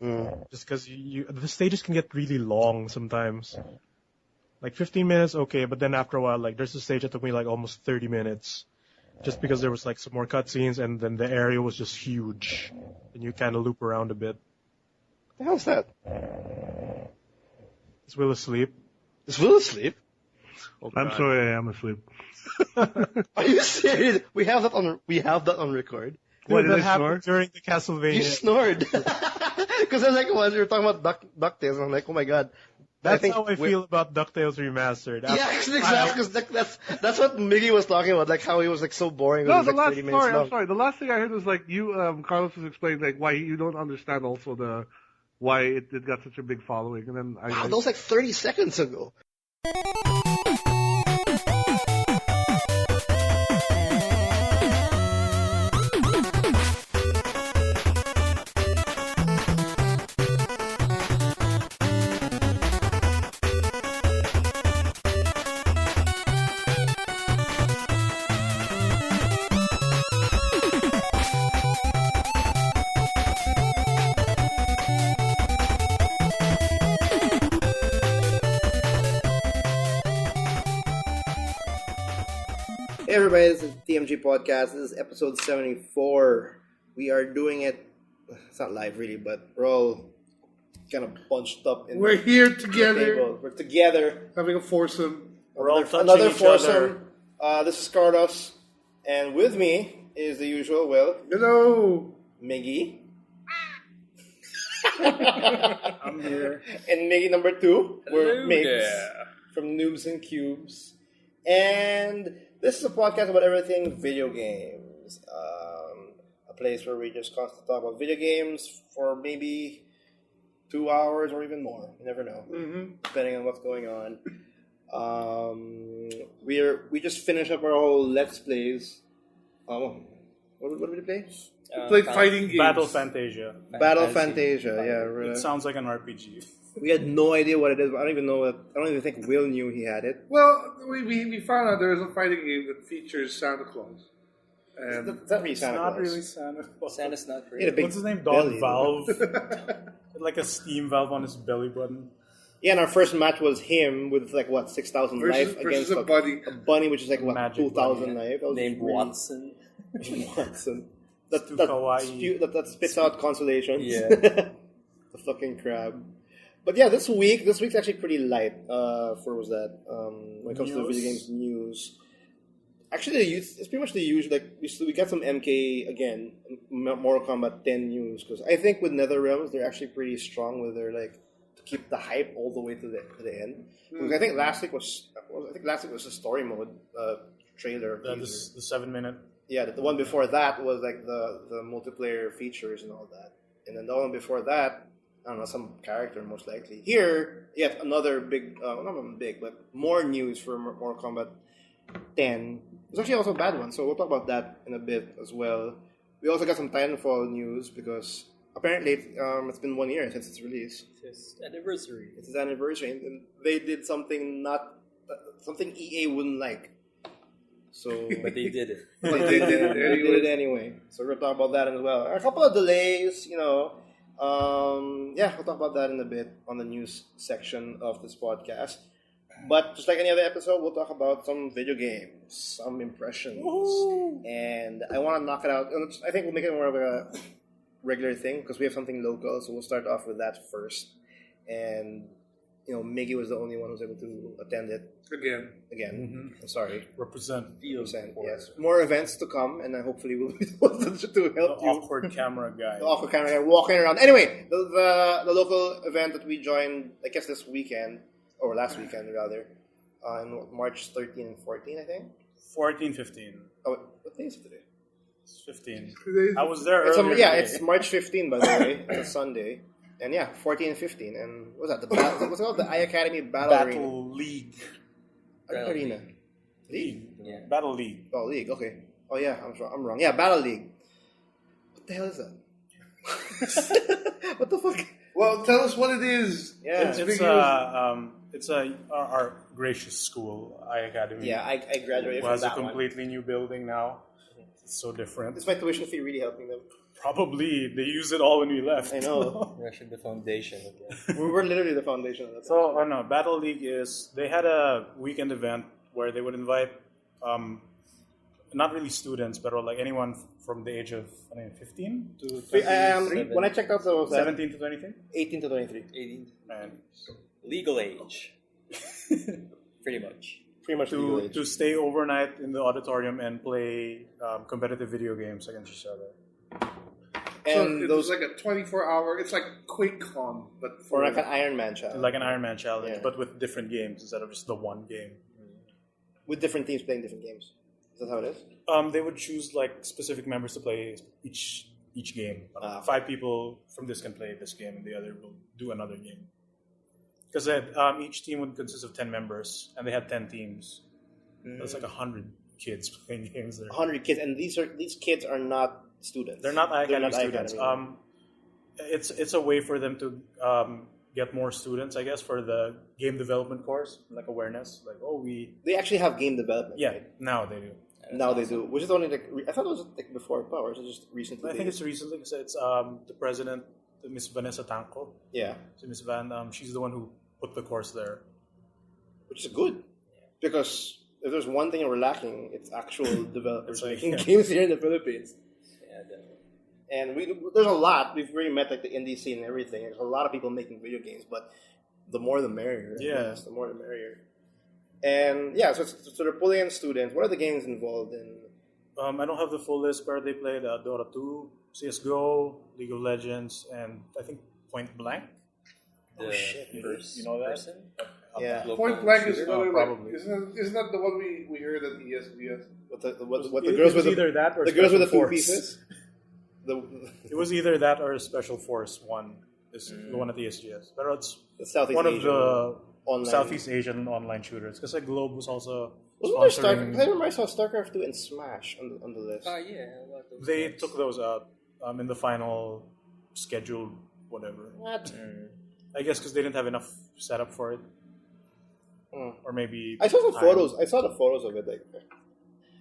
Just because the stages can get really long sometimes. Like 15 minutes, okay, but then after a while, like there's a stage that took me like almost 30 minutes, just because there was like some more cutscenes, and then the area was just huge, and you kind of loop around a bit. The hell's that? Is Will asleep? Is Will asleep? Oh, I'm God. sorry, I am asleep. Are you serious? We have that on record. What, Dude, did that I snore? happened during the Castlevania. You snored. Because I was like, when you were talking about DuckTales, and I'm like, oh my god. That's how I feel about DuckTales Remastered. Yeah, exactly. Because that's what Miggy was talking about, like how he was like so boring. No, It was the like last 30 minutes sorry, long. I'm sorry. The last thing I heard was like you, Carlos was explaining like why you don't understand also why it got such a big following, and then Wow, that was like 30 seconds ago. Hey everybody, this is TMG Podcast. This is episode 74. We are doing it, it's not live really, but we're all kind of bunched up in we're here the together, table. We're together. having a foursome. We're all touching Another each foursome. This is Carlos, and with me is the usual, Will, Hello. Miggy, I'm here. and Miggy number 2. We're Hello Migs there. from Noobs and Cubes. And this is a podcast about everything video games. A place where we just constantly talk about video games for maybe 2 hours or even more. You never know, depending on what's going on. We just finished up our whole Let's Plays. What did we play? Played fighting games. Battle Fantasia. Battle Fantasia. Yeah, It sounds like an RPG. we had no idea what it is. I don't even know. I don't even think Will knew he had it. Well, we found out there is a fighting game that features Santa Claus. And It's not really It's Santa not Claus. really Santa Claus. Santa's not He had a real. big What's his name? belly, Dog Valve. Like a steam valve on his belly button. Yeah, and our first match was him with like what 6,000 life against versus a bunny. a bunny, which is like what Magic 2,000 bunny, life. That was Named really- Watson. Watson. Too kawaii. That spits out consolations. Yeah. The fucking crab. But yeah, this week's actually pretty light. For was that when it comes to video games news. Actually, it's pretty much the usual. Like we got some MK again, Mortal Kombat 10 news, because I think with NetherRealms they're actually pretty strong with their like to keep the hype all the way to the end. Because I think last week was the story mode trailer. The 7-minute. Yeah, the one before that was like the multiplayer features and all that, and then the one before that, I don't know, some character most likely. Here, yet another big, not big, but more news for Mortal Kombat 10. It's actually also a bad one, so we'll talk about that in a bit as well. We also got some Titanfall news because apparently it's been 1 year since its release. It's anniversary. It's its anniversary, and they did something something EA wouldn't like. So, But they did it. They did it anyway. So we'll talk about that as well. A couple of delays, we'll talk about that in a bit on the news section of this podcast. But just like any other episode, we'll talk about some video games, some impressions. Woo-hoo! And I want to knock it out. I think we'll make it more of a regular thing because we have something local. So we'll start off with that first. And, Miggy was the only one who was able to attend it. again. I'm sorry. Represent. Yes. More events to come, and hopefully we'll be able to The help you. awkward camera guy. The awkward camera guy walking around. Anyway, the local event that we joined, I guess this weekend, or last weekend rather, on March 13 and 14, I think. 14, 15. Oh, what day is it today? It's 15. I was there It's earlier. today. it's March 15, by the way. It's a Sunday. And yeah, 14 and 15. And what's that? What's it called? The iAcademy Battle Arena. Battle League. Arena. League? Yeah. Battle League. Oh, League. Okay. Oh yeah, I'm wrong. Yeah, Battle League. What the hell is that? What the fuck? Well, tell us what it is. Yeah. It's our gracious school, iAcademy. Yeah, I graduated It from has a that one. completely new building now. It's so different. Is my tuition fee really helping them? Probably they used it all when we left. I know. We're actually the foundation of that. We were literally the foundation of that. So, I don't know. Battle League they had a weekend event where they would invite, not really students, but like anyone from the age of 15 to 23, when I checked out the 17 to 23. 18 to 23. 18. And Legal age. Pretty much. Pretty much legal age. to stay overnight in the auditorium and play competitive video games against each other. And so those it's like a 24-hour. It's like QuakeCon, but or like an Iron Man challenge. Like an Iron Man challenge, Yeah. but with different games instead of just the one game. With different teams playing different games. Is that how it is? They would choose like specific members to play each game. Ah. 5 people from this can play this game, and the other will do another game. Because each team would consist of 10 members, and they had 10 teams. That's like 100 kids playing games there. 100 kids, and these kids are not students. They're not They're iAcademy not students. iAcademy. It's a way for them to get more students, I guess, for the game development course, like awareness. Like, They actually have game development. yeah, right? now they do. Now they do. Which is only like I thought it was like before Power. So just recently. I think it's recently because it's the president, Miss Vanessa Tanco. yeah, So Miss Van, she's the one who put the course there. which is good because if there's one thing we're lacking, it's actual developers That's right, making yeah. games here in the Philippines. Yeah, definitely. And there's a lot. We've already met like the indie scene and everything. There's a lot of people making video games, but the more the merrier. Yeah. Yes, the more the merrier. And yeah, so they're pulling in students. What are the games involved in? I don't have the full list, but they played Dota 2, CSGO, League of Legends, and I think Point Blank. The first You know that? person? Yeah. Local Point Blank is shooter? another probably. isn't that the one we heard at ESGS? What the It girls was with either that or the girls with the Special two Force. pieces? It was either that or Special Force one. Is the one at the SGS. But it's The Southeast one of Asian the online. Southeast Asian online shooters. Because like Globe was also Wasn't there sponsoring. StarCraft? I remember I saw StarCraft 2 and Smash on the list. Yeah. A lot of those They games. took those out in the final schedule, whatever. What? I guess because they didn't have enough setup for it, Hmm. or maybe I saw some time. photos. I saw the photos of it. Like,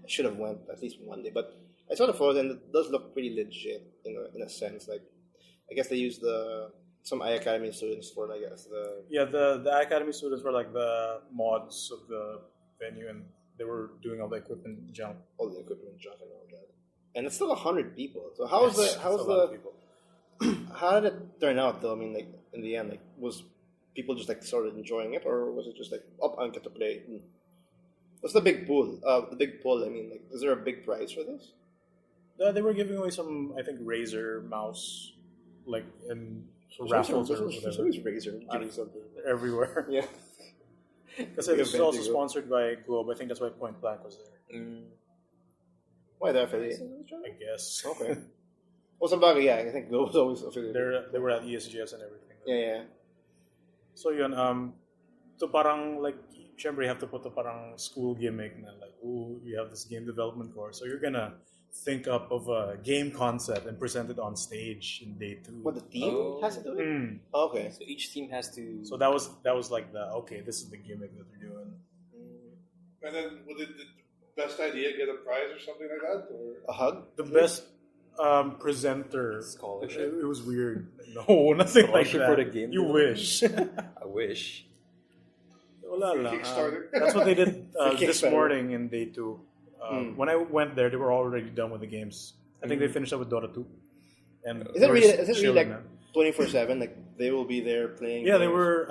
I should have went at least one day, but I saw the photos and it does look pretty legit in a sense. Like, I guess they used some iAcademy students for like the Yeah, the Academy students were like the mods of the venue, and they were doing all the equipment junk. all the equipment junk and all that. And it's still 100 people. So how's Yes, the how's that's a lot of the people. how did it turn out though? I mean, like in the end, like was people just like started enjoying it, or was it just like I get to play? What's the big pool? The big pull. I mean, like, is there a big prize for this? They were giving away some, I think, Razer mouse, like in raffles or There's whatever. always Razer giving something. Everywhere. Yeah. Because Big it was event also to go. sponsored by Globe. I think that's why Point Blank was there. Why they're affiliated? I guess. Okay. Well, some bagay, yeah. I think Globe was always affiliated. They were at ESGS and everything. Yeah. So yun, so parang like, syempre you have to put the parang school gimmick na like, ooh, we have this game development course. So you're gonna think up of a game concept and present it on stage in day 2. What the team Oh. has to do it? Mm. Okay. So each team has to. So that was like the, okay, this is the gimmick that they're doing. And then would the best idea get a prize or something like that? Or A hug? The best presenter. Scholarship. It was weird. No, nothing like Scholarship that. for the game You wish. I wish. Wala lang. Kickstarter. That's what they did For this Kickstarter. morning in day 2. When I went there, they were already done with the games. I think they finished up with Dota 2. And Is it they were really chilling like na. 24/7? Like they will be there playing. Yeah, they games? were.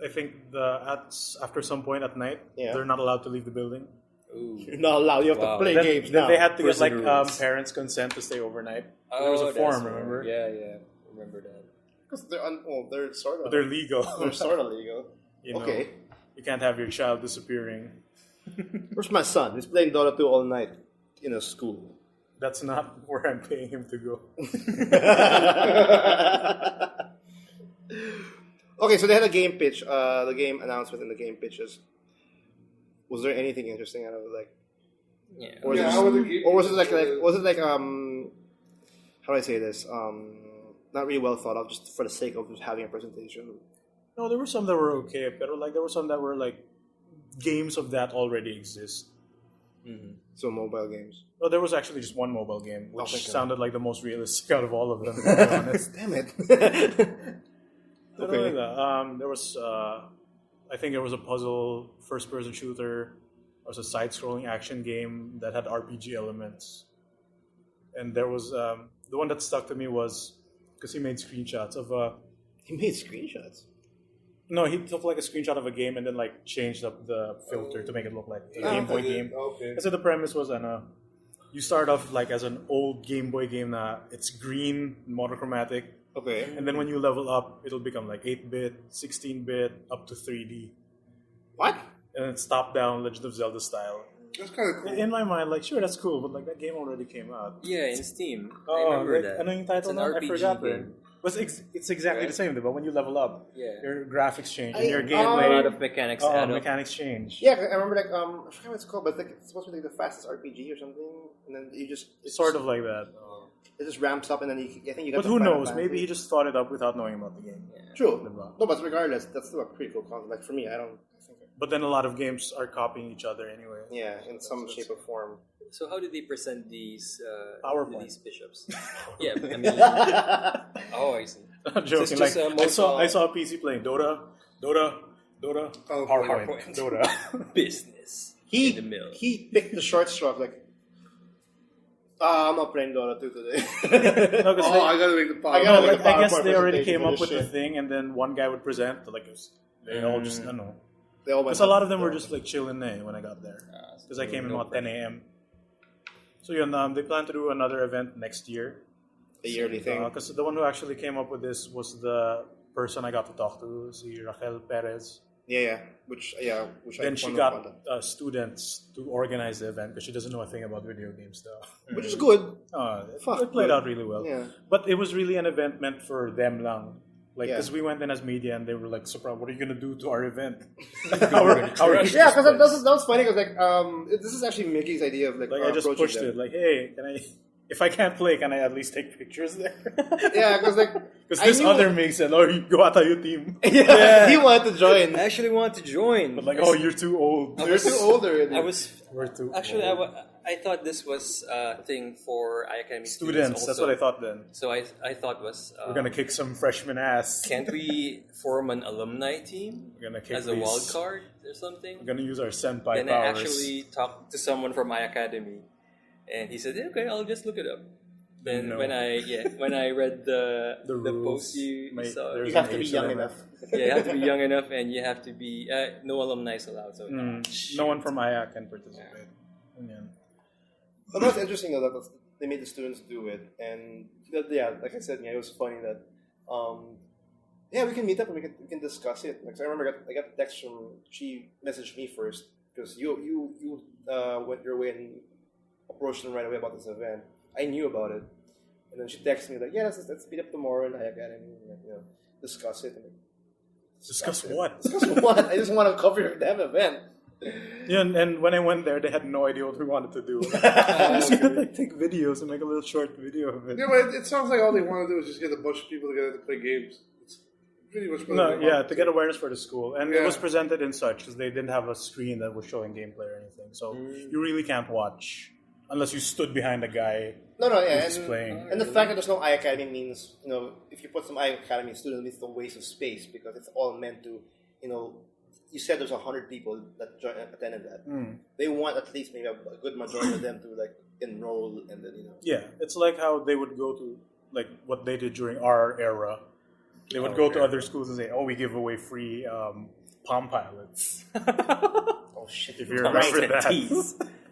I think after some point at night, Yeah. they're not allowed to leave the building. Ooh. You're not allowed. You have Wow. to play Then, games then now. they had to get Prison like rules. parents' consent to stay overnight. Oh, There was a that's form, right. remember? Yeah. Remember that. Because they're sort But of. they're legal. They're sort of legal. You know, Okay. you can't have your child disappearing. Where's my son? He's playing Dota 2 all night in a school. That's not where I'm paying him to go. Okay, so they had a game pitch. The game announcement and the game pitches. Was there anything interesting out of it? Like, Yeah. or was, Yeah, it, how would the game or was it like pitch, was it like how do I say this? Not really well thought of, just for the sake of just having a presentation. No, there were some that were okay, but like there were some that were like games of that already exist. So mobile games. Well, there was actually just one mobile game, which thank God. sounded like the most realistic out of all of them, to be honest. Damn it. Not only that, there was, I think there was a puzzle, first-person shooter. There was a side-scrolling action game that had RPG elements. And there was, the one that stuck to me was, because he made screenshots of He made screenshots. no, he took like a screenshot of a game and then like changed up the filter to make it look like a Game Boy game. Okay. And so the premise was, you start off like as an old Game Boy game na it's green, monochromatic, Okay. and then when you level up, it'll become like 8-bit, 16-bit, up to 3D. What? And it's top-down, Legend of Zelda style. That's kind of cool. In my mind, like, sure, that's cool, but like that game already came out. Yeah, in Steam. I Oh, remember like, that. ano yung title It's an nun? I RPG forgot game. it. But it's exactly Right? the same, but when you level up, Yeah. your graphics change, I- and your A gameplay, lot of mechanics add up. mechanics change. Yeah, I remember like I forgot what it's called, but like it's supposed to be like the fastest RPG or something, and then you just It's sort of like that. it just ramps up, and then I think you got. But who knows? Maybe he just thought it up without knowing about the game. True. Diba? No, but regardless, that's still a pretty cool concept. Like for me, I think. But then a lot of games are copying each other anyway. Yeah, in some shape or form. So how did they present these PowerPoint. these bishops? Yeah, I mean, oh, I see. I'm joking. just Like I saw a PC playing Dota, Oh, PowerPoint, Dota. Business in the mill. He picked the short straw. Like, I'm not playing Dota 2 today. No, 'cause I gotta make the I PowerPoint. gotta make like, I guess PowerPoint they already presentation came for up this with the shit. thing, and then one guy would present. Like they all just I don't know. They all went Because a lot of them were just like chilling when I got there. Because I came in no about 10 a.m. So yun, they plan to do another event next year. a yearly thing. Because the one who actually came up with this was the person I got to talk to, si Raquel Perez. Which Then I she found got out. students to organize the event because she doesn't know a thing about video games stuff. Which is good. It played out really well. Yeah. But it was really an event meant for them lang. Like, Yeah. because we went in as media and they were like, surprised, what are you going to do to our event? Yeah, because that was funny. Because like, this is actually Mickey's idea of like, Like, I just approaching pushed them. it. Like, hey, if I can't play, can I at least take pictures there? Yeah, because like, Because I this knew- other mate said, you go out your team. yeah, he wanted to join. I actually wanted to join. But like, you're too old. You're too old already. I was We're too actually old. I thought this was a thing for iAcademy Students, that's also. what I thought then. So I thought was We're going to kick some freshman ass. can't we form an alumni team We're going to kick as a these- wild card or something? We're going to use our senpai Then I powers. actually talked to someone from iAcademy, and he said, "Okay, I'll just look it up." Then No. when I read the rules, post you mate, saw, there's You have an to be age young limit. enough. yeah, you have to be young enough, and you have to be no alumni is allowed. So No one from IAC can participate. Yeah. But that's interesting though that they made the students do it, and like I said, it was funny that, we can meet up and we can discuss it. Like, so I remember I got a text from she messaged me first because you went your way and approached them right away about this event. I knew about it, and then she texted me like, let's meet up tomorrow in iAcademy, and, discuss it. And, Discuss what? Discuss what? I just want to cover your damn event. Yeah, and when I went there, they had no idea what we wanted to do. Just gonna like, take videos and make a little short video of it. Yeah, but it sounds like all they want to do is just get a bunch of people together to play games. It's pretty much what No, they yeah, want to get awareness for the school. And it Yeah. was presented in such because they didn't have a screen that was showing gameplay or anything. So you really can't watch unless you stood behind a guy who's And, playing. and the fact that there's no iAcademy means, if you put some iAcademy students, it means it's a waste of space because it's all meant to, you said there's 100 people that attended that. They want at least maybe a good majority of them to like enroll and then, Yeah, it's like how they would go to, like what they did during our era. They would go to other schools and say, we give away free Palm Pilots. Oh shit! If you remember that.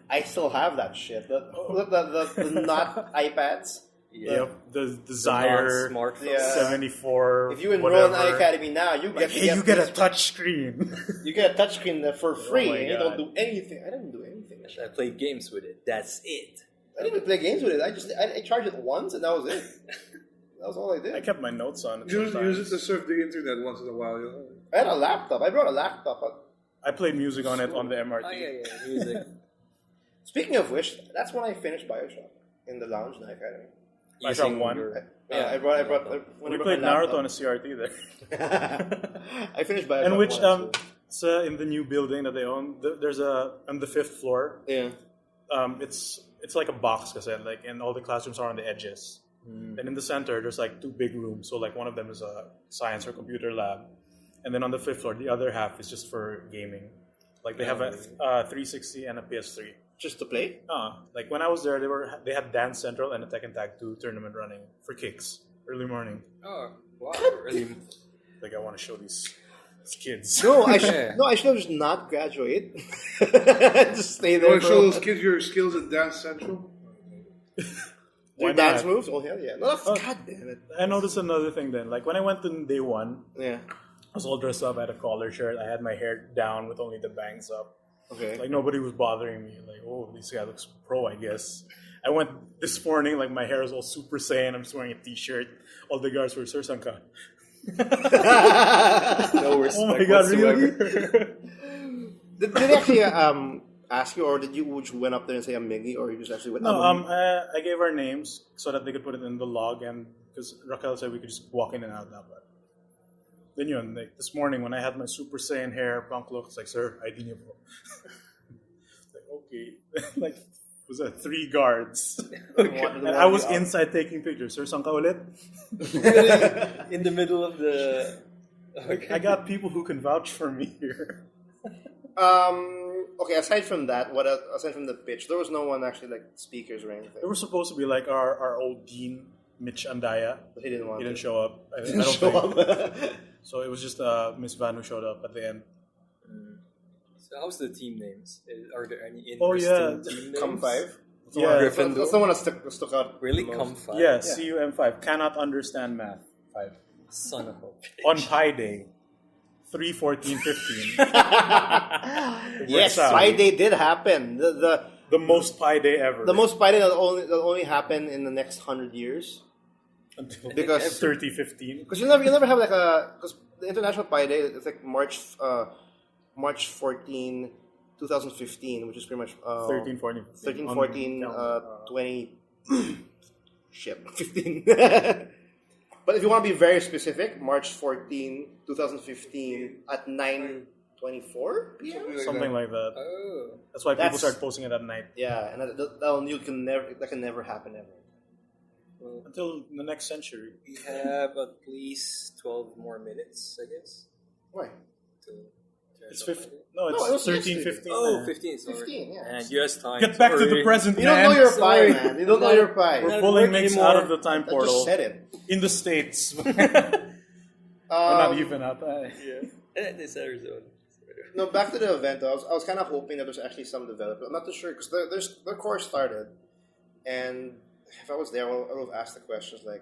I still have that shit. The not iPads. Yep, the Desire smartphone. Yeah. 74. If you enroll in whatever. iAcademy now, you get You get a touch screen. you get a touchscreen there for free, Oh my and you God. don't do anything. I didn't do anything. I played games with it. That's it. I didn't even play games with it. I charged it once, and that was it. That was all I did. I kept my notes on it. Use sometimes. it to surf the internet once in a while. I had a laptop. I brought a laptop. I played music on it on the MRT. Oh yeah, music. Speaking of which, that's when I finished Bioshock in the lounge in iAcademy. Bioshock 1. I brought. When We I played brought my Naruto on a CRT there. laptop. I finished Bioshock. And which 1, so in the new building that they own, there's on the 5th floor. yeah. it's like a box, like, and all the classrooms are on the edges. And in the center, there's like 2 big rooms. So like one of them is a science or computer lab, and then on the 5th floor, the other half is just for gaming. Like they have a 360 and a PS3. Just to play? Like when I was there, they had Dance Central and a Tekken Tag 2 tournament running for kicks early morning. Oh, wow. Really? Like I want to show these kids. No, I should have just not graduate. Just stay You there. want to show those kids your skills at Dance Central? Your Why dance not? moves? Oh hell yeah! No, God damn it. I noticed another thing then. Like when I went to day 1, Yeah. I was all dressed up. I had a collar shirt. I had my hair down with only the bangs up. Okay. Like nobody was bothering me. Like, oh, this guy looks pro, I guess. I went this morning, like my hair is all Super Saiyan. I'm just wearing a t-shirt. All the guards were, Sir Sanka. No respect Oh my god, whatsoever. Did they actually ask you, or did you went up there and say I'm Miggy, or you just actually went? No, I gave our names so that they could put it in the log, and because Raquel said we could just walk in and out now. But then like this morning when I had my Super Saiyan hair, punk look, it's like, sir, ID niyo po. Like, okay. Like, was that 3 guards? And I was inside taking pictures. Sir, saan ka ulit? In the middle of the... Okay. I got people who can vouch for me here. Okay. Aside from that, what else, aside from the pitch, there was no one actually like speakers or anything. They were supposed to be like our old dean, Mitch Andaya. But he didn't want. He didn't to. show up. I Didn't don't show think. up. So it was just Miss Van who showed up at the end. So how's the team names? Are there any interesting Oh, yeah. team names? Come 5. Yeah. Gryffindor? That's the one that stuck out. Really? the Come most. 5? Yeah, CUM5. Cannot understand math. 5. Son of a bitch. On Pi Day. 3/14/15. Yes, out. Pi Day did happen. The most Pi Day ever. The most Pi Day that only happen in the next 100 years. Until Because 30/15. because you never have like because the International Pi Day it's like March 14, 2015, which is pretty much 13, 14. 13, 14, 20, shit, 15. But if you want to be very specific, March 14, 2015 at 9:24 p.m. Something like that. Oh. That's why people That's- start posting it at night. Yeah, and that can never happen ever. Well, Until the next century. we have at least 12 more minutes, I guess. Why? It's 15. No, No, it's it was 13, yesterday. 15. Oh, man. 15. Sorry. 15, yeah. And US time. Get back to the sorry. present, You don't man. know your pi, Sorry. man. You don't know your pi. We're Not pulling work Mix anymore. out of the time I portal. just said it. In the States. We're not even out. This Arizona. No, back to the event. I was kind of hoping that there's actually some development. I'm not too sure because their course started, and if I was there, I would have asked the questions like,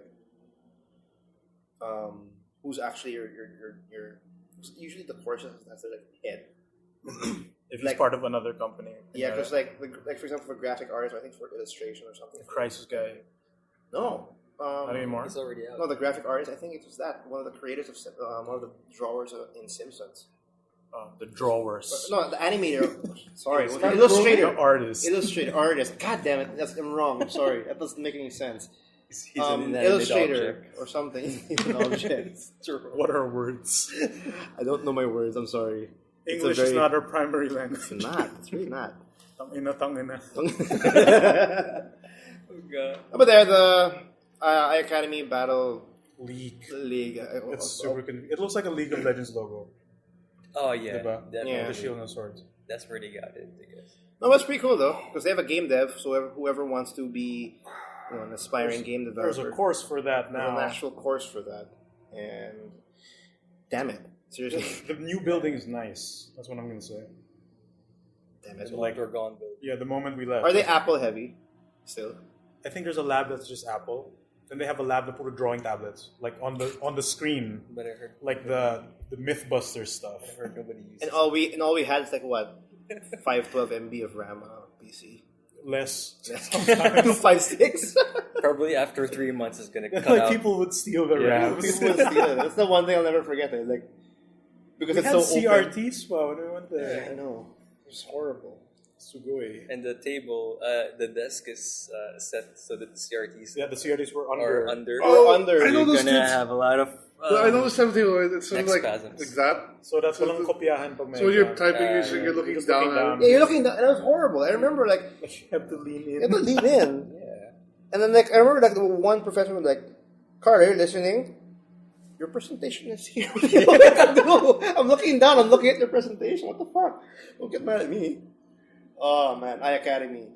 who's actually your usually the course has their like head. If he's Like- part of another company. Yeah, because like for example for graphic artists, I think for illustration or something. Crisis guy. No. Not anymore. It's already out. No, the graphic artist. I think it was that one of the creators of one of the drawers in Simpsons. The drawers. No, the animator. Sorry, It's the not illustrator. the artist. Illustrator artist. God damn it, I'm wrong. I'm sorry, that doesn't make any sense. He's an inanimate Illustrator object. or something. An object. What are words? I don't know my words. I'm sorry. It's a English is not our primary language. It's not. It's really not. Tangina. Oh, God. But there, the iAcademy Battle League. League. It's super it looks like a League of Legends logo. Oh, yeah. Diba? Definitely. Yeah. The shield and swords. That's where they got it, I guess. No, that's pretty cool though, because they have a game dev. So whoever wants to be an aspiring game developer, There's a course for that there's an now. actual course for that. And damn it, seriously, The new building is nice. That's what I'm gonna say. damn it. It's like we're gone, but Yeah, the moment we left. Are they Apple heavy still? I think there's a lab that's just Apple. Then they have a lab that put drawing tablets, like on the screen, I heard, like the MythBusters stuff. I heard nobody uses And it. all we had is like what, 512 MB of RAM PC. Less. 256. Probably after 3 months it's gonna cut Like out. people would steal the Yeah. RAMs. People would steal it. That's the one thing I'll never forget. Like because We it's had so open. CRTs when we went Yeah, there. I know. It's horrible. Sugoi. And the table, the desk is set so that the CRTs Yeah, the CRTs were are under. under. Or under. I know You're those gonna kids. have a lot of I know something. It's sort of neck like spasms. that. So that's walang kopyahan pag may So when you're exam. typing, you're looking Just down. looking down. Yeah, you're looking down, and it was horrible. I remember like You have to lean in. you have to lean in. And then like I remember like the one professor was like, "Carl, are you listening? Your presentation is here." What do you want me to do? I'm looking down. I'm looking at your presentation. What the fuck? Don't get mad at me. Oh man, iAcademy.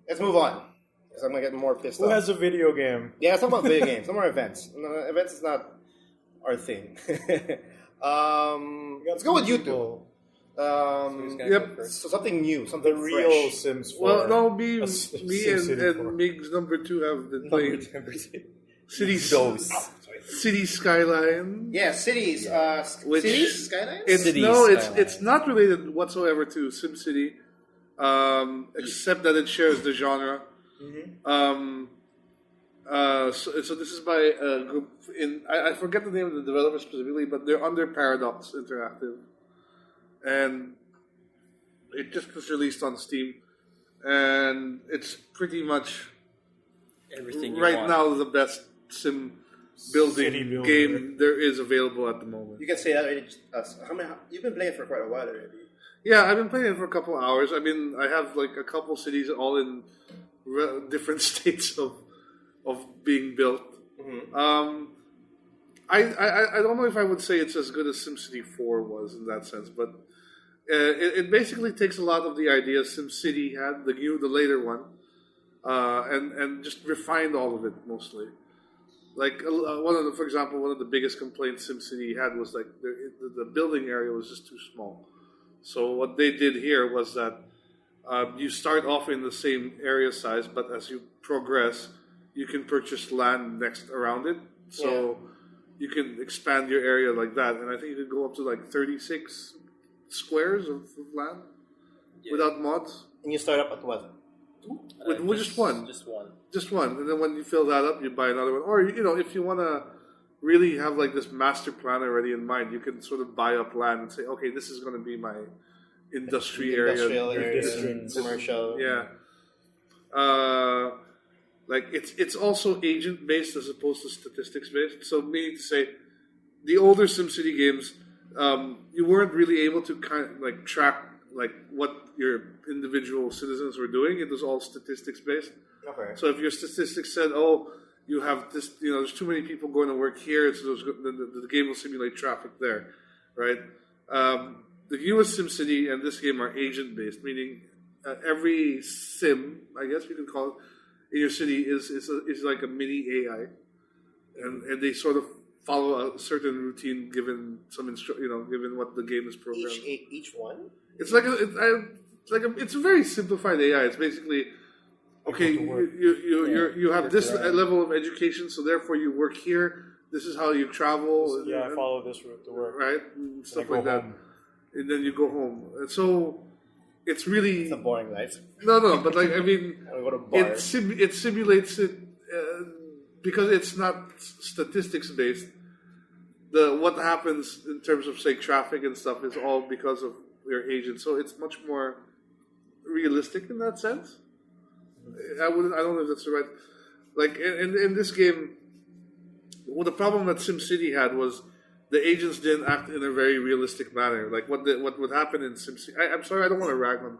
Let's move on. Because I'm gonna get more pissed Who off. has a video game? Yeah, let's talk about video games. No more events. No, events is not our thing. Let's go with you two. Who's gonna go Yep. first? So something new, The something real fresh. Sims 4. Well, no, me SimCity 4. and Migs number 2 have been playing City Those. City Skyline. Yeah, cities. Which- Cities? Skylines? Cities, It's not related whatsoever to SimCity, except that it shares the genre. So this is by a group I forget the name of the developer specifically, but they're under Paradox Interactive, and it just was released on Steam, and it's pretty much Everything you right want. now the best sim City building builder. game there is available at the moment. You can say that already. You've been playing for quite a while already. Yeah, I've been playing it for a couple of hours. I mean, I have like a couple cities all in different states of being built. I don't know if I would say it's as good as SimCity 4 was in that sense, but it basically takes a lot of the ideas SimCity had, the later one, and just refined all of it mostly. Like for example, one of the biggest complaints SimCity had was like the building area was just too small. So what they did here was that you start off in the same area size, but as you progress, you can purchase land next around it. So you can expand your area like that, and I think you could go up to like 36 squares of land without mods. And you start up at what? With just one. Just one. And then when you fill that up, you buy another one. Or, if you want to really have like this master plan already in mind, you can sort of buy up land and say, okay, this is going to be my industrial area. District, commercial. Yeah. Like it's also agent based as opposed to statistics based. So meaning to say, the older SimCity games, you weren't really able to kind of like track like what your individual citizens were doing. It was all statistics based. Okay. So if your statistics said, oh, you have this, there's too many people going to work here, so the game will simulate traffic there, right? The newest SimCity and this game are agent based, meaning every sim, I guess we can call it, in your city is like a mini AI, and they sort of follow a certain routine given some given what the game is programmed. Each one? It's it's a very simplified AI. It's basically okay. You have this level of education, so therefore you work here. This is how you travel. I follow this route to work. Right, and stuff go like that. home. And then you go home. And so it's really It's a boring life. no. But like I mean, I go to bar. it simulates it because it's not statistics based. What happens in terms of say traffic and stuff is all because of your agent, so it's much more realistic in that sense. I don't know if that's the right. Like in this game, the problem that SimCity had was the agents didn't act in a very realistic manner. Like what would happen in SimCity. I'm sorry, I don't want to rag on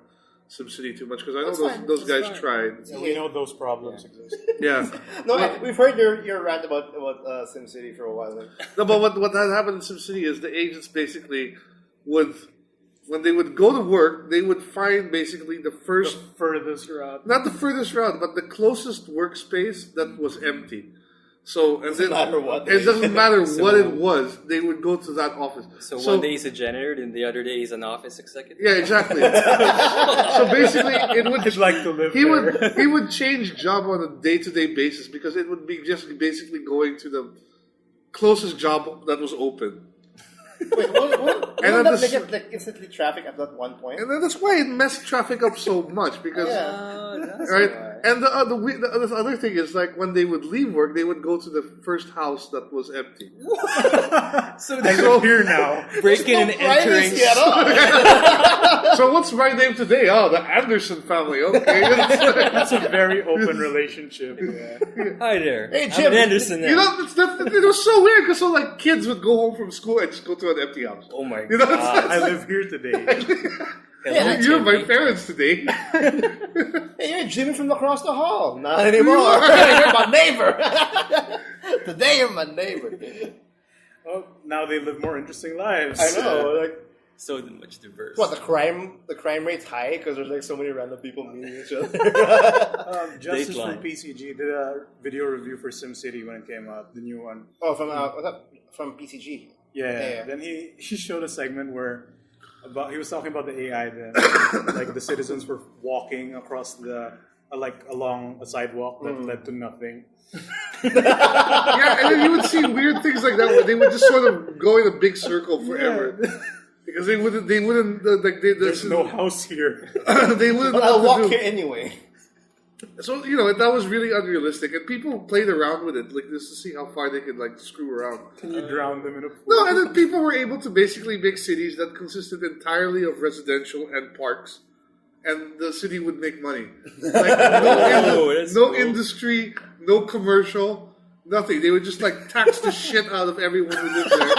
SimCity too much because I know those guys tried. Yeah, we know those problems exist. Yeah. No, we've heard your rant about SimCity for a while. Then. No, but what had happened in SimCity is the agents basically would, when they would go to work, they would find basically the Furthest route. not the furthest route, but the closest workspace that was empty. So Doesn't matter what. It doesn't matter what it was. They would go to that office. So one day he's a janitor, and the other day he's an office executive. Yeah, exactly. So basically, it would. I'd like to live He there. he would change job on a day-to-day basis because it would be just basically going to the closest job that was open. Wait, won't then that this- make it like instantly traffic at that one point? And then that's why it messed traffic up so much because, That's right? why. And the other thing is like when they would leave work, they would go to the first house that was empty. So I live here now. breaking and entering. So what's my name today? Oh, the Anderson family. Okay. That's a very open relationship. Yeah. Hi there. Hey, I'm Jim. Anderson now. You know, it was so weird because so like kids would go home from school and just go to an empty house. Oh my You know, god. I live here today. Hello, You're my Timmy. parents today. Hey, you're Jimmy from across the hall. Not anymore. You're my neighbor. Today you're my neighbor. Well, now they live more interesting lives. I know. Like, So much diverse. what the crime rate's high because there's like so many random people meeting each other. Justice Dateline. from PCG did a video review for SimCity when it came out, the new one. Oh, what's that? From PCG. Yeah. Then he showed a segment where he was talking about the AI then, like the citizens were walking across along a sidewalk that led to nothing. Yeah, and then you would see weird things like that where they would just sort of go in a big circle forever. Because they wouldn't There's no house here. they wouldn't know But I'll what walk to do. here anyway. So, that was really unrealistic, and people played around with it, like, just to see how far they could, like, screw around. Can you drown them in a pool? No, and then people were able to basically make cities that consisted entirely of residential and parks, and the city would make money. Like, that's no cool. industry, no commercial, nothing. They would just, like, tax the shit out of everyone who lived there.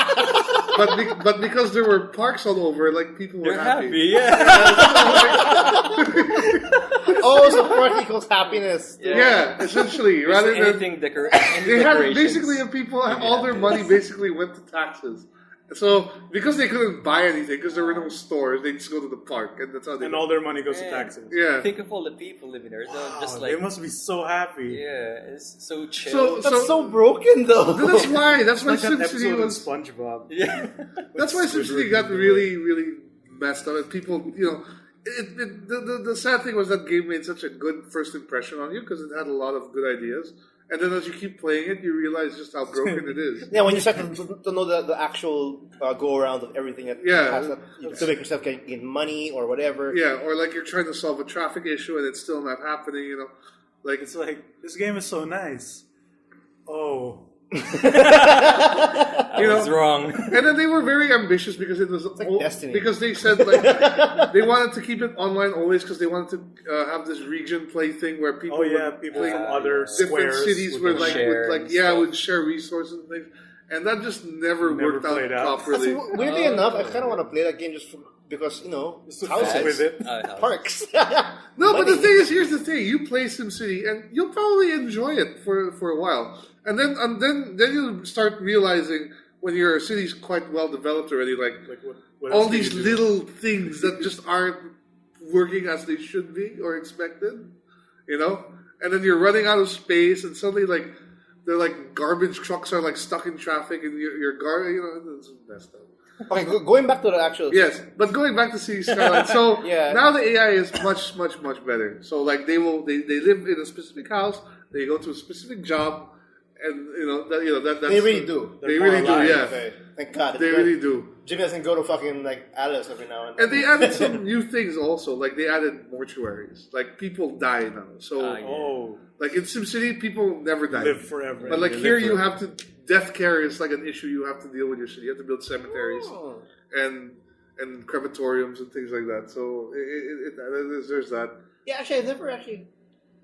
But because there were parks all over, like, people were They're happy, Oh, support equals happiness. Yeah, essentially. Rather than anything they had decorations. basically people all their money basically went to taxes. So because they couldn't buy anything because there were no stores, they just go to the park and that's how they. And all their money goes to taxes. Yeah. Think of all the people living there. They're just like They must be so happy. yeah, it's so chill. That's so broken though. That's why Like that SimCity episode was. of SpongeBob. yeah. That's why SimCity got really, really messed up. And people, the sad thing was that game made such a good first impression on you because it had a lot of good ideas. And then as you keep playing it, you realize just how broken it is. Yeah, when you start to know the actual go around of everything that has to make yourself gain money or whatever. Yeah, or like you're trying to solve a traffic issue and it's still not happening. Like It's like, this game is so nice. Oh. I was wrong. And then they were very ambitious because it was like Destiny. because they said like they wanted to keep it online always because they wanted to have this region play thing where people People from other different squares cities would share would share resources and things, and that just never worked played out out. properly. Weirdly enough, I kind of want to play that game just because Just to houses, fuck with it. parks. No, but the Money. thing is, here's the thing: you play SimCity, and you'll probably enjoy it for a while, and then you start realizing when your city's quite well developed already, like What all else can these you do? little things that just aren't working as they should be or expected, and then you're running out of space, and suddenly they're like garbage trucks are like stuck in traffic, and your it's messed up. Okay, going back to the actual. Yes, but going back to City Skylines, so Yeah. now the AI is much, much, much better. So like they live in a specific house, they go to a specific job, and that's They really do. They really do, yeah. Okay. Thank God. They really do. Jimmy doesn't go to fucking like Alice every now and then. And they added some new things also, like they added mortuaries. Like people die now, so Oh. like in SimCity, people never die. Live forever. But like Live here, you forever. have to death care is like an issue you have to deal with your city. You have to build cemeteries Oh. and crematoriums and things like that. So there's that. Yeah, actually, I never actually.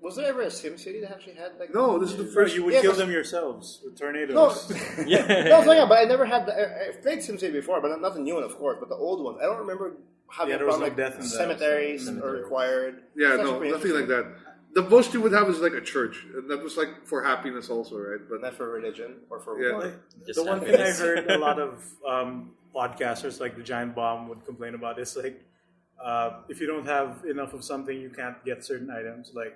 Was there ever a SimCity that actually had like? No, this is the Bro, first. you would Yeah, kill 'cause- them yourselves with tornadoes. No, Yeah. no, yeah, but I never had. I've played SimCity before, but not the new one, of course. But the old ones, I don't remember having Yeah, a there was problem no like death in that. cemeteries are required. Yeah, It's no, actually pretty nothing like interesting. that. The most you would have is like a church, and that was like for happiness also, right? But Not for religion or for Yeah. war. Just The one thing I happiness. heard a lot of podcasters like the Giant Bomb would complain about is like if you don't have enough of something, you can't get certain items. Like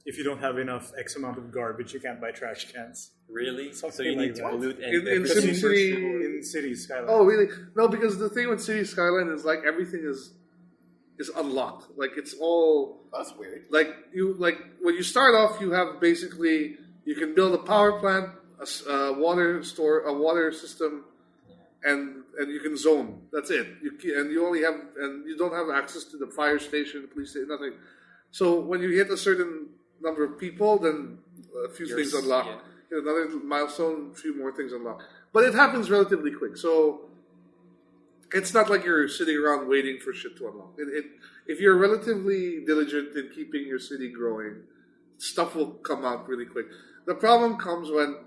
if you don't have enough X amount of garbage, you can't buy trash cans. Really? So Something you need like to that. pollute and In Because in SimCity- in cities, Skyline. oh, really? No, because the thing with City Skyline is like everything is unlocked. Like it's all That's weird. like when you start off, you have basically you can build a power plant, a water store, a water system, and you can zone. That's it. You don't have access to the fire station, the police station, nothing. So when you hit a certain number of people, then a few things unlock. yeah. hit another milestone, a few more things unlock. But it happens relatively quick, so it's not like you're sitting around waiting for shit to unlock. If you're relatively diligent in keeping your city growing, stuff will come out really quick. The problem comes when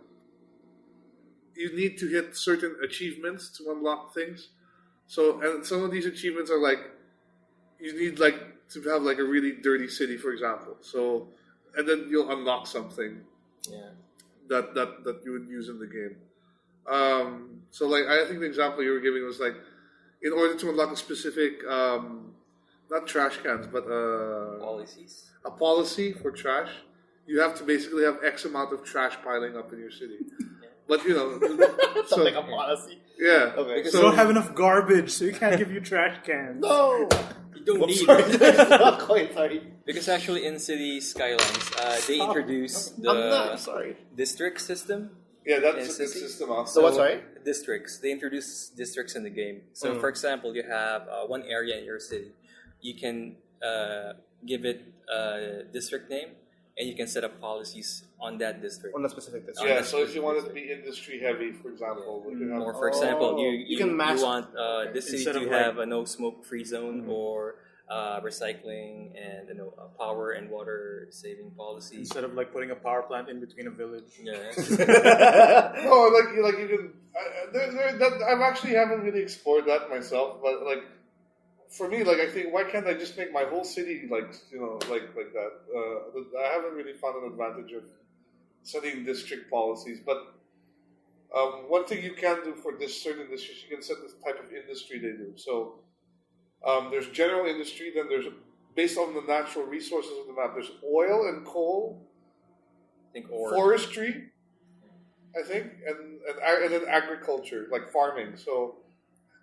you need to hit certain achievements to unlock things. So, and some of these achievements are like, you need like to have like a really dirty city, for example. So, and then you'll unlock something that you would use in the game. So like, I think the example you were giving was like, in order to unlock a specific, not trash cans, but Policies. a policy for trash, you have to basically have X amount of trash piling up in your city. But you know, So like a policy. yeah. Okay. You So don't have enough garbage, so you can't give you trash cans. No. You don't Oops, need sorry. Not quite, sorry. because actually in city Skylines, they introduced I'm not the sorry. district system. yeah, that's Yes, a good it's- system. Also. So what? Sorry. Districts. They introduced districts in the game. So, for example, you have one area in your city. You can give it a district name, and you can set up policies on that district. On a specific district. Yeah, so if you want it to be industry heavy, for example, we can have. Or, for example, you can match- want this city Instead to of, like- have a no smoke free zone or recycling and power and water saving policies. Instead of like putting a power plant in between a village. Yeah. No, like you can. I've actually haven't really explored that myself, but like for me, like I think why can't I just make my whole city like like that? I haven't really found an advantage of setting district policies, but one thing you can do for this certain districts, you can set the type of industry they do. So there's general industry, then there's based on the natural resources of the map. There's oil and coal, I think or forestry, I think, and then agriculture, like farming. So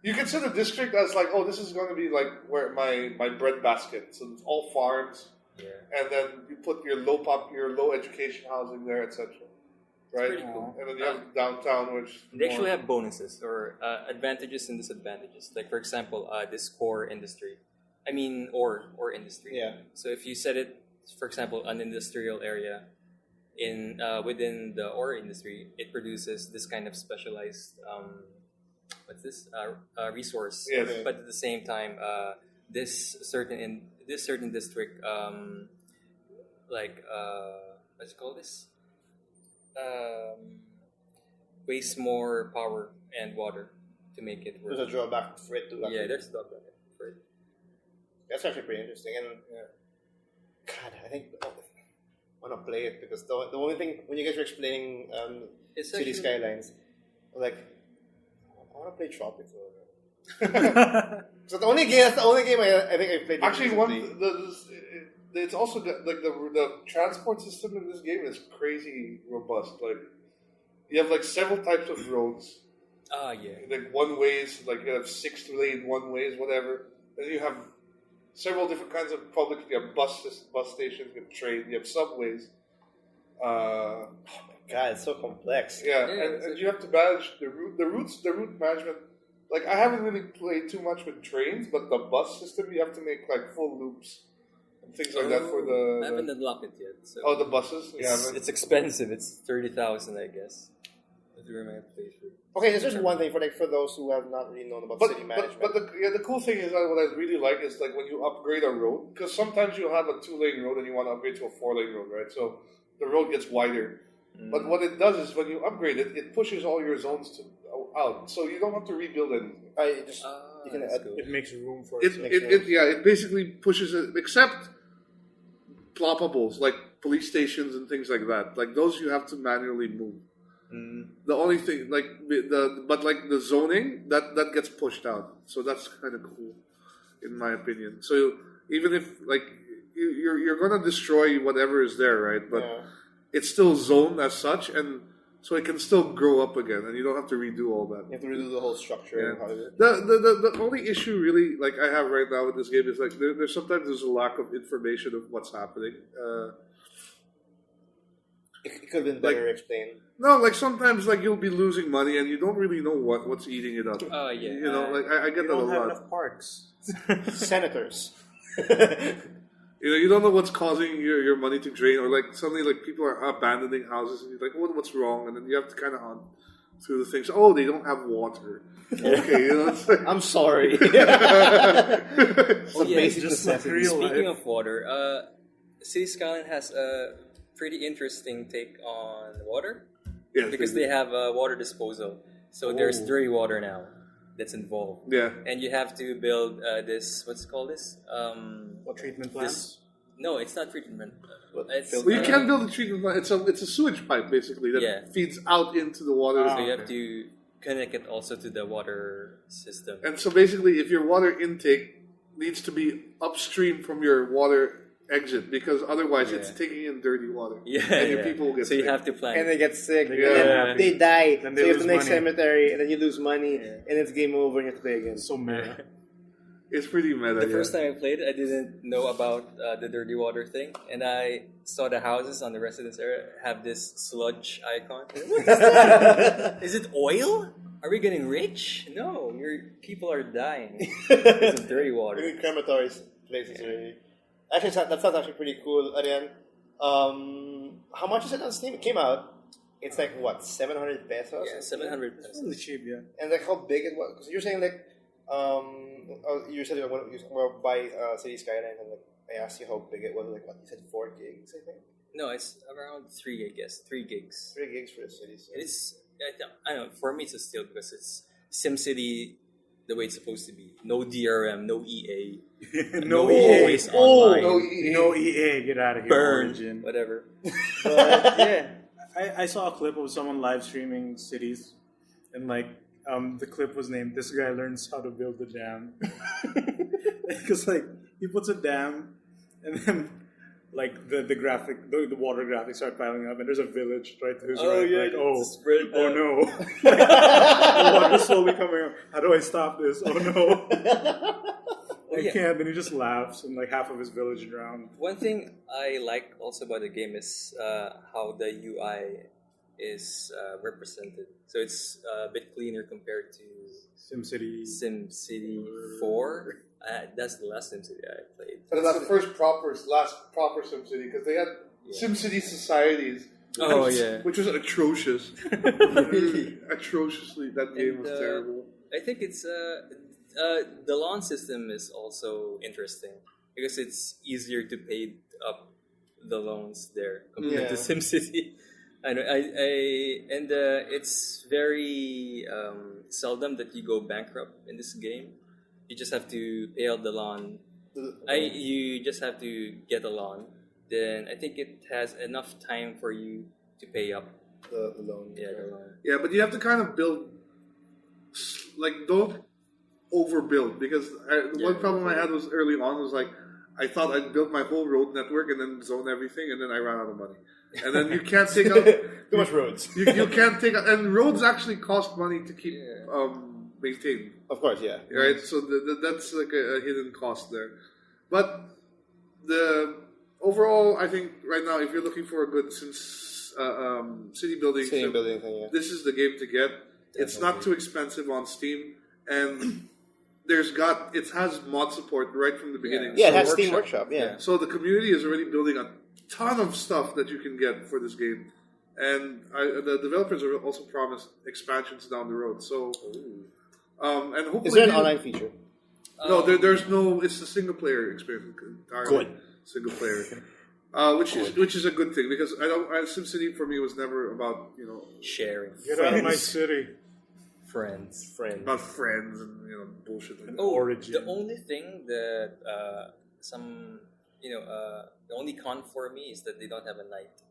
you can set a district as like, oh, this is going to be like where my bread basket. So it's all farms, and then you put your low education housing there, etc. Right, pretty cool. and then you have downtown, which they actually have bonuses or advantages and disadvantages. Like for example, this core industry. I mean, or industry. Yeah. So if you set it, for example, an industrial area in within the ore industry, it produces this kind of specialized resource. Yes. But at the same time, this certain district, what's it called this? Wastes more power and water to make it work. There's a drawback for it to. Yeah, there's a drawback for it. That's actually pretty interesting. And God, I think I want to play it because the only thing when you guys were explaining It's City actually- Skylines, I was like, I want to play Tropical. So the only game I think I played. actually recently. it's also got, like the transport system in this game is crazy robust. Like you have like several types of roads, Yeah. like one ways, like you have 6-lane one ways, whatever. Then you have several different kinds of public. You have bus stations, you have train, you have subways. God, it's so complex. Yeah, Yeah, and you have to manage the route management. Like I haven't really played too much with trains, but the bus system you have to make like full loops and things like that for I haven't the unlocked it yet. So the buses. You haven't? it's expensive. It's 30,000, I guess. During my playthrough. Okay, there's just one thing for those who have not really known about city management. But the cool thing is that what I really like is like when you upgrade a road, because sometimes you'll have a 2-lane road and you want to upgrade to a 4-lane road, right? So the road gets wider. But what it does is when you upgrade it, it pushes all your zones out, so you don't have to rebuild anything. You can that's add, cool. It makes room for It basically pushes it, except ploppables like police stations and things like that. Like those you have to manually move. The only thing, like the zoning that gets pushed out, so that's kind of cool, in my opinion. So even if like you're gonna destroy whatever is there, right? But it's still zoned as such, and so it can still grow up again, and you don't have to redo all that. you have to redo the whole structure. Yeah. And how it, The only issue really like I have right now with this game is like there's sometimes there's a lack of information of what's happening. it could have been better explained. No, like sometimes like you'll be losing money and you don't really know what's eating it up. Oh, yeah. You know, like I get You that a don't have lot. enough parks. Senators. You don't know what's causing your money to drain, or like suddenly like people are abandoning houses, and you're like, what's wrong? And then you have to kind of hunt through the things. Oh, they don't have water. Okay, it's like, I'm sorry. It's a basic just like necessity. real Speaking life. of water, City Skyline has a pretty interesting take on water yeah, because they have water disposal. So there's dirty water now that's involved. yeah. And you have to build this, what's it called this? What treatment plants? No, it's not treatment. It's, Well, you can't build a treatment plant. It's a sewage pipe basically that feeds out into the water. So you have to connect it also to the water system. And so basically, if your water intake needs to be upstream from your water exit, because otherwise it's taking in dirty water. Yeah, and your people will get so sick. you have to plan. And they get sick, They and get then unhappy. they die. Then So they you have to lose make money. cemetery, and then you lose money, and it's game over, and you have to pay again. So meta. It's pretty meta. The first time I played it, I didn't know about the dirty water thing, and I saw the houses on the residence area have this sludge icon. What is that? Is it oil? Are we getting rich? No, your people are dying. It's dirty water. Really crematory places, really. Actually, that sounds actually pretty cool. Again, how much is it on Steam? It came out. It's like what, 700 pesos? Yeah, 700 pesos. Really cheap, yeah. And like how big it was? Because you're saying like, you said you want to buy City Skylines, and like I asked you how big it was. Like what you said, 4 gigs, I think. No, it's around 3, I guess. 3 gigs. 3 gigs for the city. So. It's, I don't know, for me it's a steal because it's SimCity the way it's supposed to be. No DRM, no EA. No EA. Always online. No EA. Get out of here. Burn, Origin. whatever. But yeah, I saw a clip of someone live streaming cities, and like the clip was named "This guy learns how to build a dam," because like he puts a dam, and then like the water graphics start piling up, and there's a village right to his right. Yeah, Like spread no, the water's slowly coming up. How do I stop this? Oh no. I can't. Then he just laughs, and like half of his village drowned. One thing I like also about the game is how the UI is represented. So it's a bit cleaner compared to SimCity 4. That's the last SimCity I played. And that's the last proper SimCity, because they had SimCity Societies. Oh, yeah. Which was atrocious. Atrociously, that game was terrible. I think it's the loan system is also interesting because it's easier to pay up the loans there compared to SimCity. It's very seldom that you go bankrupt in this game. You just have to pay out the loan. You just have to get a loan. Then I think it has enough time for you to pay up the loan. Yeah, the loan. Yeah, but you have to kind of build, like, don't overbuild, because one problem I had was early on was like, I thought I'd built my whole road network and then zone everything, and then I ran out of money. And then you can't take out too much roads. You can't take out, and roads actually cost money to keep maintained. Of course, yeah. Right, so that's like a hidden cost there. But the overall, I think right now, if you're looking for a good city building sim, thing, this is the game to get. It's not too expensive on Steam, and it has mod support right from the beginning. Yeah, it has Steam Workshop. Yeah. So the community is already building a ton of stuff that you can get for this game, and the developers are also promised expansions down the road. So, and hopefully, is there an online feature? No, there's no. It's a single player experience entirely. Good. Single player, which is a good thing, because SimCity for me was never about sharing. Get out of my city. Friends. About friends and bullshit like that. Origin. The only thing that the only con for me is that they don't have a night.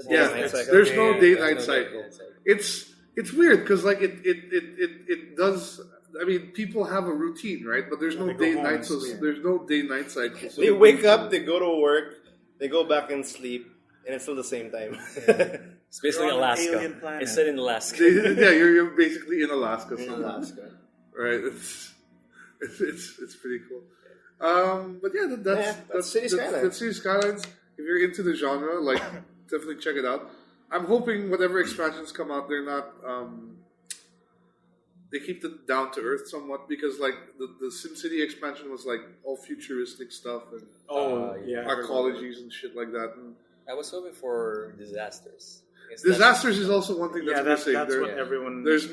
Yeah, there's no day-night cycle. It's weird because like it does. I mean, people have a routine, right? But there's no day-night. So there's no day-night cycle. So they wake up, they go to work, they go back and sleep, and it's still the same time. It's basically Alaska. It's set in Alaska. You're basically in Alaska. Right? It's pretty cool. But yeah, that's City Skylines. That's City Skylines. If you're into the genre, like definitely check it out. I'm hoping whatever expansions come out, they're not they keep it down to earth somewhat because like the SimCity expansion was like all futuristic stuff and arcologies and shit like that. And I was hoping for disasters. disasters is also one thing that's missing. That's what everyone. There's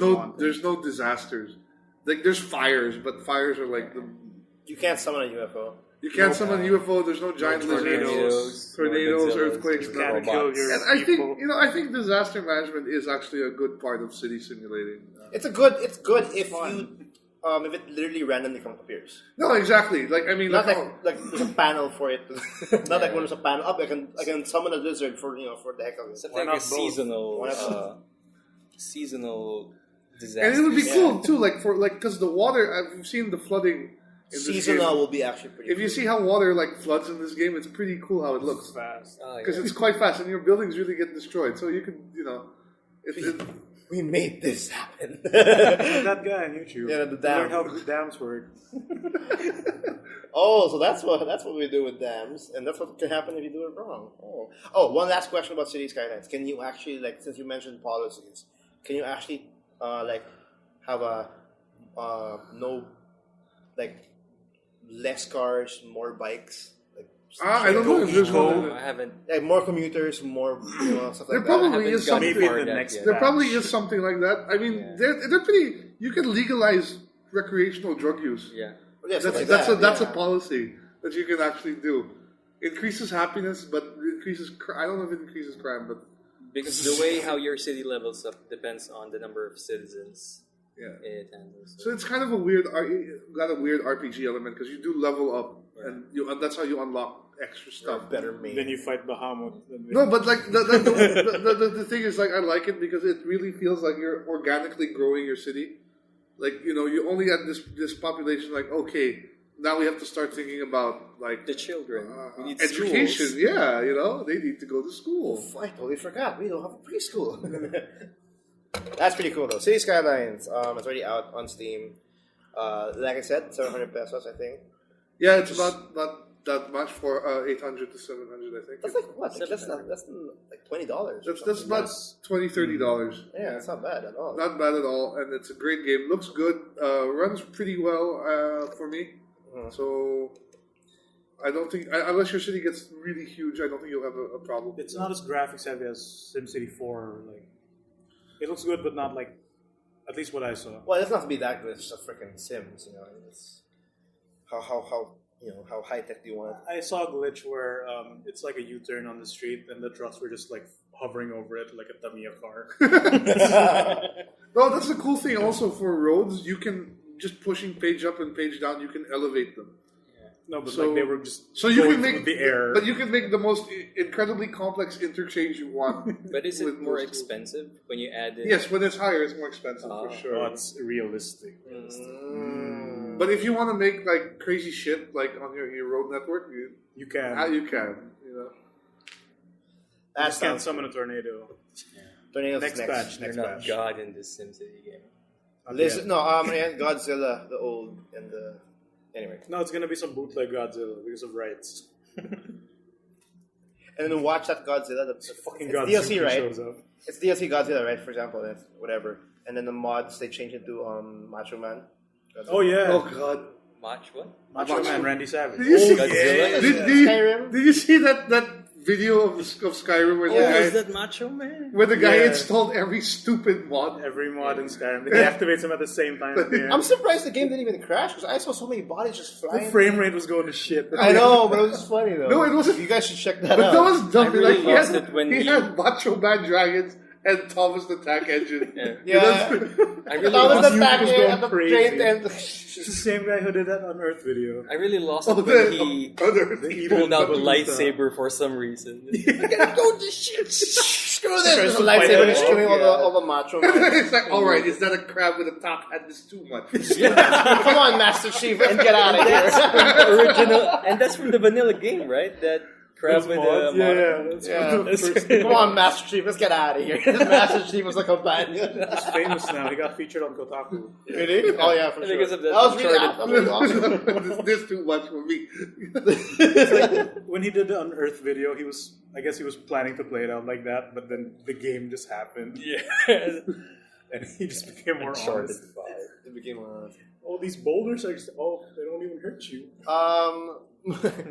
no disasters. Like there's fires, but fires are like You can't summon a UFO. you can't summon a UFO. There's no giant lizards, tornadoes, earthquakes. You can't kill your And I people. think I think disaster management is actually a good part of city simulating. It's good if you if it literally randomly appears. No, exactly. Like I mean, Not like, like there's a panel for it. Not like when there's a panel up, I can summon a lizard for for the heck of it. Something like a seasonal disaster. and it would be cool too, because the water. I've seen the flooding. In this Seasonal game. will be actually pretty. If you see how water like floods in this game, it's pretty cool how it looks fast. because it's quite fast, and your buildings really get destroyed. So you can we made this happen. That guy on YouTube. Yeah, the Learn dam. how dams work. Oh, so that's what we do with dams, and that's what can happen if you do it wrong. Oh, one last question about City Skylines. Can you actually since you mentioned policies, can you actually have a less cars, more bikes? I don't know if there's one. I haven't. Like more commuters, more stuff There like probably is something. Maybe in the next. There probably is something like that. I mean, they're pretty. You can legalize recreational drug use. Yeah. that. That's a policy that you can actually do. Increases happiness, but increases. I don't know if it increases crime, but Because the way how your city levels up depends on the number of citizens it handles. so it's kind of a weird. Got a weird RPG element because you do level up, and that's how you unlock extra stuff. better made. Then you fight Bahamut. No, but like the thing is, like, I like it because it really feels like you're organically growing your city. Like, you only had this population. Like, okay, now we have to start thinking about like The children. We need education. schools. Yeah, they need to go to school. I totally forgot. We don't have a preschool. That's pretty cool though. City Skylines. It's already out on Steam. Like I said, 700 pesos, I think. Yeah, it's not that much for 800 to 700. I think That's like what? That's like $20. that's about $20-$30. Yeah, it's not bad at all. Not bad at all, and it's a great game. Looks good. Runs pretty well for me. So I don't think, unless your city gets really huge, I don't think you'll have a problem. It's not as graphics heavy as SimCity 4. Like, it looks good, but not like, at least what I saw. Well, it doesn't have to be that good. It's just a freaking Sims, It's how high tech do you want it? I saw a glitch where it's like a U-turn on the street, and the trucks were just like hovering over it like a Tamiya car. No, that's the cool thing. Also for roads, you can just pushing page up and page down. You can elevate them. No, but So- like they were just So you going can make through the air. but you can make the most incredibly complex interchange you want. But is with it more most- expensive when you add in? Yes, when it's higher, it's more expensive for Oh, sure. it's realistic. But if you want to make like crazy shit like on your road network, You can. you can. You just can't summon a tornado. Tornadoes Next next. batch. You're Next not batch. God in this SimCity game. Listen, no, Godzilla, the old and the. Anyway. No, it's gonna be some bootleg Godzilla because of rights. And then watch that Godzilla. Fucking it's Godzilla DLC, right? shows up. It's DLC Godzilla, right? For example, that's whatever. And then the mods they change it to Macho Man. Godzilla. Oh yeah, Oh god. Match what? Macho Man, Randy Savage. Did you see, Godzilla? did you see that video of Skyrim where Is the guy that Macho Man? where the guy Yeah. installed every stupid mod? Every mod in Skyrim, they activate them at the same time. I'm surprised the game didn't even crash because I saw so many bodies just The flying. frame rate was going to shit. I know, but it was just funny though. No, it wasn't- You guys should check that But out. that was dumb. I really Like, lost it when he he- had Macho Man dragons and Thomas the Tank Engine. Yeah. I really That was lost. the was tag going at the crazy. train and It's the same guy who did that Unearth video. I really lost Oh, it when he the pulled out a Batuta. lightsaber for some reason. go this shit. Screw this. There's a to fight lightsaber it is off, killing yeah. all the macho. Men. It's like, all right, is that a crab with a top hat? This too much. Come on, Master Chief, let's get out of here. Original, and that's from the vanilla game, right? That crab with the That's Yeah. from the first Come on, Master Chief, let's get out of here. Master Chief was a companion. He's famous now. He got featured on Kotaku. Really? Oh yeah, for sure. Because of the that was really, Uncharted. that was really awesome. This too much for me. When he did the Unearth video, I guess he was planning to play it out like that, but then the game just happened, Yeah. and he just became more Uncharted honest. 5. It became Oh, these boulders are. Oh, they don't even hurt you.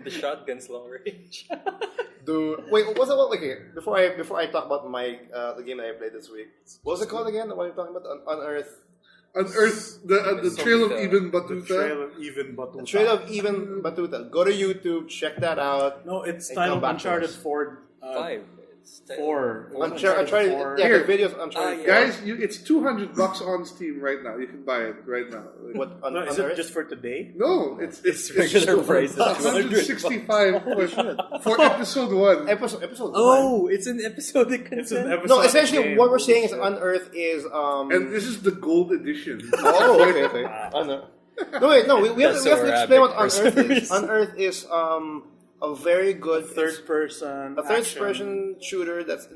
The shotgun's long range. Dude, wait, what was it? Okay, before I talk about my the game that I played this week, what was it called again? The one you're talking about, Unearth. Unearth the Trail of Even The Batuta. Trail of Even Batuta. The Trail of Even Batuta. Go to YouTube, check that out. No, it's And titled come back to Uncharted us. 4. 5. It's 4. Uncharted. Yeah, Here. the videos Uncharted. yeah. Guys, it's $200 on Steam right now. You can buy it right now. What? No, is it just for today? No, it's regular price. $165 for episode 1. Episode Oh, it's an episodic It's an content. episode. No, essentially game. what we're saying is Unearth is And this is the gold edition. Oh, okay. Unearth. No, wait, no. We have That's to so explain what Arabic for Unearth some is. reason. Unearth is a very good Third person. a third action. person shooter that's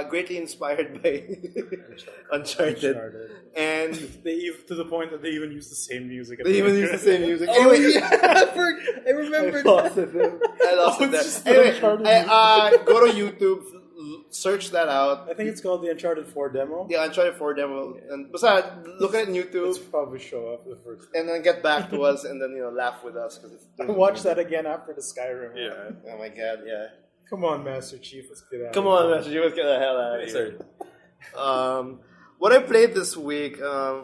greatly inspired by Uncharted, and To the point that they even use the same music. at they the even end. use the same music. Oh, Anyway, yeah, I remember that. I lost it it's just there. the Anyway, Uncharted go to YouTube, search that out. I think it's called the Uncharted 4 demo. The Uncharted 4 demo, and besides, look at it on YouTube, It's probably show up the first. and then get back to us, and then laugh with us because Watch that again after the Skyrim. Yeah. Oh my God. Yeah. Come on, Master Chief. Let's get out. Come on, Master. You must get the hell out of here. Sorry. What I played this week, I've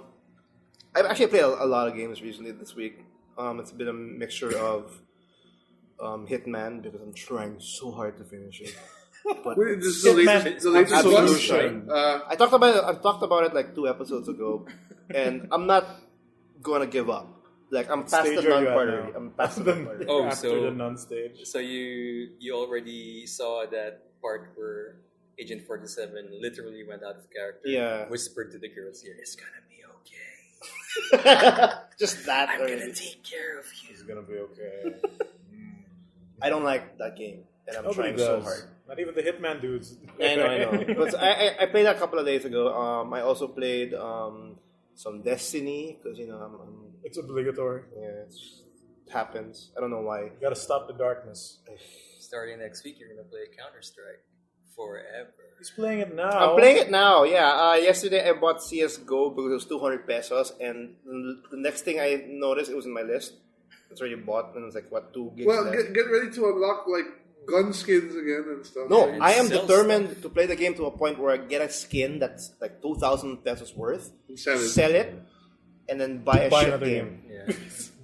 actually played a lot of games recently this week. It's been a mixture of Hitman because I'm trying so hard to finish it. But Wait, this is the latest Absolution. one. I talked about it like 2 episodes ago, and I'm not gonna give up. Like I'm past Stage the are nun you at part now? already. I'm past the nun part. Oh, After so- the nun stage. So you already saw that part where Agent 47 literally went out of character. Yeah. Whispered to the girls here, "It's gonna be okay. Just that. I'm already. gonna take care of you." It's gonna be okay. I don't like that game, and I'm Nobody trying does. so hard. Not even the Hitman dudes. I know. But I played that a couple of days ago. I also played some Destiny because I'm It's obligatory. yeah, it happens. I don't know why. You gotta stop the darkness. Starting next week, you're gonna play Counter-Strike forever. He's playing it now. I'm playing it now. Yeah. Yesterday I bought CS:GO because it was 200 pesos, and the next thing I noticed it was in my list. It's already bought, and it's like what 2 gigs Well, left. get ready to unlock like gun skins again and stuff. No, It I am sells determined to play the game to a point where I get a skin that's like 2,000 pesos worth, Sell it. sell it, and then buy a Buy shit another game. Yeah.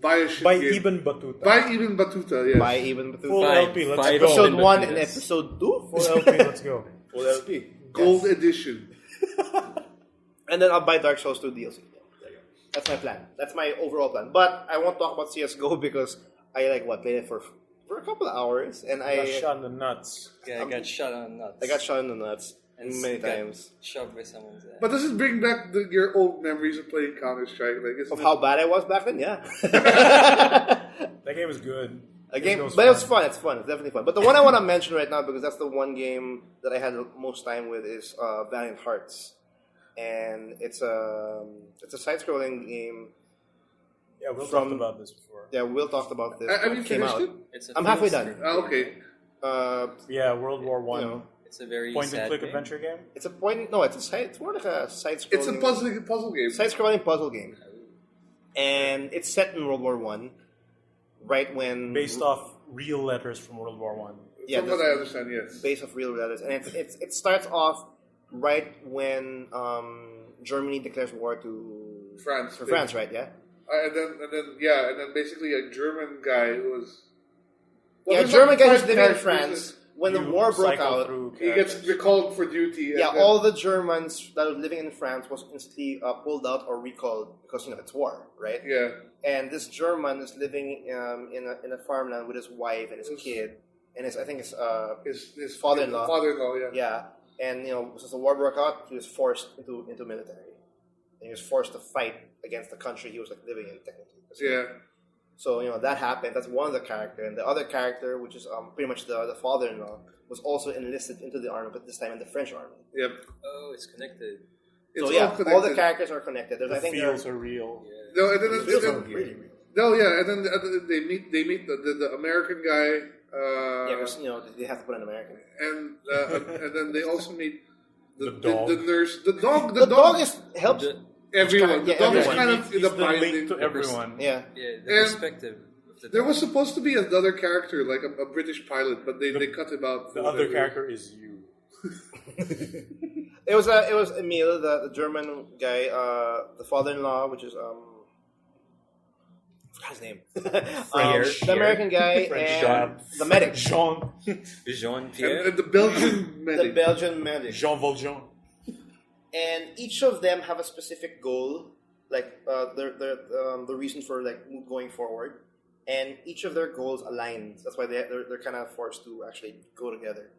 Buy a shit By game. even Batuta. Buy even Batuta. Yes. Buy even Full Fine, LP. Let's fine. go. episode Even 1 Batutas. and episode 2. Full LP. Let's go. Full LP. Gold edition. And then I'll buy Dark Souls 2 DLC. That's my plan. That's my overall plan. But I won't talk about CS:GO because I played it for a couple of hours, and Got I shot in the nuts. Yeah, I got shot on the nuts. got shot in the nuts many got times. Shoved by someone's ass. But does it bring back your old memories of playing Counter Strike? Like, isn't Of it- how bad I was back then, yeah. That game is good. A game, It but was it's fun. It's fun. It's definitely fun. But the one I want to mention right now, because that's the one game that I had the most time with, is Valiant Hearts, and it's a side-scrolling game. Yeah, we'll From- talk about this before. Yeah, Will talked about this. Have when you it came finished out. it? It's a I'm halfway film done. strip. Okay. Yeah, World War One. You know, It's a very Point and sad click game. adventure game. it's a point. No, it's more like a side-scrolling. It's a puzzle game. Side-scrolling puzzle game, and it's set in World War One, right when Based off real letters from World War One. yeah, From what this- I understand, yes. base of real letters, and it starts off right when Germany declares war to France. France, right? Yeah. And then basically a German guy who was. Yeah, a there's German like guy who's five living in characters France when the You war broke cycle out. through that He gets characters. recalled for duty. and Yeah, then- all the Germans that were living in France was instantly pulled out or recalled because it's war, right? Yeah. And this German is living in a farmland with his wife and his kid, and I think His father-in-law. Father-in-law, yeah. yeah. And since the war broke out, he was forced into military, and he was forced to fight against the country he was living in technically. Yeah. So that happened. That's one of the characters, and the other character, which is pretty much the father-in-law, was also enlisted into the army, but this time in the French army. Yep. Oh, it's connected. So It's all the connected. characters are connected. The I think feels are real. Yeah. No, and then, the feels are then really real. no, yeah, and then they meet the American guy. Yeah, because they have to put an American. And then they also meet The dog. the nurse, the dog, The dog is helps. everyone. The dog is everyone. kind of in He's the the link binding. to everyone. Yeah. Yeah, the And perspective of the There dog. was supposed to be another character, like a British pilot, but they cut him out. The for other whatever. character is you. It was Emil, the German guy, the father-in-law, which is I forgot his name. French. The American guy French and Jean. the medic, Jean. Jean-Pierre. And the Belgian the medic. Belgian medic, Jean Valjean. and each of them have a specific goal, like the reason for like going forward, and each of their goals align. That's why they're kind of forced to actually go together.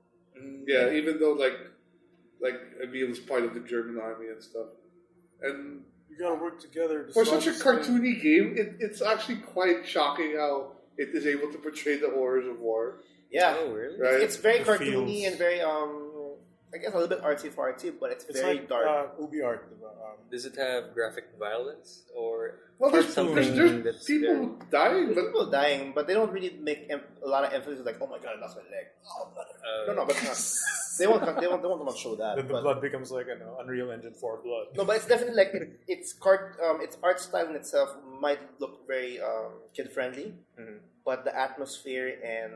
Yeah, even though like Emil is part of the German army and stuff, and You gotta work together. To for solve such a this thing. cartoony game, it's actually quite shocking how it is able to portray the horrors of war. Yeah, Oh, really? Right? it's very It cartoony feels- and very I guess a little bit artsy fartsy, but it's It's very like dark. Ubi art. Does it have graphic violence or Well, there's something that's people dying, There's but people dying, but they don't really make a lot of emphasis. Like, oh my god, I lost my leg. Oh, blood. No, but they won't show that. Then the but- blood becomes like an Unreal Engine 4 blood. No, but it's definitely like its art style in itself might look very kid friendly, but the atmosphere and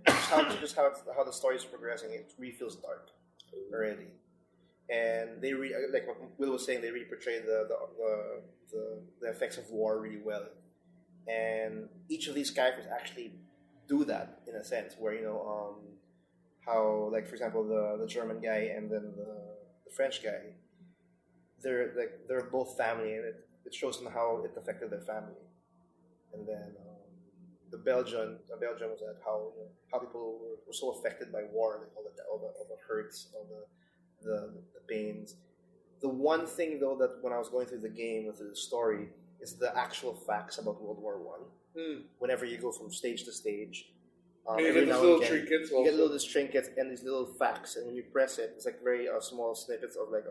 how the story is progressing, it really feels dark already. And they like what Will was saying, they really portray the effects of war really well. And each of these characters actually do that in a sense, where how, like, for example, the German guy and then the French guy, they're both family, and it shows them how it affected their family. And then the Belgian was that how people were so affected by war, like all the hurts, all the pains. The one thing though that when I was going through the game with the story is the actual facts about World War One. Whenever you go from stage to stage, and you every get these now little and again, trinkets you also. get little trinkets and these little facts, and when you press it, it's like very small snippets of like,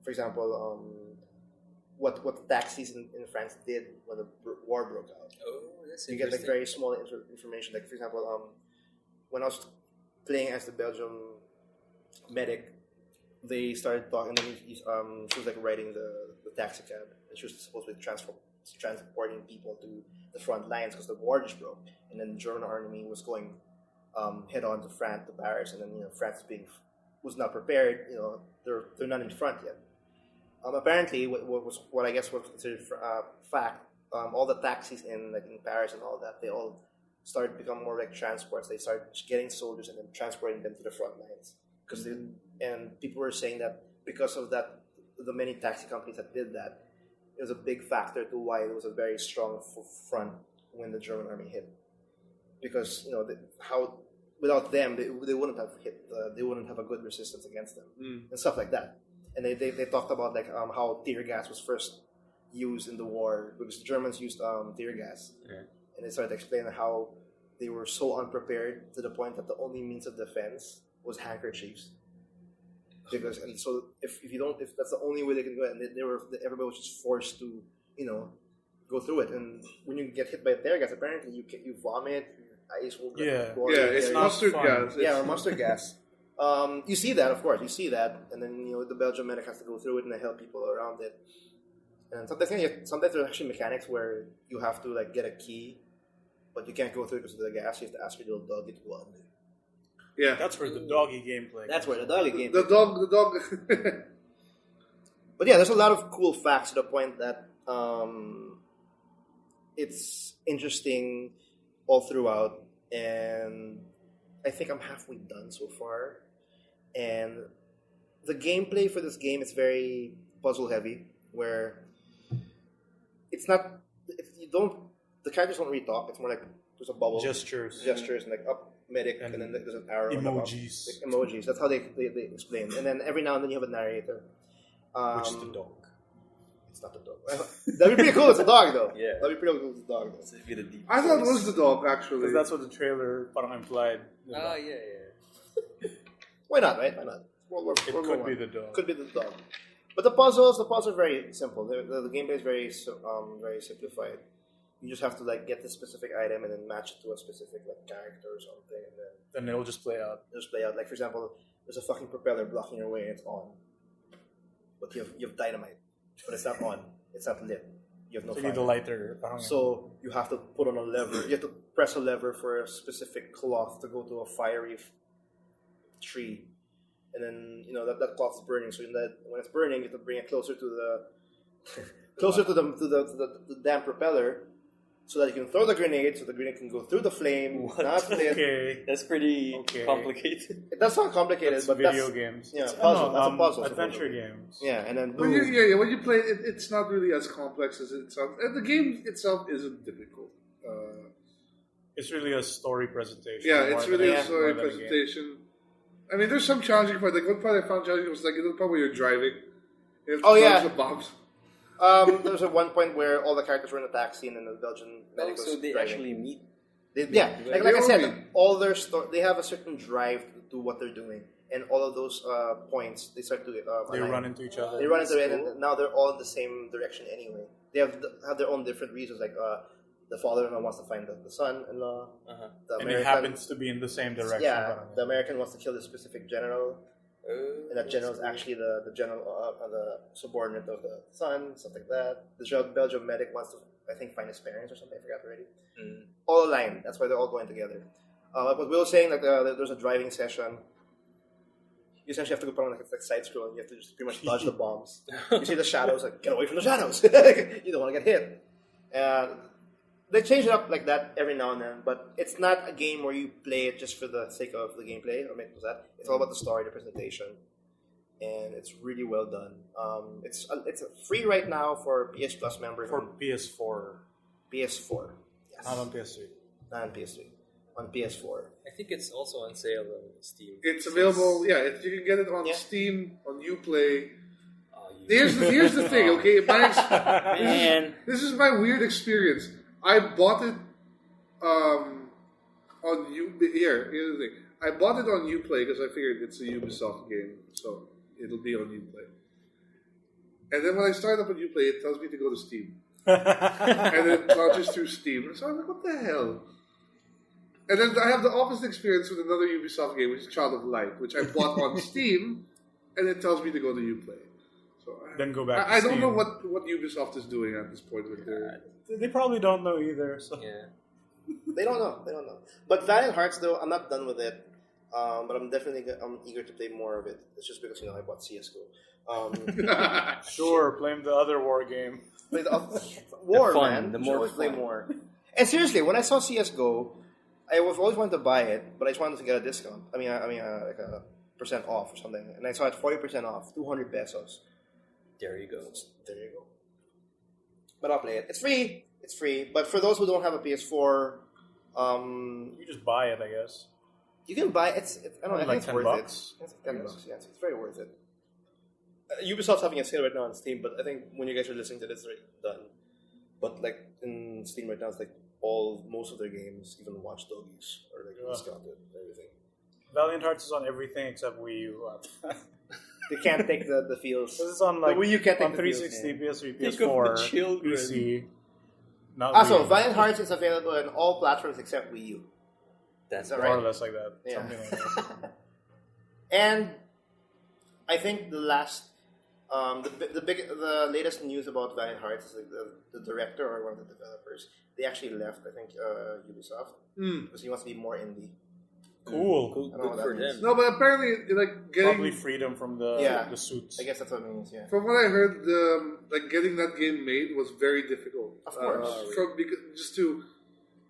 for example, what the taxis in France did when the war broke out. Oh, that's You get like interesting. very small information. Like, for example, when I was playing as the Belgian medic, they started talking, and then she was like riding the taxi cab, and she was supposed to be transporting people to the front lines because the war just broke, and then the German army was going head on to France, to Paris, and then France was not prepared. They're not in front yet. Apparently, what I guess was considered fact, all the taxis in Paris and all that, they all started to become more like transports. They started getting soldiers and then transporting them to the front lines. And people were saying that because of that, the many taxi companies that did that, it was a big factor to why it was a very strong front when the German army hit. Because without them, they wouldn't have hit. They wouldn't have a good resistance against them and stuff like that. And they talked about like how tear gas was first used in the war because the Germans used tear gas, and they started explaining how they were so unprepared to the point that the only means of defense was handkerchiefs. Because so if that's the only way they can do it, and everybody was just forced to go through it. And when you get hit by tear gas, apparently you vomit, your eyes will It's not mustard fun. gas. or mustard gas. You see that, of course. You see that, and then the Belgian medic has to go through it and help people around it. And sometimes there's actually mechanics where you have to like get a key, but you can't go through it because of the gas. You have to ask your little doggy to go under. Yeah, That's where the doggy gameplay. That's where the doggy game. the dog. But yeah, there's a lot of cool facts to the point that it's interesting all throughout, and I think I'm halfway done so far. And the gameplay for this game is very puzzle heavy, where it's not. The characters don't really talk. It's more like there's a bubble, Gestures. and like up medic, and then there's an arrow, and Emojis. like emojis. That's how they explain. And then every now and then you have a narrator. Which is the dog. It's not the dog. That'd be pretty cool. It's a dog, though. Yeah. That'd be pretty cool. It's a dog, though. It's a bit of deep I thought it voice. was the dog actually. Because that's what the trailer parang implied. Oh, yeah. Why not? Right? Why not? World War It War could One. be the dog. Could be the dog. But the puzzles are very simple. The gameplay is very simplified. You just have to like get the specific item and then match it to a specific like character or something, and then Then it'll just play out. just play out. Like, for example, there's a fucking propeller blocking your way and it's on, but you have dynamite. but it's not on. It's not lit. You have no So you fire. need a lighter. Parang So you have to put on a lever. You have to press a lever for a specific cloth to go to a fiery tree, and then that cloth is burning. So when it's burning, you have to bring it closer to the the damn propeller, so that you can throw the grenade, so the grenade can go through the flame. Not lit. Okay. That's pretty Okay. complicated. It does sound complicated, That's but video that's games. yeah, It's- puzzle. That's a puzzle. Adventure supposedly. games. Yeah, and then When you play it, it's not really as complex as it sounds. And the game itself isn't difficult. It's really a story presentation. Yeah, more it's than really a- a story more than a game. presentation. I mean, there's some challenging part. Like one part I found challenging was like the part where you're driving. You have to Oh, dodge yeah. the bombs. there was one point where all the characters were in a taxi, and then the Belgian medic was So they driving. actually meet. Yeah, like They I said, all meet. all their they have a certain drive to do what they're doing, and all of those points they start to They align. run into each other. They run into it, Cool. and now they're all in the same direction anyway. They have their own different reasons. Like the father-in-law wants to find the son-in-law. Uh-huh. The And it happens to be in the same direction. Yeah, parang- the American wants to kill this specific general, and that general is actually the general, the subordinate of the son, stuff like that. The Belgian medic wants to, I think, find his parents or something. I forgot already. All aligned. That's why they're all going together. But we were saying that there's a driving session. You essentially have to go like side scroll, and you have to just pretty much dodge the bombs. You see the shadows, like get away from the shadows. You don't want to get hit. They change it up like that every now and then, but it's not a game where you play it just for the sake of the gameplay. Or maybe it was that. It's all about the story, the presentation, and it's really well done. It's free right now for PS Plus members For on PS4, PS4. Yes. not on PS3. Not on PS3. On PS4. I think it's also on sale on Steam. It's available. Yeah, you can get it on Yeah. Steam, on Uplay. You- Here's the thing. Okay, Man. this is my weird experience. I bought it on Here's the thing. I bought it on Uplay because I figured it's a Ubisoft game, so it'll be on Uplay. And then when I start up on Uplay, it tells me to go to Steam, and then it launches through Steam. So I'm like, what the hell? And then I have the opposite experience with another Ubisoft game, which is Child of Light, which I bought on Steam, and it tells me to go to Uplay. So Then go back to I don't Steam. know what Ubisoft is doing at this point with their. They probably don't know either. So. Yeah. They don't know. But Valiant Hearts, though, I'm not done with it. But I'm eager to play more of it. It's just because I bought CS:GO. Sure, blame the other war game. Play the war, fun, man. the You should more always play fun. more. And seriously, when I saw CS:GO, I was always wanted to buy it, but I just wanted to get a discount. I mean, like a % off or something. And I saw it 40% off, 200 pesos. There you go. There you go. But I'll play it. It's free. It's free. But for those who don't have a PS4, You just buy it, I guess. you can buy it. I don't know. I Like think it's $10 worth bucks? it. It's like $10. Yeah, it's very worth it. Ubisoft's having a sale right now on Steam, but I think when you guys are listening to this, it's already done. But like in Steam right now, it's like most of their games, even Watch Dogs, are like discounted and everything. Valiant Hearts is on everything except Wii U. They can't take the feels. This is on like The Wii U can't take on the 360, feels, PS3, Think of PS4, the children. PC. Not Also, Wii. Valiant Hearts is available on all platforms except Wii U. That's Is that More right? or less like that. Yeah. Something like that. And I think the last, the latest news about Valiant Hearts is like the director or one of the developers. They actually left. I think Ubisoft because he wants to be more indie. Cool. Cool. I don't know Good what for that means. them. No, but apparently, like Probably getting freedom from the Yeah. suits. I guess that's what it means. Yeah. from what I heard, like getting that game made was very difficult. Of course. Just to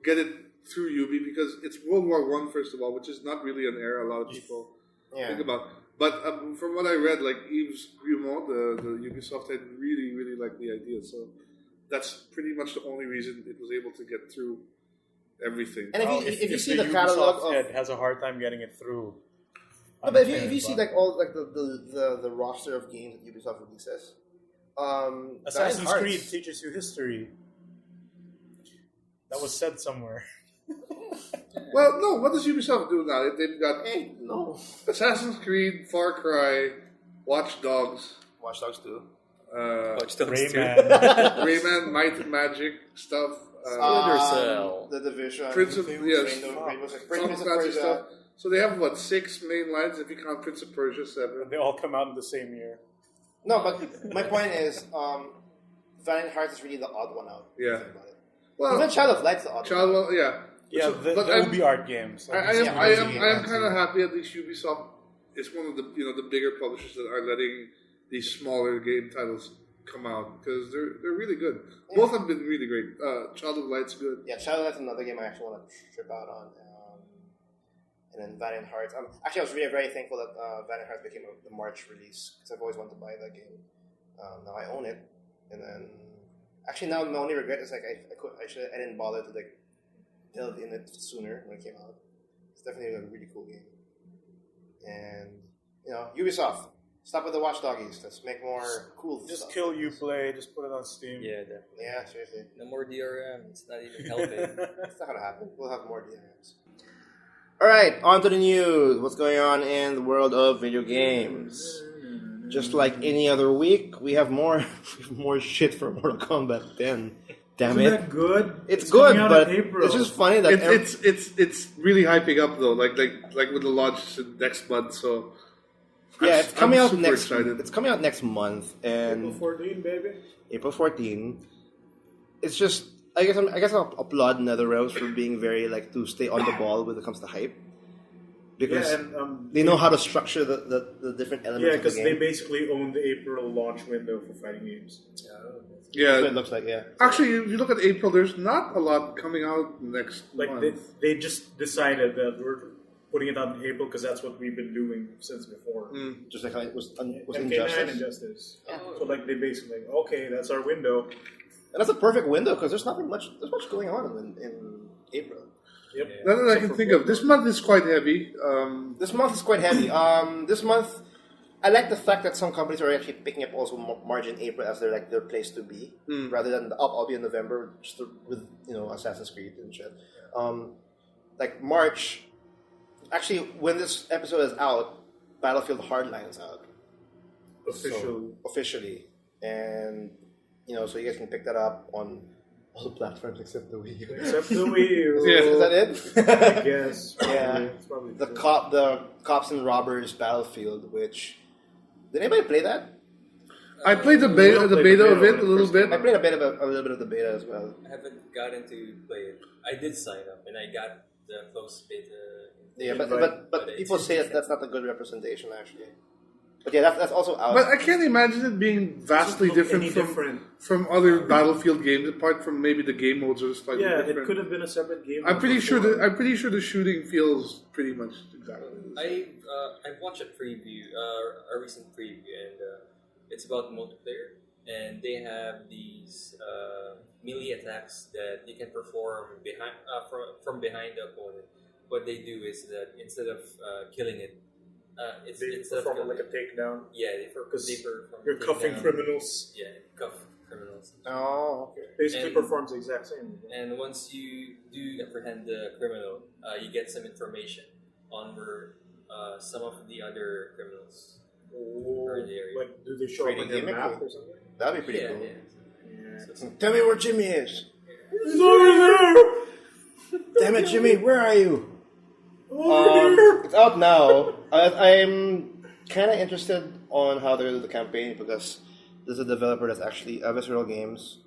get it through Ubi because it's World War One first of all, which is not really an era a lot of people Yeah. think about. But from what I read, like Yves Guillemot, the Ubisoft head, really liked the idea. So that's pretty much the only reason it was able to get through everything. And Well, if you see the the catalog Ubisoft of head has a hard time getting it through. no, but if you see like all like the roster of games that Ubisoft releases, Assassin's Valiant Hearts- Creed teaches you history. That was said somewhere. Well, no, what does Ubisoft do now? They've got Hey, no. Assassin's Creed, Far Cry, Watch Dogs, Watch Dogs 2. Watch Dogs Rayman. 2. Rayman, Might and Magic stuff. Splinter Cell. The Division. Prince of Prince yes, of Tom Persia. Clancy stuff. So they have 6 main lines if you count Prince of Persia 7. They all come out in the same year. No, but my point is, Valiant Hearts is really the odd one out. Yeah. Think about it. Well, Even Child of Light's the odd one. Child, yeah. Yeah, So- the but Ubi art games. Like, I Yeah, am kind of happy at least Ubisoft is one of the the bigger publishers that are letting these smaller game titles come out because they're really good. Both have been really great. Child of Light's good. Yeah, Child of Light's another game I actually want to trip out on. And then Valiant Hearts. Actually, I was really very thankful that Valiant Hearts became the March release because I've always wanted to buy that game. Now I own it, and then actually now my only regret is like I didn't bother to like delve in it sooner when it came out. It's definitely a really cool game. And Ubisoft, stop with the watchdoggies. Let's make more cool Just stuff. kill Uplay, just put it on Steam. Yeah, definitely. Yeah, seriously. No more DRM. It's not even helping. That's not gonna happen. We'll have more DRMs. Alright, on to the news. What's going on in the world of video games? Just like any other week, we have more shit for Mortal Kombat 10. Damn Isn't it. that good? It's good, coming out but in April. it's just funny that It's really hyping up though, like with the launch next month. So it's coming I'm out super next. excited. It's coming out next month, and April 14, baby. April 14. It's just I guess I'll applaud NetherRealms for being very to stay on the ball when it comes to hype, because Yeah, and they know how to structure the different elements. yeah, of the because game. they basically own the April launch window for fighting games. That's what it Yeah, looks like. Yeah. actually, if you look at April, there's not a lot coming out next Like month. they just decided that we're putting it out in April because that's what we've been doing since before. Just like how it was MK9 Injustice. Injustice. So like they basically okay, that's our window. And that's a perfect window because there's much going on in April. Yep. That I can think of. This month is quite heavy. This month is quite heavy. This month, I like the fact that some companies are actually picking up also March in April as their place to be, rather than I'll be in November just with Assassin's Creed and shit. Like March, actually when this episode is out, Battlefield Hardline is out officially, and so you guys can pick that up on all the platforms except the Wii U. Except the Wii U. Yeah. Is that it? I guess. Yeah. It's probably the true. Cops and Robbers Battlefield, which did anybody play that? I played the beta of it a little bit. I played a little bit of the beta as well. I haven't gotten to play it. I did sign up and I got the closed beta. Yeah, invite, but people say that's not a good representation actually. But yeah, that's also out. But I can't imagine it being vastly Doesn't look different any from, different. from other Battlefield games, apart from maybe the game modes are slightly Yeah, different. it could have been a separate game. I'm pretty sure before. the shooting feels pretty much exactly the same. I watched a preview, a recent preview, and it's about multiplayer. And they have these melee attacks that you can perform from behind the opponent. What they do is that instead of killing it, They instead of perform killing like a takedown. yeah, they Because perform you're cuffing takedown. criminals. Yeah, cuff criminals. Oh, okay. Basically And- performs the exact same. And once you do apprehend the criminal, you get some information on where some of the other criminals are in the area. Like, do they show up Trading on your gimmick? map or something? That'd be pretty yeah, cool. yeah. So, Tell me where Jimmy is. He's over there! Damn it, Jimmy, where are you? Over there! It's out now. I'm kind of interested on how they're going to do the campaign because there's a developer that's actually Visceral Games.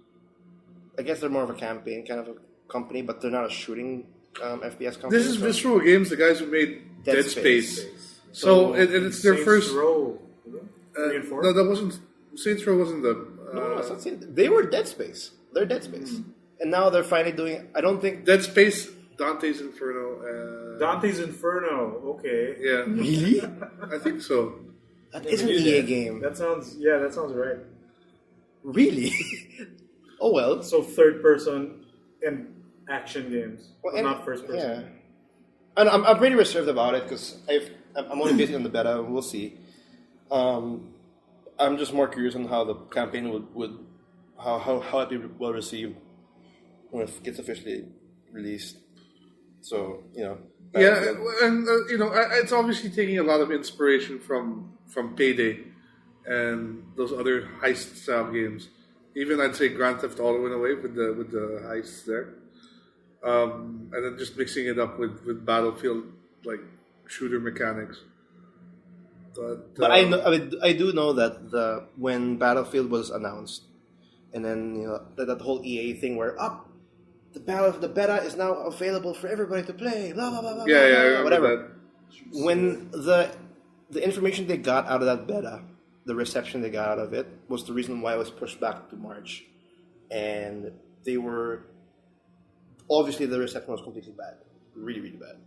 I guess they're more of a campaign kind of a company, but they're not a shooting FPS company. This is so- Visceral Games, the guys who made Dead Dead Space. Space. So it's their Saints first. Row. 3 and 4? No, that wasn't. Saints Row wasn't the. No, it's not saying they were Dead Space. They're Dead Space, and now they're finally doing. I don't think. Dead Space, Dante's Inferno. Dante's Inferno. Okay. Yeah, Really? I think so. That is an EA game. That sounds right. Really? Oh well. So third person and action games, Well, but and- not first person. Yeah. And I'm pretty reserved about it because I'm only based on the beta. We'll see. I'm just more curious on how the campaign would how it be well received when it gets officially released. So Yeah, Battlefield. and it's obviously taking a lot of inspiration from Payday and those other heist style games. Even I'd say Grand Theft Auto in a way with the heists there, and then just mixing it up with Battlefield like shooter mechanics. But I do know that when Battlefield was announced, and then that whole EA thing where the beta is now available for everybody to play. Blah blah blah blah. Yeah, blah, I blah, remember whatever. that. When the information they got out of that beta, the reception they got out of it was the reason why it was pushed back to March, and they were obviously the reception was completely bad, really really bad,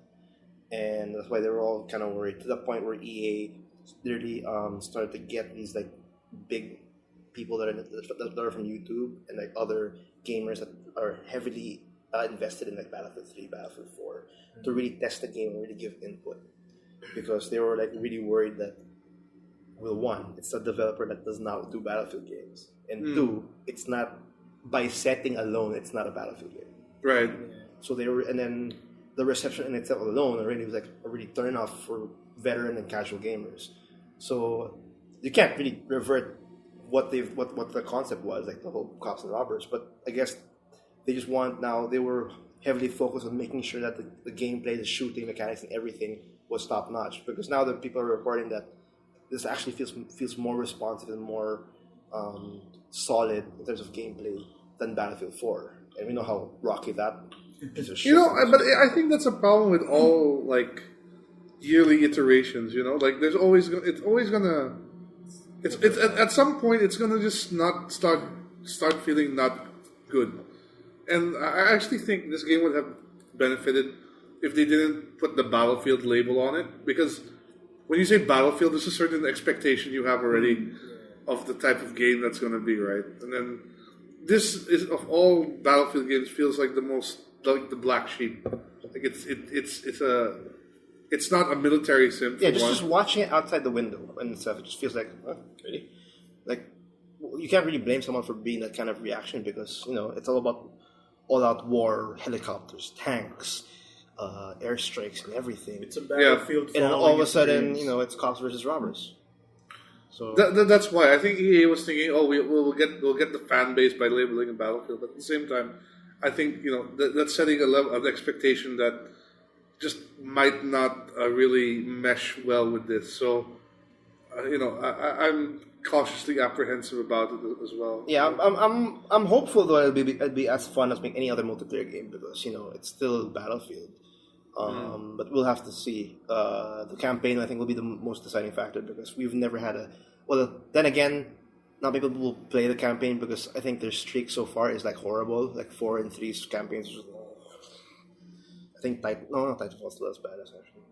and that's why they were all kind of worried to the point where EA literally started to get these like big people that are from YouTube and like other gamers that are heavily invested in like Battlefield 3, Battlefield 4 to really test the game and really give input, because they were like really worried that, well, one, it's a developer that does not do Battlefield games, and two, it's not, by setting alone, it's not a Battlefield game. Right. So they were, and then the reception in itself alone already was like a really turn off for veteran and casual gamers. So you can't really revert what the concept was, like the whole cops and robbers. But I guess they just they were heavily focused on making sure that the gameplay, the shooting mechanics, and everything was top notch. Because now that people are reporting that this actually feels more responsive and more solid in terms of gameplay than Battlefield 4, and we know how rocky that piece of shit is. But I think that's a problem with all like yearly iterations. Like there's always it's at some point it's gonna just not start feeling not good. And I actually think this game would have benefited if they didn't put the Battlefield label on it, because when you say Battlefield, there's a certain expectation you have already of the type of game that's going to be, right? And then this is, of all Battlefield games, feels like the most like the black sheep. Like it's not a military sim. Yeah, just watching it outside the window and stuff, it just feels like, really? Like, you can't really blame someone for being that kind of reaction, because it's all about all-out war, helicopters, tanks, airstrikes, and everything. It's a Battlefield. And then all of a sudden, it's cops versus robbers. So that's why I think EA was thinking, we'll get the fan base by labeling a Battlefield. But at the same time, I think that's setting a level of expectation that just might not really mesh well with this. So I'm cautiously apprehensive about it as well. Yeah, I'm hopeful though it'll be as fun as any other multiplayer game, because it's still Battlefield. But we'll have to see. The campaign, I think, will be the most deciding factor, because we've never had then again, not many people will play the campaign, because I think their streak so far is like horrible, like 4 and 3 campaigns. I think Titanfall still as bad as actually.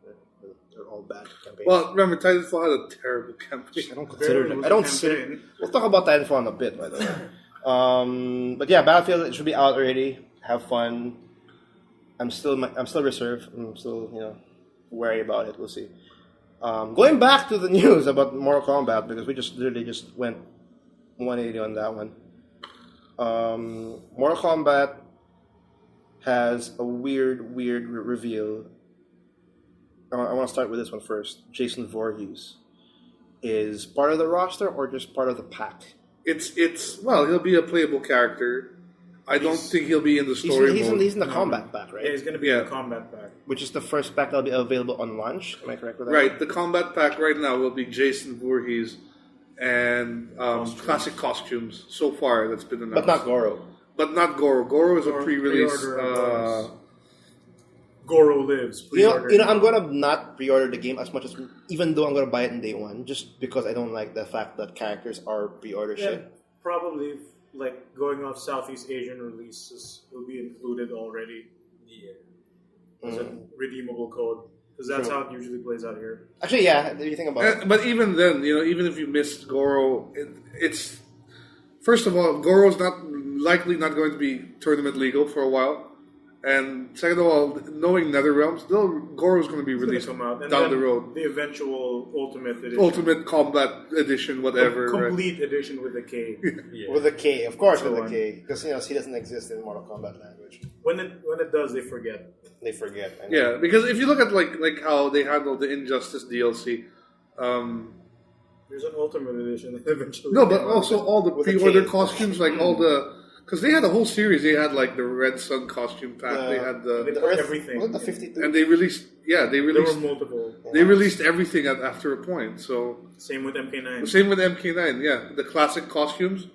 They're all bad campaigns. Well, remember, Titanfall had a terrible campaign. I don't consider it. We'll talk about Titanfall in a bit, by the way. But yeah, Battlefield, it should be out already. Have fun. I'm still reserved. I'm still wary about it. We'll see. Going back to the news about Mortal Kombat, because we just literally just went 180 on that one. Mortal Kombat has a weird reveal. I want to start with this one first. Jason Voorhees is part of the roster or just part of the pack? He'll be a playable character. I don't think he'll be in the story mode. He's in the combat pack, right? Yeah, he's going to be in the combat pack. which is the first pack that'll be available on launch. Am I correct with that? Right. The combat pack right now will be Jason Voorhees and classic costumes so far that's been announced. But not Goro. But not Goro. Goro is a pre-release. Goro lives. I'm gonna not pre-order the game as much as, even though I'm gonna buy it in day one, just because I don't like the fact that characters are pre-order shit. Probably like going off Southeast Asian releases will be included already. Yeah. As a redeemable code. Because that's how it usually plays out here. Actually, yeah, if you think about it. But even then, even if you missed Goro, it's first of all, Goro's likely not going to be tournament legal for a while. And second of all, knowing NetherRealms, Goro's going to be released down the road. The eventual Ultimate Edition. Ultimate Combat Edition, whatever. Complete edition with a K. Yeah. With a K, of course, with a K. Because, C doesn't exist in Mortal Kombat language. When it does, they forget. Yeah, because if you look at like how they handled the Injustice DLC, there's an Ultimate Edition eventually. No, but also all the pre-order costumes, like all the Because they had a whole series. They had like the Red Sun costume pack. They had They the put everything. Was it the 52? and they released. Yeah, they There released. were multiple. They released everything after a point. So Same with MK9. same with MK9. Yeah, the classic costumes.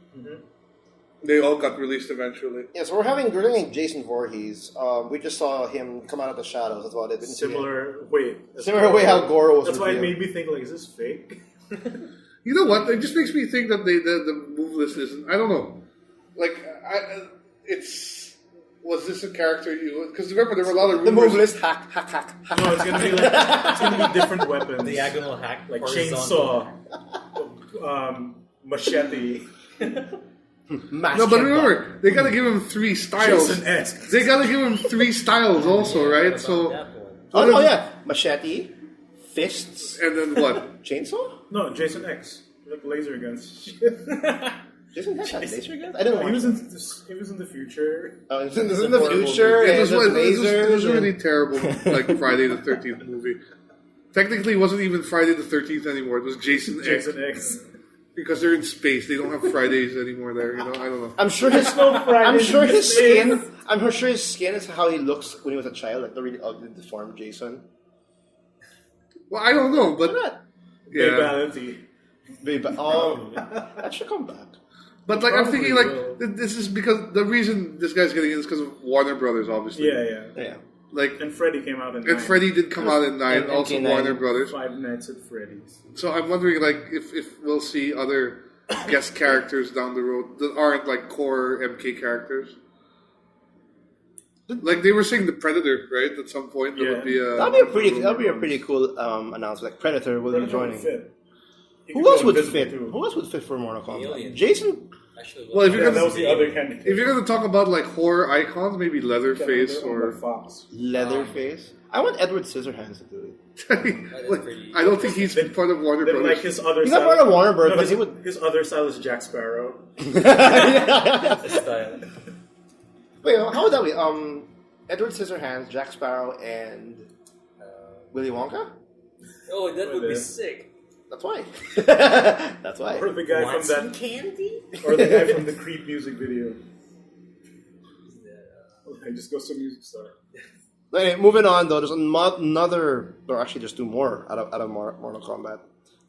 They all got released eventually. Yeah, so we're having Jason Voorhees. We just saw him come out of the shadows. That's about it. Didn't see it. Similar way how Goro was. That's why it revealed. made me think, like, is this fake? You know what? It just makes me think that the move list isn't. I don't know. Like, was this a character you? Because remember, there were a lot of The rumors. move list hack. No, it's gonna be like it's gonna be different weapons. Diagonal hack, like horizontal. chainsaw, machete, No, but remember, they gotta give him 3 styles. Jason X. They gotta give him 3 styles also, right? So, Oh yeah, machete, fists, and then what? chainsaw. No, Jason X, like laser guns. Jason X had laser guns. I didn't know. he was in the future. It's in the future. It And was, lasers. it was a and- really terrible, like Friday the 13th movie. Technically, it wasn't even Friday the 13th anymore. It was Jason X. Jason X. Because they're in space, they don't have Fridays anymore. There, I don't know. I'm sure his Fridays skin. in space. I'm sure his skin is how he looks when he was a child, like the really ugly, deformed Jason. Well, I don't know, but Not Big yeah. Valenti. Oh, that should come back. But like, I'm thinking Probably like this is because the reason this guy's getting in is because of Warner Brothers, obviously. Yeah. Yeah. Like, And Freddy came out in and 9. Freddy did come out at 9, and also MK9. Warner Brothers. Five Nights at Freddy's. So I'm wondering, like, if we'll see other guest characters down the road that aren't like core MK characters. Like they were saying, the Predator, right? At some point, there would be a. That'd be a pretty cool announcement. Like Predator will be Predator would joining. fit. He Who could else go would invisible, fit? too. Who else would fit for Mortal Kombat? Alien. Jason. Actually, Well, if you're Yeah, that gonna was the other candidate. if you're gonna talk about like horror icons, maybe Leatherface or. Fox. Leatherface. I want Edward Scissorhands to do it. Like, I don't think he's part of Warner Then, Brothers. like his other He's not style- part of Warner Bros., no, but his, he would- his other style is Jack Sparrow. style. Wait, how would that be? Edward Scissorhands, Jack Sparrow, and Willy Wonka. Oh, that would be there. sick. That's why. That's why. Or the guy Want from some that, candy? or the guy from the Creep music video. I just go to music star. Anyway, moving on though, there's another, or actually there's 2 more out of Mortal Kombat.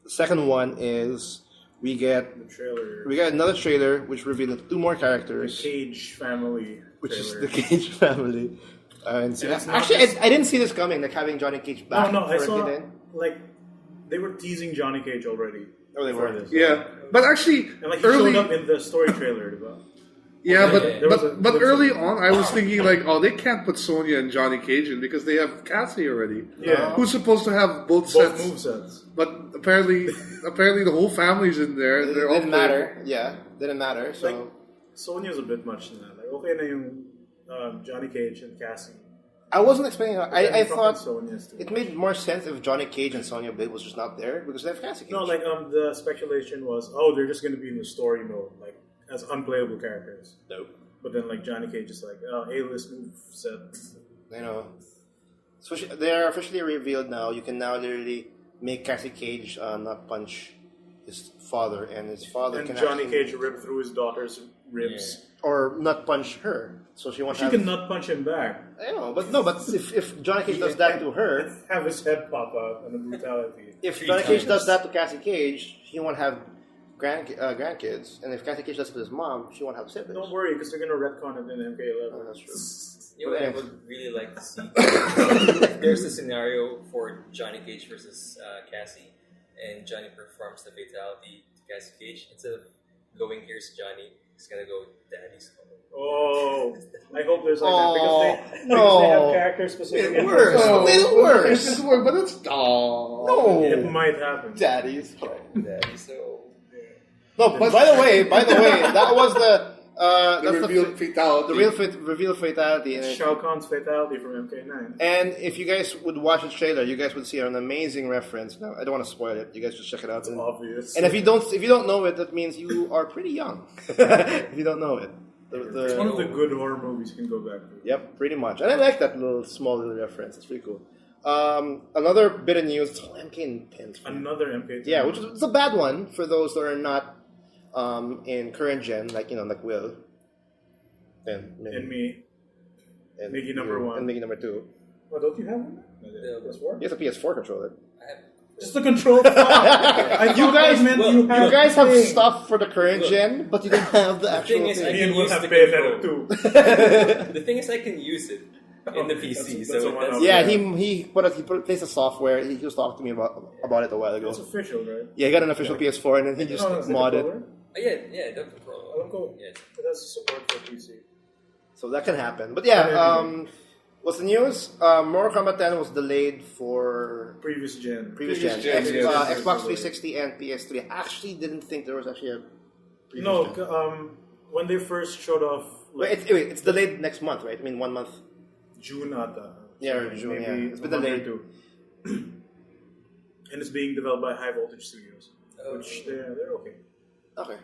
The second one is we get The trailer. another trailer which revealed 2 more characters, Cage family. which is trailer. the Cage family. And it's not actually, just- I didn't see this coming, like having Johnny Cage back. No, I for a saw hidden. like they were teasing Johnny Cage already. Oh, they were. for this. Yeah, but actually, And like he early. showed up in the story trailer. Yeah, but Yeah, there was a- but there was early a- on, I was thinking like, oh, they can't put Sonya and Johnny Cage in because they have Cassie already. Yeah. Who's supposed to have both Both sets? movesets. But apparently the whole family's in there. It They're all didn't matter. Yeah, didn't matter. So Like Sonya's a bit much in that. Like okay na yung Johnny Cage and Cassie. I wasn't expecting. I Then thought fucking Sonya's too it much. made more sense if Johnny Cage and Sonya Blade was just not there because they have Cassie Cage. No, like the speculation was, oh, they're just gonna be in the story mode, like as unplayable characters. Nope. But then like Johnny Cage is like, oh, A-list move set. You know, they're officially revealed now. You can now literally make Cassie Cage not punch his father, and his father And can Johnny actually, Cage rip through his daughter's ribs. or not punch her, so she won't She have. can not punch him back. I know, but no, but if Johnny Cage does that to her, Have his head pop out and the brutality. if Johnny Cage does that to Cassie Cage, he won't have grandkids, and if Cassie Cage does it to his mom, she won't have siblings. Don't worry, because they're gonna retcon it in MK11. Oh, that's true. You know what I would really like to see? If there's a scenario for Johnny Cage versus Cassie, and Johnny performs the fatality to Cassie Cage, instead of going, here's Johnny, he's gonna go, Daddy's home. Oh, I hope there's like Oh, that because no. they have character specific. It works. Oh, Little worse. It's work, but it's No, It might happen. Daddy's home. Daddy's home. No, but by the way, that was the that's revealed fatality. the real reveal fatality. And, Shao Kahn's fatality from MK9. and if you guys would watch the trailer, you guys would see an amazing reference. Now, I don't want to spoil it. You guys just check it out. And, Obvious. and if you don't know it, that means you are pretty young. If you don't know it, It's one of the good horror movies you can go back to. Yep, pretty much. And I like that small little reference. It's pretty cool. Another bit of news. It's MK10. Another MK10. Yeah, which is it's a bad one for those that are not in current gen, like like Will. And me. Mickey number one. And Mickey number 2. Oh, don't you have one? PS4? He has a PS4 controller. Just the control. You guys have stuff for the current gen, but you don't have the actual thing is, thing. Ian will have Bayonetta 2. The thing is, I can use it in the PC. He placed the software. He was talking to me about it a while ago. It's official, right? Yeah, he got an official PS4 and then he just modded. Yeah, the controller. Cool. Yes. It has support for PC. So that can happen. But yeah, what's the news? Mortal Kombat 10 was delayed for Previous gen. Xbox 360 and PS3. I actually didn't think there was actually a previous gen. When they first showed off, It's delayed next month, right? I mean, 1 month. June ata. Yeah, June. Maybe It's been delayed. too. And it's being developed by High Voltage Studios, which they're okay. Okay.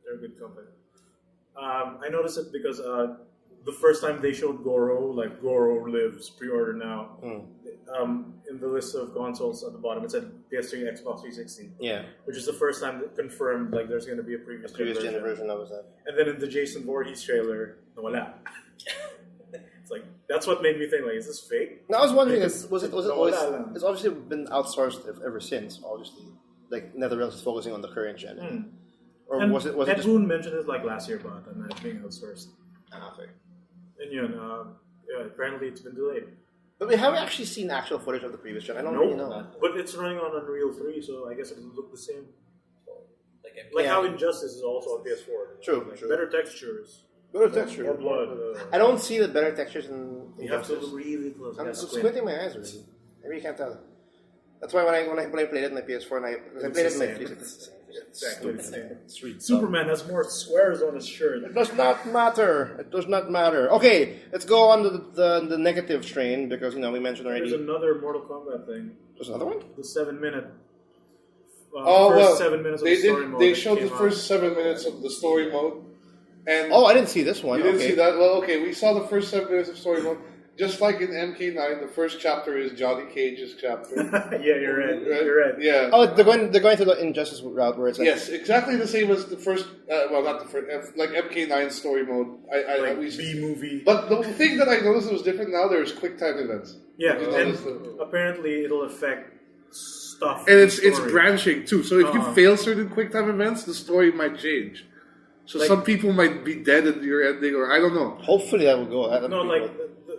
They're a good company. I noticed it because the first time they showed Goro, like Goro Lives, pre-order now, in the list of consoles at the bottom, it said PS3, Xbox 360. Yeah. Which is the first time that confirmed like there's going to be a previous Gen version of that. And then in the Jason Voorhees trailer, nawala. It's like that's what made me think like, is this fake? Now I was wondering, was it always? It's obviously been outsourced ever since. Obviously, like NetherRealm is focusing on the current gen. Or and, was it and just? Boone mentioned it like last year, but and it's being outsourced. Okay. And apparently it's been delayed. But we haven't actually seen actual footage of the previous gen. I don't really know. But it's running on Unreal 3, so I guess it'll look the same. Like how Injustice is also on PS4. True. Better textures. Better texture. More blood. I don't see the better textures in. You have to look really close. I'm squinting my eyes already. I really can't tell. That's why when I played it on my PS4 and I played it on my 360, it's Exactly the same. Sweet. Superman has more squares on his shirt. It does not matter. It does not matter. Okay, let's go on the negative strain because we mentioned already. There's another Mortal Kombat thing. There's another one. The 7-minute. First 7 minutes of they the story mode. They showed the first 7 minutes of the story mode, and I didn't see this one. you didn't see that. Well, okay, we saw the first 7 minutes of story mode. Just like in MK9, the first chapter is Johnny Cage's chapter. Yeah, you're right. You're right. Yeah. Oh, they're going to the Injustice route where it's like exactly the same as the first. Well, not the first. Like MK9 story mode. B movie. But the thing that I noticed was different now. There's quick time events. Yeah, and apparently it'll affect stuff. And it's branching too. So if you fail certain quick time events, the story might change. So some people might be dead at your ending, or I don't know. Hopefully that will go.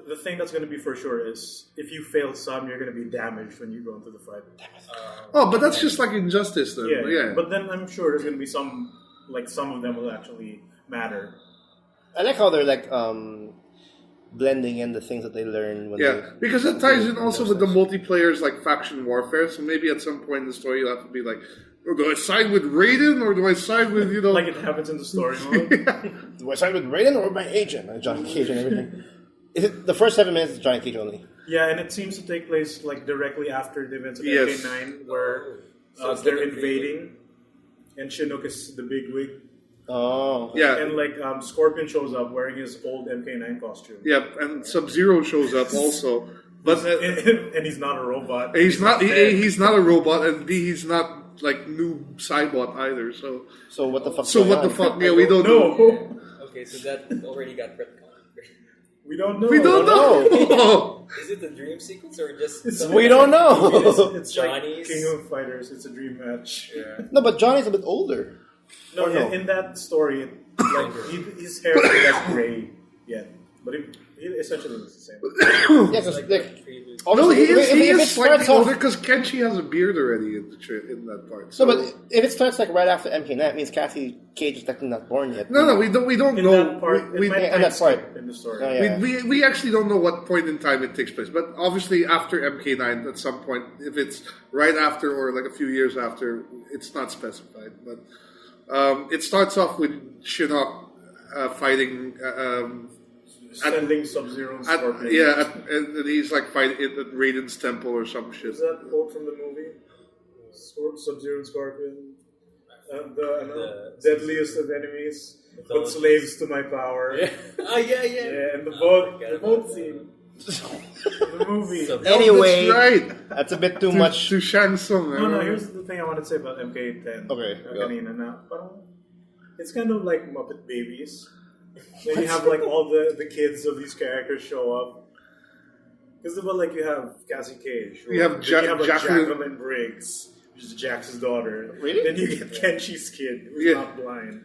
The thing that's going to be for sure is if you fail some, you're going to be damaged when you go into the fight. But that's just like Injustice, then. Yeah. But then I'm sure there's going to be some of them will actually matter. I like how they're like blending in the things that they learn. Because it ties in also with the multiplayer's like faction warfare. So maybe at some point in the story you'll have to be like, do I side with Raiden or do I side with like it happens in the story mode? Do I side with Raiden or my agent? And Johnny Cage and everything. Is it the first 7 minutes is Johnny Cage only? Yeah, and it seems to take place like directly after the events of MK9, where they're invading, and Chinook is the big wig. Oh, yeah, and like Scorpion shows up wearing his old MK9 costume. Yep, and Sub-Zero shows up also, but and he's not a robot. He's not a robot, and B, he's not like new Cybot either. So what the fuck? So what the fuck? Yeah, we don't know. Okay, so that already got retconned. We don't know. We don't know. Is it the dream sequence or just? We don't know. It's Johnny's like King of Fighters. It's a dream match. Yeah. No, but Johnny's a bit older. No, in that story, like his hair is less gray yet, but he essentially looks the same. Yeah, because no, he is slightly older because Kenshi has a beard already in that part. So. No, but if it starts like right after MK9, that means Cassie Cage is technically not born yet. No, we don't know. That part, in that part in the story. Oh, yeah. We actually don't know what point in time it takes place, but obviously after MK9, at some point, if it's right after or like a few years after, it's not specified. But it starts off with Shinnok fighting. Sending Sub-Zero and Scorpion. And he's like fighting at Raiden's temple or some shit. Is that quote from the movie? Sub-Zero and Scorpion. The deadliest of enemies, but slaves to my power. Yeah. Yeah, and the boat scene. The movie. Anyway, that's right. That's a bit too much. To Shang Tsung. No, here's the thing I want to say about MK10. Okay. Kanina na, parang it's kind of like Muppet Babies. Then you have like all the kids of these characters show up. Because like you have Cassie Cage. You have Jacqueline Briggs, which is Jax's daughter. Really? Then you get Kenshi's kid, who's not blind.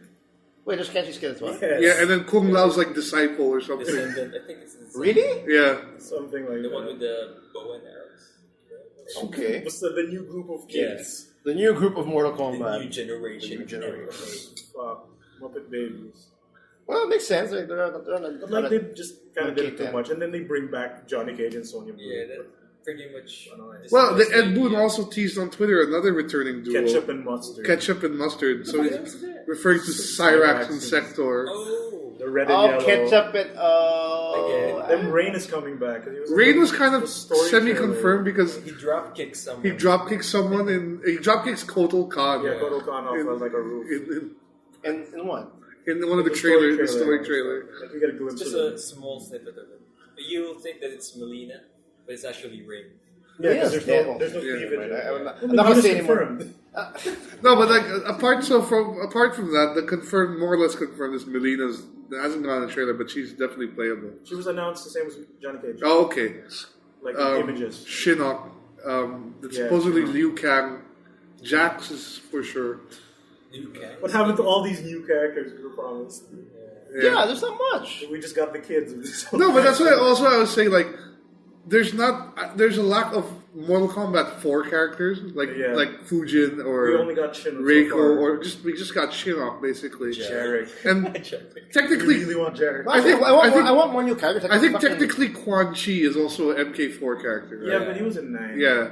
Wait, there's Kenji's kid as well? Yes. Yeah, and then Kung Lao's like disciple or something. Descendant. I think it's the Really? Yeah. Something like The that. one with the bow and arrows. Okay. What's the new group of kids? The new group of Mortal The new Kombat. generation. Fuck. Muppet Babies. Well, it makes sense. Like, they're on But like they just kind of did it too K10. much, and then they bring back Johnny Cage and Sonya Blue. Yeah, that pretty much. Well, the Ed Boon also teased on Twitter another returning duo. Ketchup and mustard. Ketchup and mustard. So he's What's that? referring to Cyrax and Sector. Oh, The red and yellow. ketchup and Then Rain is coming back. He was in Rain the- was kind the of story semi-confirmed because he drop kicked someone. he dropkicked someone he dropkicks Kotal Khan trailer. Yeah, Kotal Khan off in- like a roof. in what? in one of the The story trailers, the story trailer. Like we get a glimpse Just of a it. small snippet of it. You'll think that it's Melina, but it's actually Rain. Yeah, because Yes, there's no yeah, cleavage. right. in it. I'm not Well, gonna Melina's say anymore. confirmed. No, but like apart from that, the confirmed, more or less confirmed, is Melina's. It hasn't gone in the trailer, but she's definitely playable. She was announced the same as Johnny Cage. Oh, okay. Like images. Shinnok. It's Yeah, supposedly Shinnok. Liu Kang. Jax is for sure. Liu Kang. What happened to all these new characters we were promised? Yeah, there's not much. We just got the kids. Of this No, but that's what I was saying. Like, there's a lack of Mortal Kombat 4 characters like Yeah. like Fujin we or only got Shin. Reiko so far. or we just got Shinnok basically. Jarek. And We technically, really want Jarek. I think- I want more new characters. I think Fucking- technically Quan Chi is also an MK4 character. Right? Yeah, but he was in 9. Yeah.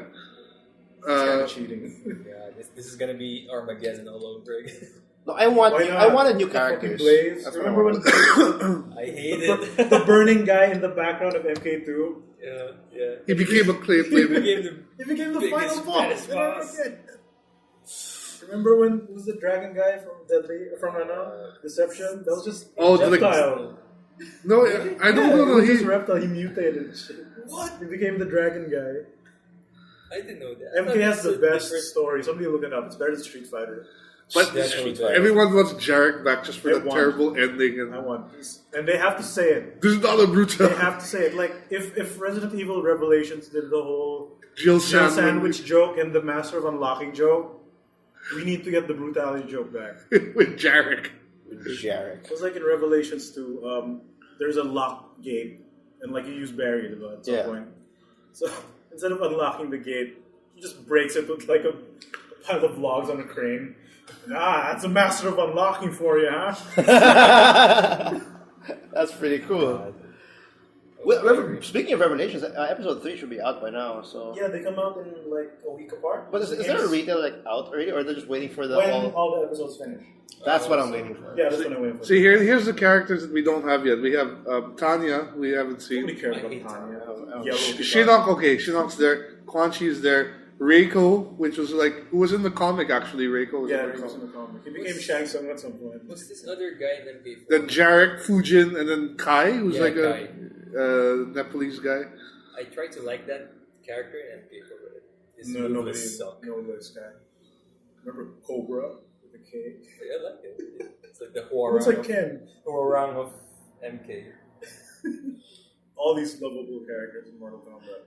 It's kind of cheating. Yeah, this is gonna be Armageddon all over again. No, I want Why not? I wanted new Fucking characters. Blaze. That's what I Remember when wanted. I hate it. the burning guy in the background of MK2? yeah. He became a clay He player. became He became the Biggest, final baddest boss. boss. Remember when it was the dragon guy from Deception? That was just Oh, the- reptile. No, I don't know. He was just He, reptile. He mutated. And shit. What? He became the dragon guy. I didn't know that. I thought MK has it's the a best different- story. Somebody look it up. It's better than Street Fighter. but Definitely. everyone wants Jarek back just for They that want- terrible ending. And I want peace. And they have to say it. this is not a brutal. They have to say it. Like if Resident Evil Revelations did the whole Jill Jill Sandwich sandwich joke and the Master of Unlocking joke, we need to get the brutality joke back. with Jarek. Jarek. Because like in Revelations 2, there's a lock gate, and like you use Barry at some Yeah. point. So instead of unlocking the gate, he just breaks it with like a pile of logs on a crane. That's a Master of Unlocking for you, huh? That's pretty cool. Speaking of Revelations, episode 3 should be out by now. So, Yeah, they come out in like a week apart. but is there a retail like out already, or they're just waiting for the when all? all the episodes finish? That's what I'm waiting for. Yeah, that's what I'm waiting for. See, here's the characters that we don't have yet. We have Tanya, we haven't Nobody seen. cares I about hate Tanya. Tanya. Yellow Shinnok, okay, Shinnok's there. Quan Chi is there. Reiko, which was like, who was in the comic actually, Reiko was Yeah, in he the was in comic. the comic. He became Shang Tsung at some point. What's this other guy in MK4? Then Jarek, Fujin, and then Kai, who's Yeah, like Kai. a Nepalese guy. I tried to like that character in MK4, but his No, moves nobody suck. knows this guy. Remember Cobra with the K? I like it. It's like the Looks like Ken. Huarang of MK. All these lovable characters in Mortal Kombat.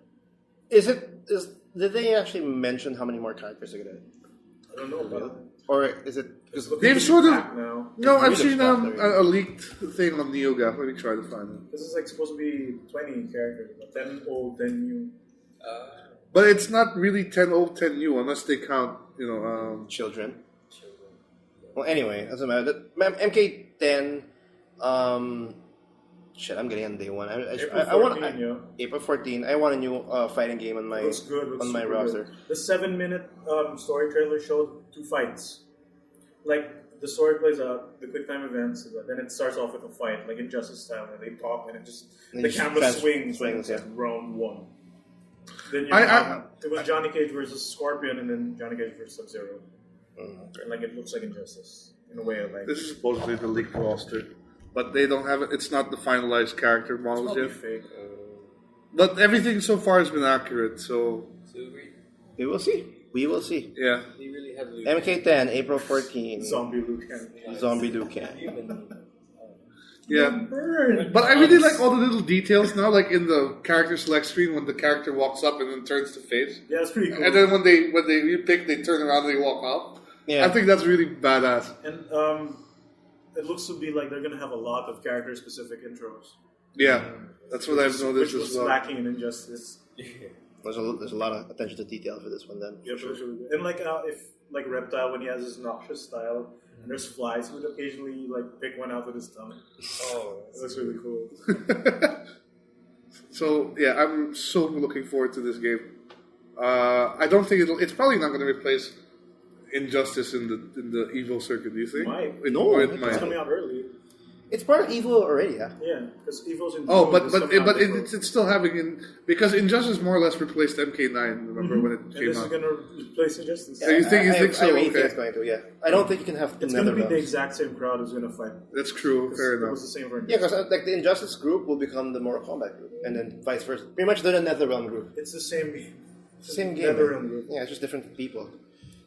Did they actually mention how many more characters they're gonna, I don't know about it. or is it? It's Because looking They've to be sort of- packed now. No, I've Really seen stuff there. a leaked thing on NeoGAF. Let me try to find it. This is like supposed to be 20 characters, but 10 old, 10 new. But it's not really 10 old, 10 new, unless they count, children. Well, anyway, doesn't matter. MK10. Shit, I'm getting on day one. I want 14, yeah. April 14. I want a new fighting game on my Looks good. Looks on my super roster. good. The 7-minute story trailer showed 2 fights. Like, the story plays out, the quick time events, but then it starts off with a fight, like Injustice style, where they talk and it just, And the it just camera swings, like swings, it's yeah. like round 1. Then it was Johnny Cage versus Scorpion, and then Johnny Cage versus Sub-Zero. And like, it looks like Injustice, in a way, like, This is supposedly the leaked roster. But they don't have it. It's not the finalized character it's models probably yet. fake. But everything so far has been accurate, so So We will see. We will see. yeah. we really have Luke. MK10, April 14. Zombie Liu Kang. Zombie Liu Kang. Even, Yeah. Burn. But I really like all the little details now, like in the character select screen when the character walks up and then turns to face. Yeah, it's pretty cool. And then when you pick, they turn around and they walk off. Yeah. I think that's really badass. And it looks to be like they're gonna have a lot of character-specific intros. Yeah, that's what I've noticed Which was as well. lacking in Injustice. There's a lot of attention to detail for this one then. Yeah, for sure. And like if like Reptile when he has his noxious style and there's flies, he would occasionally like pick one out with his tongue. Oh, It looks really cool. So yeah, I'm so looking forward to this game. I don't think it's probably not going to replace Injustice in the Evo circuit. Do you think? Might. No, it It's might. coming out early. It's part of Evo already, yeah. Yeah, because Evo's in. Oh, June, but it's but coming out but before. it's still having because Injustice more or less replaced MK9. Remember when it And came this out? is gonna replace Injustice. So you think so? I really Okay. think it's going to, yeah. I don't think you can have It's gonna be the Netherrealms. exact same crowd who's gonna fight. That's true. Fair It enough. was the same for Yeah, Injustice. because like the Injustice group will become the Mortal Kombat group, and then vice versa. Pretty much they're the NetherRealm group. It's the same game. Same game. NetherRealm group. Yeah, it's just different people.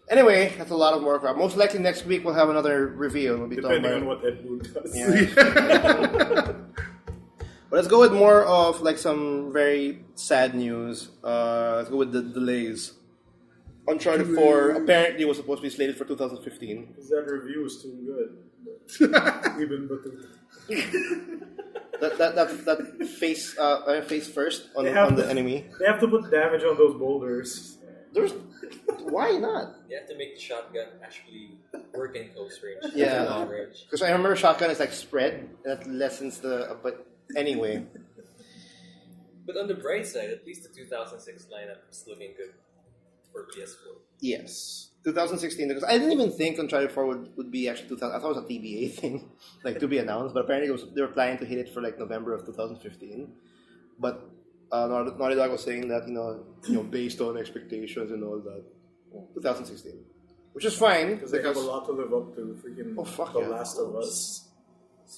Anyway, that's a lot of Mortal Kombat. Most likely next week we'll have another reveal. We'll be talking Depending about on what Ed Boon does. Yeah. But let's go with more of like some very sad news. Let's go with the delays. Uncharted 4 apparently was supposed to be slated for 2015. Because that review is too good. Even but That face first on, They have on the to- enemy. they have to put damage on those boulders. There's why not? you have to make the shotgun actually work in close range. Yeah. Long range. Because I remember shotgun is like spread, and that lessens the. But anyway, But on the bright side, at least the 2006 lineup is looking good for PS4. yes, 2016. Because I didn't even think Uncharted 4 would be actually 2000. I thought it was a TBA thing, like to be announced. But apparently, they were planning to hit it for like November of 2015. But Naughty Dog was saying that you know based on expectations and all that, 2016, which is fine Because they have a lot to live up to. Freaking Oh, fuck The yeah. Last of Us.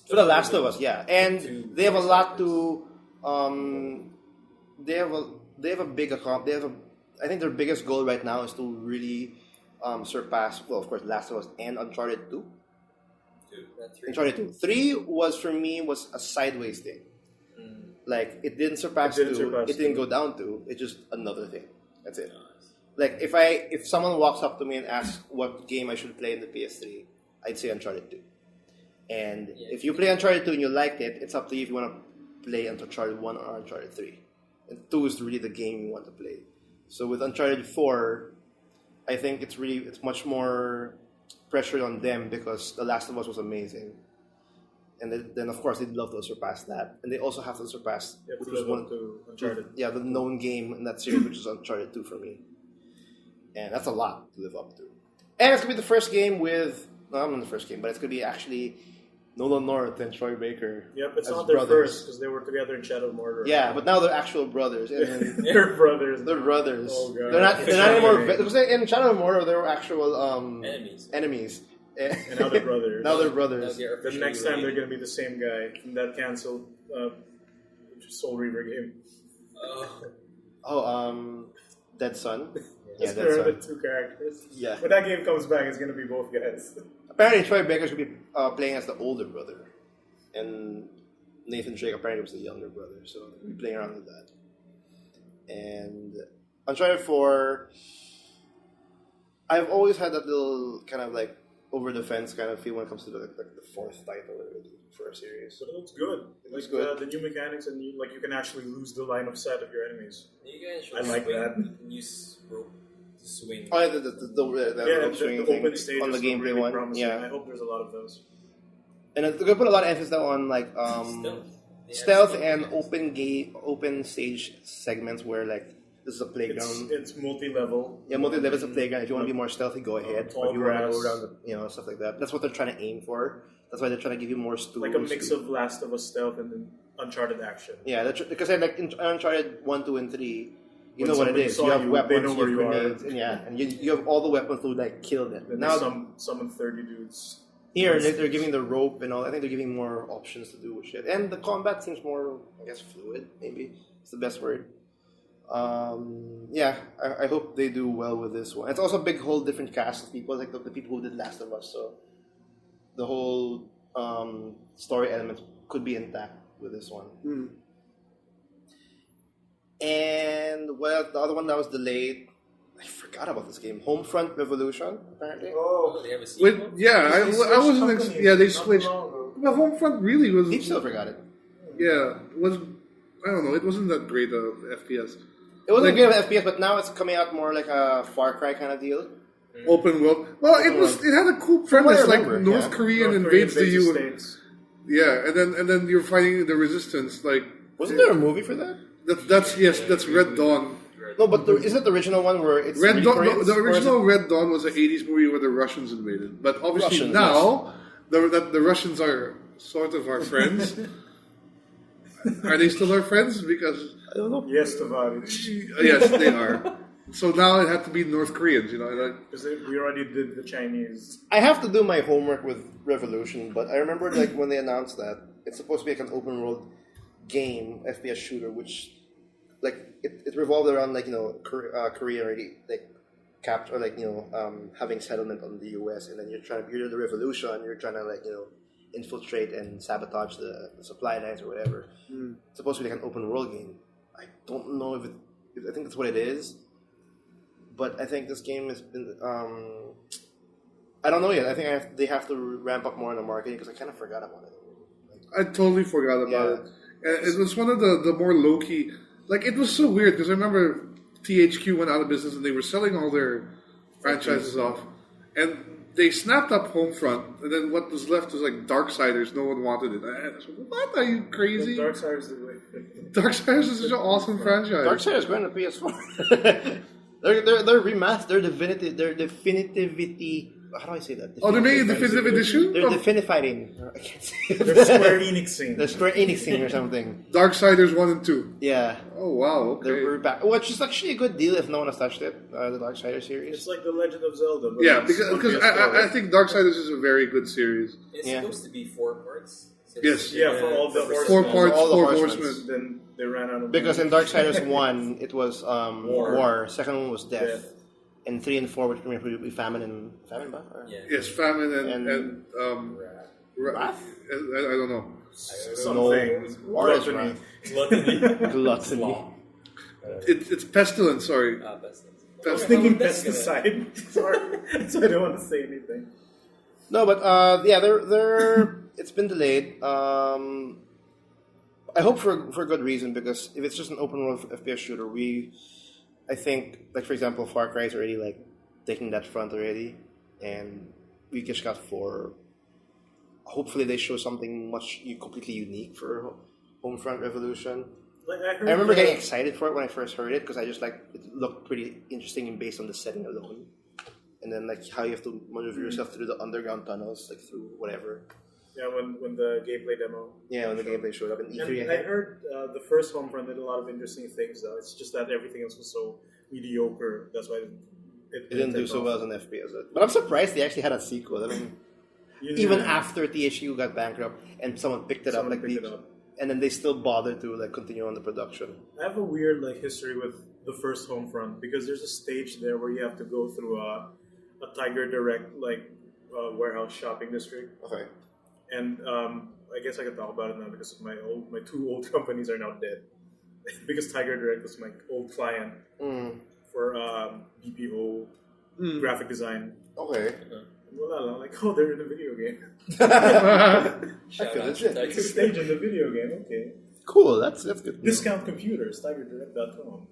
For The Last of Us, yeah, and they have a lot to. They have a big account. I think their biggest goal right now is to really surpass. Well, of course, Last of Us and Uncharted 2. 2, not 3. Uncharted 2. 3 was for me was a sideways thing. Like it didn't surpass It didn't 2. surpass It didn't 2. go down 2. It's just another thing. That's it. Like if someone walks up to me and asks what game I should play in the PS3, I'd say Uncharted 2. And if you play Uncharted 2 and you like it, it's up to you if you want to play Uncharted 1 or Uncharted 3. And 2 is really the game you want to play. So with Uncharted 4, I think it's much more pressure on them because The Last of Us was amazing. And then of course they'd love to surpass that. And they also have to surpass You have which to was live one up to Uncharted. yeah, the known game in that series, which is Uncharted 2 for me. And that's a lot to live up to. And it's going to be the first game with... No, I'm not the first game, but it's going to be actually Nolan North and Troy Baker. Yep, it's as not their brothers. first because they were together in Shadow of Mordor. Yeah, but now they're actual brothers. And They're brothers. they're brothers. Oh, God. They're not It's anymore... not Because in Shadow of Mordor, they were actual Enemies. And now they're brothers. Now they're Now brothers. they're The officially next time they're related. going to be the same guy from that canceled Soul Reaver game. Oh, Dead Son. Yeah, They're Dead the Son. two characters. Yeah. When that game comes back, it's going to be both guys. Apparently, Troy Baker's going to be playing as the older brother. And Nathan Drake apparently was the younger brother. So they'll be playing around with that. And Uncharted 4, I've always had that little kind of like over the fence kind of feel when it comes to the fourth title already for a series. But it looks good. It looks Like, good. The new mechanics and you can actually lose the line of sight of your enemies. You guys should I like swing, that. use rope to swing. Oh, yeah, the Yeah, rope swing the open thing stages on the look gameplay really one. promising. Yeah. I hope there's a lot of those. And they're going to put a lot of emphasis on like stealth and open stage segments where like this is a playground. It's multi-level. Yeah, multi-level is a playground. If you want to be more stealthy, go ahead. Tall But if you want to go grass. around, stuff like that. That's what they're trying to aim for. That's why they're trying to give you more tools. Like a mix of Last of Us stealth and then Uncharted action. Yeah, because like in Uncharted 1, 2, and 3, you When know what it somebody is. saw You have you, weapons, they know you where have you are. grenades, and you have all the weapons to like kill them. Then Now summon 30 dudes. here they're giving the rope and all. I think they're giving more options to do shit, and the combat seems more, I guess, fluid. Maybe it's the best word. Yeah, I hope they do well with this one. It's also a big whole different cast of people, like the people who did Last of Us. So the whole story elements could be intact with this one. Mm. And well, the other one that was delayed, I forgot about this game. Homefront Revolution, apparently. Oh, they have a sequel? With, yeah, I wasn't. Yeah, they switched. But Homefront really was. Deep still forgot it. Yeah, was. I don't know. It wasn't that great of FPS. It wasn't great with FPS, but now it's coming out more like a Far Cry kind of deal. Open world. Well, it was. It had a cool premise, like North Korean invades the U.S. States. Yeah, and then you're fighting the resistance. Like, Wasn't there a movie for that? that's Red Dawn. No, but isn't the original one where it's Red Dawn. Koreans, The or is original Red Dawn was an '80s movie where the Russians invaded. But obviously Russians, now, the Russians are sort of our friends. Are they still our friends? Because I don't know. Yes, Tavares. yes, they are. So now it had to be North Koreans, Because we already did the Chinese. I have to do my homework with Revolution, but I remember like when they announced that it's supposed to be like an open world game, FPS shooter, which like it revolved around like Korea already like capture like having settlement on the U.S. and then you're the revolution, you're trying to like infiltrate and sabotage the supply lines or whatever. It's supposed to be like an open world game. I don't know if I think that's what it is. But I think this game has been. I don't know yet. I think they have to ramp up more on the marketing because I kind of forgot about it. I totally forgot about it. And it was one of the more low key. Like it was so weird because I remember THQ went out of business and they were selling all their franchises off, and they snapped up Homefront, and then what was left was like Darksiders. No one wanted it. I was like, what? Are you crazy? Darksiders the way. Darksiders is such an awesome franchise. Darksiders going to PS4. They're remastered. They're definitivity. How do I say that? Oh, they're making a definitive edition? They're definifying. I can't say it. They're Square Enixing. They're Square Enixing or something. Darksiders 1 and 2. Yeah. Oh, wow. Okay. They're back. Which is actually a good deal if no one has touched it. The Darksiders series. It's like the Legend of Zelda. But Yeah, it's because on PS4. I think Darksiders is a very good series. It's supposed to be 4 parts. Yes. Yeah, for all the Four horsemen. parts, all the 4 horsemen. horsemen. Then they ran out of Because in money. Darksiders 1, it was war. Second one was death. Death. And 3 and 4 would be famine ba? Or- Yeah. Yes, famine and Wrath? I don't know. Something. War is Gluttony. Wrath. Gluttony. It's pestilence. Sorry. Best. I was thinking pesticide. Sorry. So I don't want to say anything. No, but they're it's been delayed. I hope for good reason because if it's just an open world FPS shooter, I think like for example, Far Cry is already like taking that front already, and we just got 4. Hopefully, they show something completely unique for Homefront Revolution. Like I remember getting excited for it when I first heard it because I just like it looked pretty interesting and based on the setting alone. And then like how you have to maneuver yourself through the underground tunnels, like through whatever. Yeah, when the gameplay demo. Yeah, when the gameplay showed up in E3. And I heard the first Homefront did a lot of interesting things though. It's just that everything else was so mediocre. That's why it didn't do so well as an FPS. But I'm surprised they actually had a sequel. I mean, even after THQ got bankrupt and someone picked it up, and then they still bothered to like continue on the production. I have a weird like history with the first Homefront because there's a stage there where you have to go through a Tiger Direct like warehouse shopping district. Okay. And I guess I can talk about it now because my 2 old companies are now dead. Because Tiger Direct was my old client for BPO graphic design. Okay. Wala lang, like, oh, they're in a video game. Shout out legit. to It's a stage in the video game, okay. Cool, that's good. Discount computers, tigerdirect.com.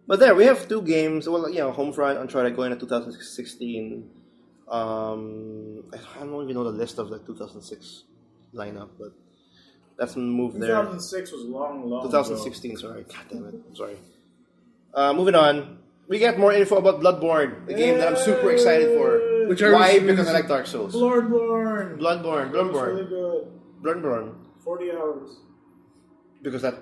But there, we have 2 games. Well, Homefront, Uncharted going to 2016. I don't even know the list of the 2006 lineup, but that's a move there. 2006 was long 2016, sorry. God damn it. I'm sorry. Moving on. We get more info about Bloodborne, the game that I'm super excited for. Why? Because I like Dark Souls. Bloodborne. Bloodborne. Really good. Bloodborne. 40 hours. Because that's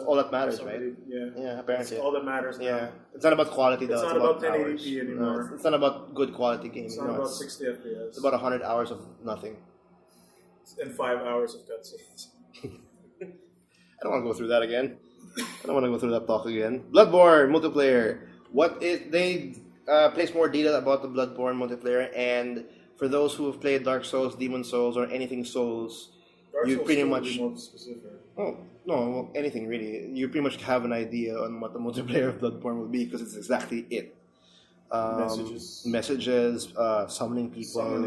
all that matters, right? Yeah. Yeah, apparently. That's all that matters now. Yeah. It's not about quality, though. It's not about 1080p hours. anymore. No, it's not about good quality gaming. It's not about 60 FPS. It's about 100 hours of nothing. And 5 hours of cutscenes. I don't want to go through that again. I don't want to go through that talk again. Bloodborne Multiplayer. They place more detail about the Bloodborne Multiplayer, and for those who have played Dark Souls, Demon Souls, or anything Souls, Dark you Souls pretty still much. would be more specific. Oh, no, well, anything really. You pretty much have an idea on what the multiplayer of Bloodborne will be because it's exactly it. Messages, summoning people.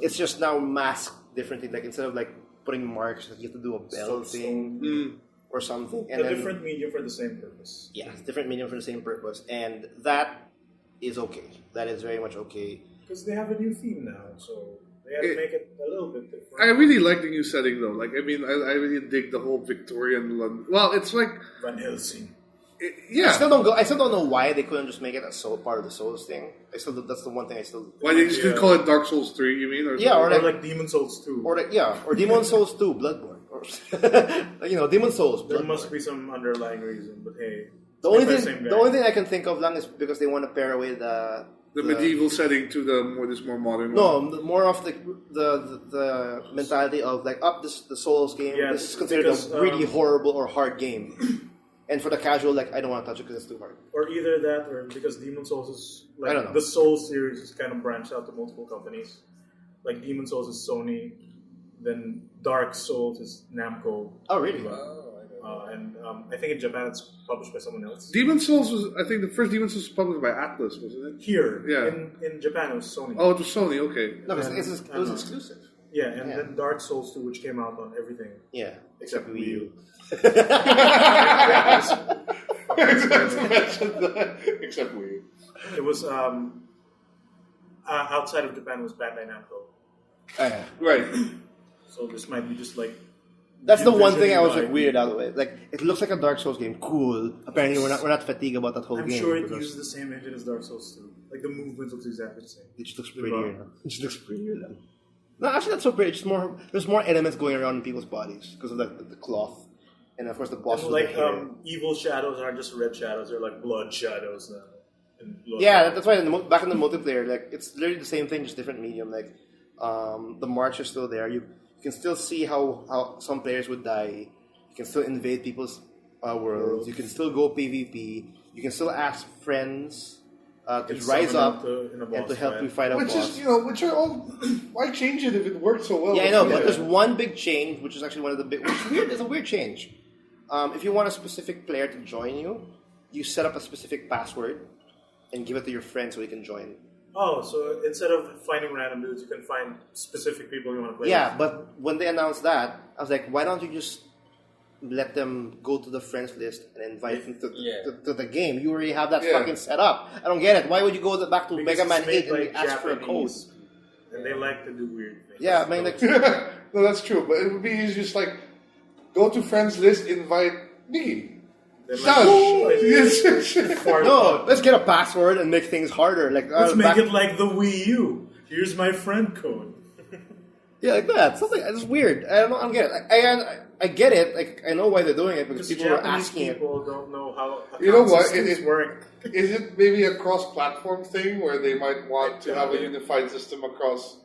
It's just now masked differently. Like instead of like putting marks, you have to do a bell thing or something. And a then, different medium for the same purpose. Yeah, it's different medium for the same purpose, and that is okay. That is very much okay. Because they have a new theme now, so they have to make it a little bit different. I really like the new setting though. Like, I mean, I really dig the whole Victorian London. Well, it's like Van Helsing. I still don't know why they couldn't just make it a soul part of the Souls thing. That's the one thing I still. Why they just didn't call it Dark Souls 3? You mean? Or like Demon Souls 2. Or Demon Souls 2, Bloodborne, or Demon Souls. There must be some underlying reason, but hey, the only thing I can think of lang is because they want to pair away the medieval setting to this more modern one. one. More of the mentality of like the Souls game. Yeah, this is considered a really horrible or hard game. And for the casual, like, I don't want to touch it because it's too hard. Or either that, or because Demon Souls is like I don't know. the Souls series is kind of branched out to multiple companies. Like Demon Souls is Sony, then Dark Souls is Namco. Oh, really? And I think in Japan it's published by someone else. Demon Souls I think the first Demon Souls was published by Atlas, wasn't it? Here, Yeah. in Japan it was Sony. Oh, it was Sony, okay. No, it was exclusive. Yeah, and then Dark Souls 2, which came out on everything. Yeah, except Wii U. Except Wii U. It was outside of Japan, it was Bandai Namco. Right. So this might be just like. That's the one thing I was like weirded out of it. Like, it looks like a Dark Souls game. Cool. Apparently, we're not fatigued about that whole I'm game. sure it uses the same engine as Dark Souls 2. Like the movement looks exactly the same. It just looks prettier. It just looks prettier then. No, actually, that's so pretty. It's more. There's more elements going around in people's bodies because of the cloth, and of course the bosses. Like evil shadows aren't just red shadows; they're like blood shadows now. That's why back in the multiplayer, like it's literally the same thing, just different medium. Like the marks are still there. You can still see how some players would die. You can still invade people's worlds. You can still go PvP. You can still ask friends to rise up and to help you fight a boss. Which are all. Why change it if it works so well? Yeah, I know, but there's one big change, which is actually one of the big. Which is weird. It's a weird change. If you want a specific player to join you, you set up a specific password and give it to your friend so he can join. Oh, so instead of finding random dudes, you can find specific people you want to play Yeah, with. but when they announced that, I was like, why don't you just let them go to the friends list and invite them to the game? You already have that fucking set up. I don't get it. Why would you go back to Because Mega Man it's made 8 and like ask for a code? Japanese, and they like to do weird things. Yeah, I mean, like, No, that's true. But it would be easy just like go to friends list, invite me. no, let's get a password and make things harder. Like let's make it like the Wii U. Here's my friend code. Yeah, like that. Something it's weird. I don't get it. I get it. Like I know why they're doing it because people Japanese are asking people don't know how. You know what? It work. Is it maybe a cross-platform thing where they might want to have a unified system across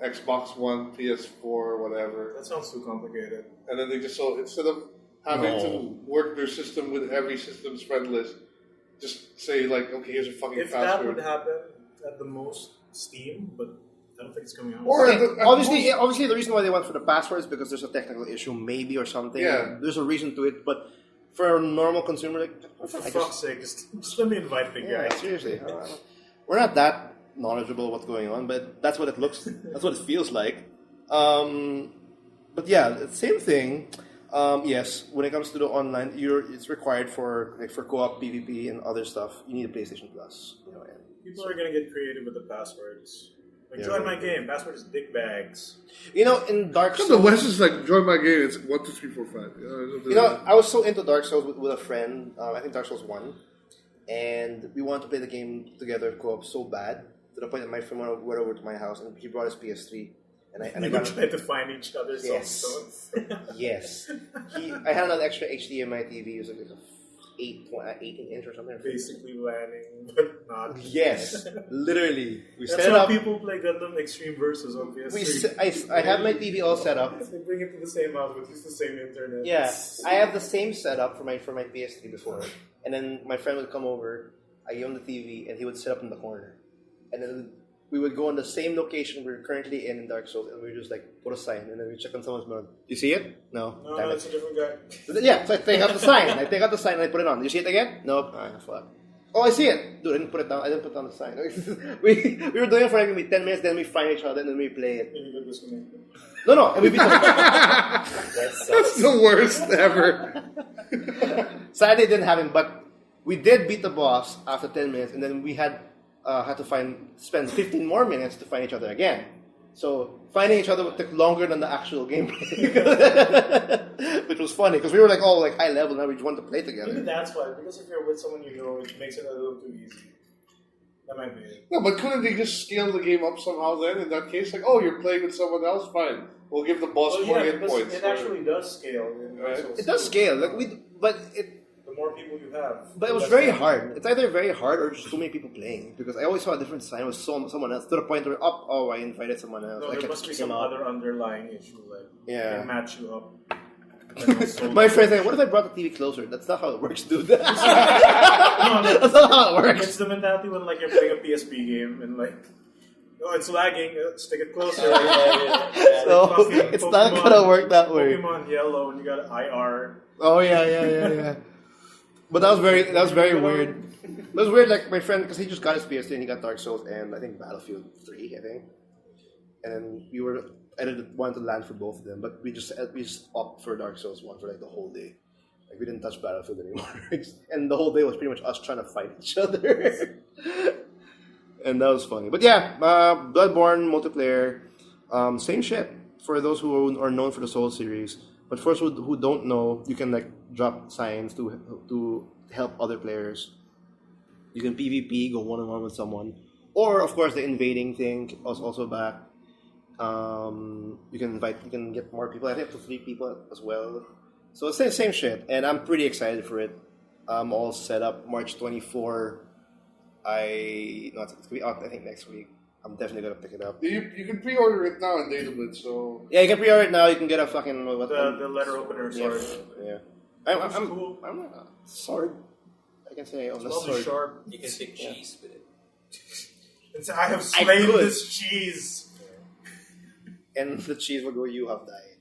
Xbox One, PS4, whatever? That sounds too complicated. And then they just instead of having to work their system with every system's friend list, just say like, okay, here's a fucking If password. that would happen at the most, Steam, but I don't think it's coming out. Or obviously, the reason why they went for the password is because there's a technical issue, maybe or something. Yeah. There's a reason to it, but for a normal consumer, like, For fuck's sake, just let me invite the guy. Seriously, we're not that knowledgeable what's going on, but that's what it looks. That's what it feels like. But yeah, same thing. Yes, when it comes to the online, it's required for co-op, PvP, and other stuff. You need a PlayStation Plus. People are gonna get creative with the passwords. Like, join my game. Password is dick bags. In Dark Souls, the West is like join my game. It's 1, 2, 3, 4, 5. I was so into Dark Souls with a friend. I think Dark Souls 1, and we wanted to play the game together co-op so bad to the point that my friend went over to my house and he brought his PS3. And I tried to find each other's songs. Yes. I had an extra HDMI TV. It was like a 18-inch or something. Basically landing, but not. Yes, literally. That's how people play Gundam Extreme Versus on PS3. I have my TV all set up. They bring it to the same house with just the same internet. Yeah, I have the same setup for my PS3 before, and then my friend would come over. I give him the TV, and he would sit up in the corner, and then we would go on the same location we're currently in Dark Souls, and we would just like put a sign, and then we check on someone's mouth. You see it? No. No, Damn no, it. it's a different guy. Yeah, so I take out the sign. I take out the sign and I put it on. You see it again? Nope. Ah, fuck. Oh, I see it. Dude, I didn't put it down. I didn't put down the sign. we were doing it for like maybe 10 minutes, then we find each other, and then we play it. And you get disconnected. No, and we beat the That's the worst ever. Sadly, it didn't happen, but we did beat the boss after 10 minutes, and then we had to spend 15 more minutes to find each other again. So finding each other would take longer than the actual gameplay, which was funny because we were like all like high level. Now we just want to play Maybe together. that's why, because if you're with someone you know, it makes it a little too easy. That might be it. No, but couldn't they just scale the game up somehow then? In that case, like, oh, you're playing with someone else? Fine. We'll give the boss more hit because points. it actually does scale. In Right. Souls. It does scale, like The more people you have. but it was very hard. It's either very hard or just too many people playing because I always saw a different sign with someone else to the point where I invited someone else. No, I there kept must be kicking some him out. other underlying issue, like Yeah. they match you up. My friend's like, what if I brought the TV closer? That's not how it works, dude. No, That's not how it works. It's the mentality when like you're playing a PSP game and like, oh, it's lagging. Stick it closer. So Fucking it's not gonna work that way. Pokemon Yellow and you got IR. Oh yeah. But that was very weird. It was weird, like my friend, because he just got his PS3 and he got Dark Souls and I think Battlefield 3, I think. And I didn't want to land for both of them, but we just opted for Dark Souls 1 for like the whole day. Like we didn't touch Battlefield anymore, and the whole day was pretty much us trying to fight each other. And that was funny. But yeah, Bloodborne Multiplayer, same shit for those who are known for the Soul series. But for those who don't know, you can like drop signs to help other players. You can PvP, go one-on-one with someone. Or, of course, the invading thing was also back. You can get more people. I think up to 3 people as well. So it's the same shit. And I'm pretty excited for it. I'm all set up. March 24. It's going to be out, I think, next week. I'm definitely going to pick it up. You can pre-order it now in Databit, so... Yeah, you can pre-order it now. You can get a fucking... The letter opener sword. Yeah. I'm cool. I'm not... Sword. I can say on the Lovely sword. sharp. You can pick cheese with it. It's, I have slain could. this cheese. And the cheese will go, you have died.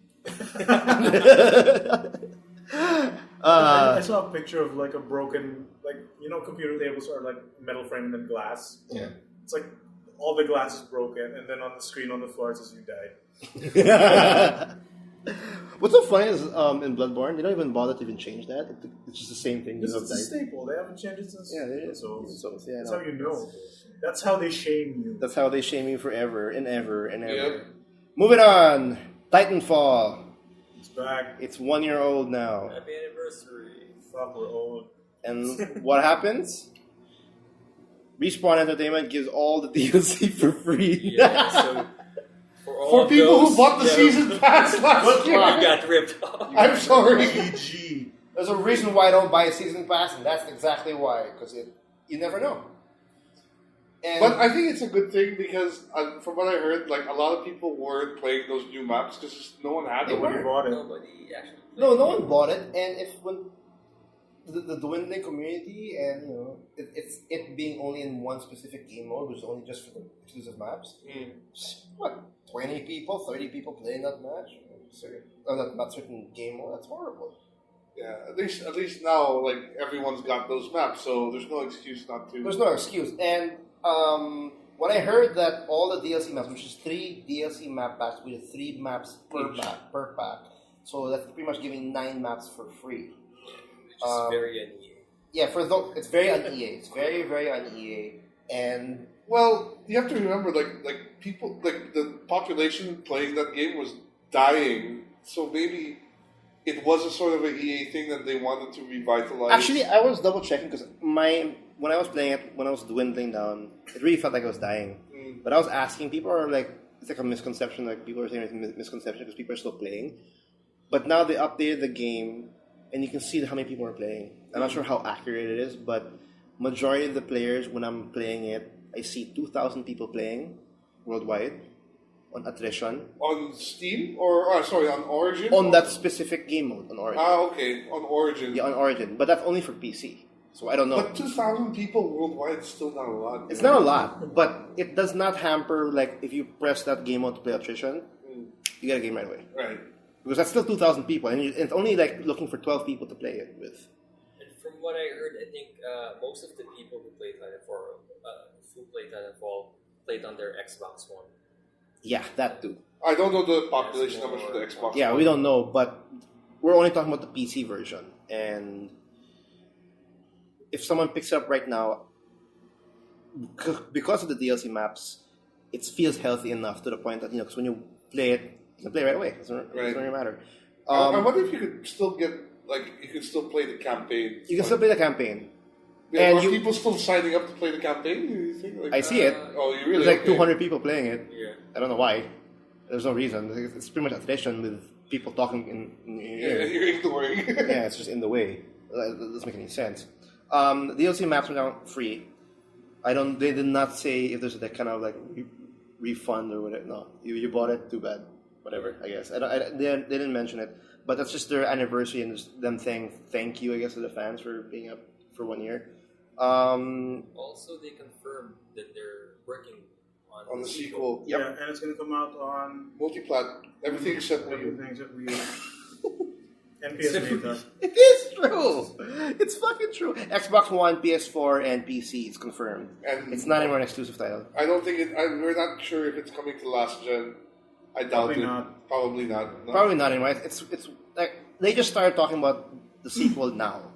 I saw a picture of like a broken, like, you know, computer tables are like metal frame and then glass. Yeah. It's like all the glass is broken, and then on the screen on the floor it says you died. What's so funny is in Bloodborne, they don't even bother to even change that. It's just the same thing. This You is have a died. staple. They haven't changed it since. Yeah, it is. So Yeah, that's no. how you know. That's how they shame you. That's how they shame you forever and ever and ever. Yep. Moving on. Titanfall. It's back. It's 1 year old now. Happy anniversary. Fuck, we're old. And what happens? Respawn Entertainment gives all the DLC for free. Yeah, so for all For of people those who bought the that season pass last you year, got ripped off. I'm sorry. GG. There's a reason why I don't buy a season pass, and that's exactly why. Because you never know. And But I think it's a good thing because, from what I heard, like a lot of people weren't playing those new maps because no one had them. Nobody bought it. Nobody actually. no one bought it, and when the dwindling community and it being only in one specific game mode, which is only just for the exclusive maps. What 20 people, 30 people playing that match? Not certain game mode. That's horrible. Yeah, at least now, like everyone's got those maps, so there's no excuse not to. There's no excuse. And when I heard that all the DLC maps, which is 3 DLC map packs with 3 maps per pack, so that's pretty much giving 9 maps for free. Which is very un-EA. Yeah, it's very un-EA. It's very, very un-EA. And Well, you have to remember, like people, like the population playing that game was dying, so maybe it was a sort of an EA thing that they wanted to revitalize. actually, I was double checking because when I was playing it, when I was dwindling down, it really felt like I was dying. But I was asking people, or like it's like a misconception. Like people are saying it's a misconception because people are still playing. But now they updated the game, and you can see how many people are playing. I'm not sure how accurate it is, but majority of the players, when I'm playing it, I see 2,000 people playing worldwide on attrition on Steam or on Origin. on that specific game mode on Origin. Okay, on Origin. Yeah, on Origin, but that's only for PC. So I don't know. But 2,000 people worldwide is still not a lot. It's not a lot, but it does not hamper, like, if you press that game mode to play attrition, you get a game right away. Right. Because that's still 2,000 people, and it's only, like, looking for 12 people to play it with. And from what I heard, I think most of the people who play Titanfall played on their Xbox One. Yeah, that too. I don't know the population numbers for the Xbox. Yeah, we don't know, but we're only talking about the PC version. And if someone picks it up right now, because of the DLC maps, it feels healthy enough to the point that, because when you play it, you can play right away. It doesn't really matter. I wonder if you could still get, you could still play the campaign. You can still play the campaign. Yeah, and are people still signing up to play the campaign? You think? I see it. Oh, you really? There's 200 people playing it. Yeah. I don't know why. There's no reason. It's pretty much attrition with people talking in your ear. Yeah, you're ignoring. Yeah, it's just in the way. That doesn't make any sense. The DLC maps are now free. They did not say if there's a kind of refund or whatever. No, you bought it. Too bad. Whatever. I guess. They didn't mention it, but that's just their anniversary and just them saying thank you, I guess, to the fans for being up for 1 year. Also, they confirmed that they're working on the sequel. Yep. Yeah, and it's going to come out on Multiplat, everything except Wii U. everything except Wii U. And PS Vita. It is true. It's fucking true. Xbox One, PS4, and PC. It's confirmed. And It's not anymore an exclusive title. I don't think we're not sure if it's coming to last gen. I doubt Probably it. not. Probably not. No. Probably not anymore. It's like they just started talking about the sequel now.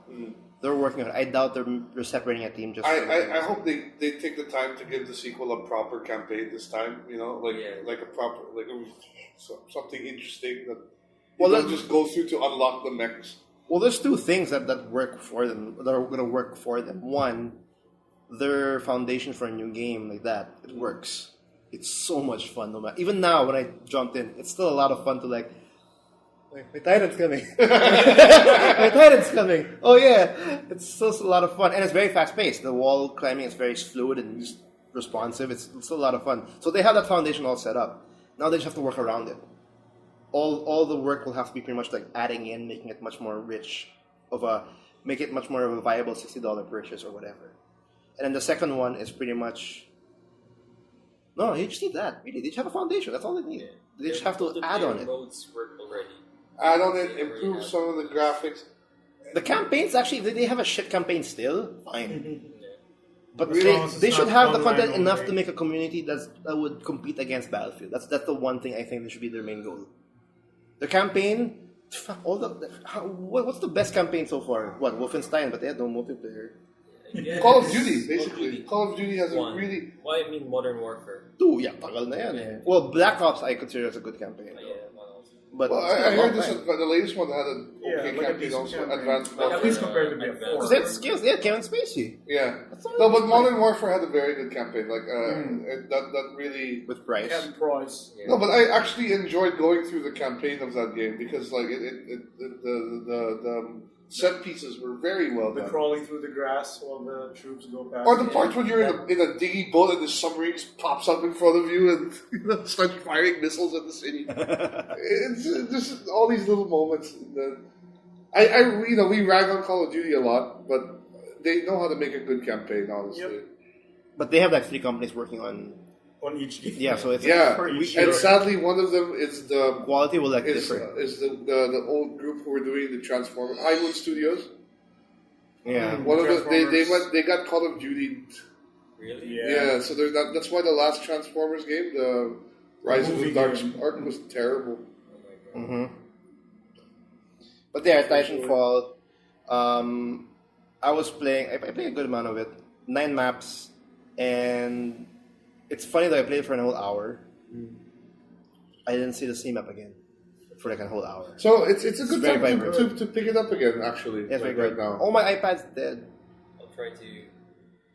They're working on it. I doubt they're separating a team just. I hope they take the time to give the sequel a proper campaign this time. Like a proper something interesting that don't just go through to unlock the mechs. Well, there's two things that work for them. That are going to work for them. One, their foundation for a new game like that, it works. It's so much fun. No matter, even now when I jumped in, it's still a lot of fun to my Titan's coming. My Titan's coming. Oh yeah, it's still a lot of fun, and it's very fast paced. The wall climbing is very fluid and just responsive. It's still a lot of fun. So they have that foundation all set up. Now they just have to work around it. All the work will have to be pretty much like adding in, making it much more rich, make it much more of a viable $60 purchase or whatever. And then the second one is pretty much. No, you just need that. Really, they just have a foundation. That's all they need. They just have to add on it. Modes work already. Add on it, improve some of the graphics. The campaigns actually, if they have a shit campaign still, fine. But Really? they should have the Online content enough only. to make a community that would compete against Battlefield. That's the one thing I think that should be their main goal. The campaign, what's the best campaign so far? What, Wolfenstein? But they had no multiplayer. Yeah, Call of Duty, basically. Call of Duty has One. a really. Well, I mean, Modern Warfare. 2, yeah, tagal na yan eh. Well, Black Ops I consider as a good campaign. Yeah, one also. But Well, it's been I a long heard this. time. The latest one had an Yeah, okay like a campaign decent also. campaign. Advanced Like, at Warfare. least compared to BF4. Is that skills? Yeah, Kevin Spacey. Yeah. That's all No, it but is. Modern Warfare had a very good campaign. That really. With Price. Ken Price. No, but I actually enjoyed going through the campaign of that game because the set pieces were very well The done. crawling through the grass while the troops go past. Or the part when you're in a diggy boat and the submarine just pops up in front of you and starts firing missiles at the city. It's just all these little moments. We rag on Call of Duty a lot, but they know how to make a good campaign, honestly. Yep. But they have like 3 companies working on. on each game. Yeah, so it's Yeah, For each and year. sadly, one of them is the quality will like is differ. the old group who were doing the Transformers, Highwood Studios. Yeah. One of the Transformers. they got Call of Duty. Really? Yeah, so that's why the last Transformers game, the Rise of the movie Dark game. Spark, was terrible. Oh my god. But yeah, Titanfall. I was playing. I played a good amount of it. 9 maps, and it's funny that I played for an whole hour. I didn't see the same map again for like a whole hour. So it's a good very time vibrant. to pick it up again. Actually, Yes, very right good. now. Oh, my iPad's dead. I'll try to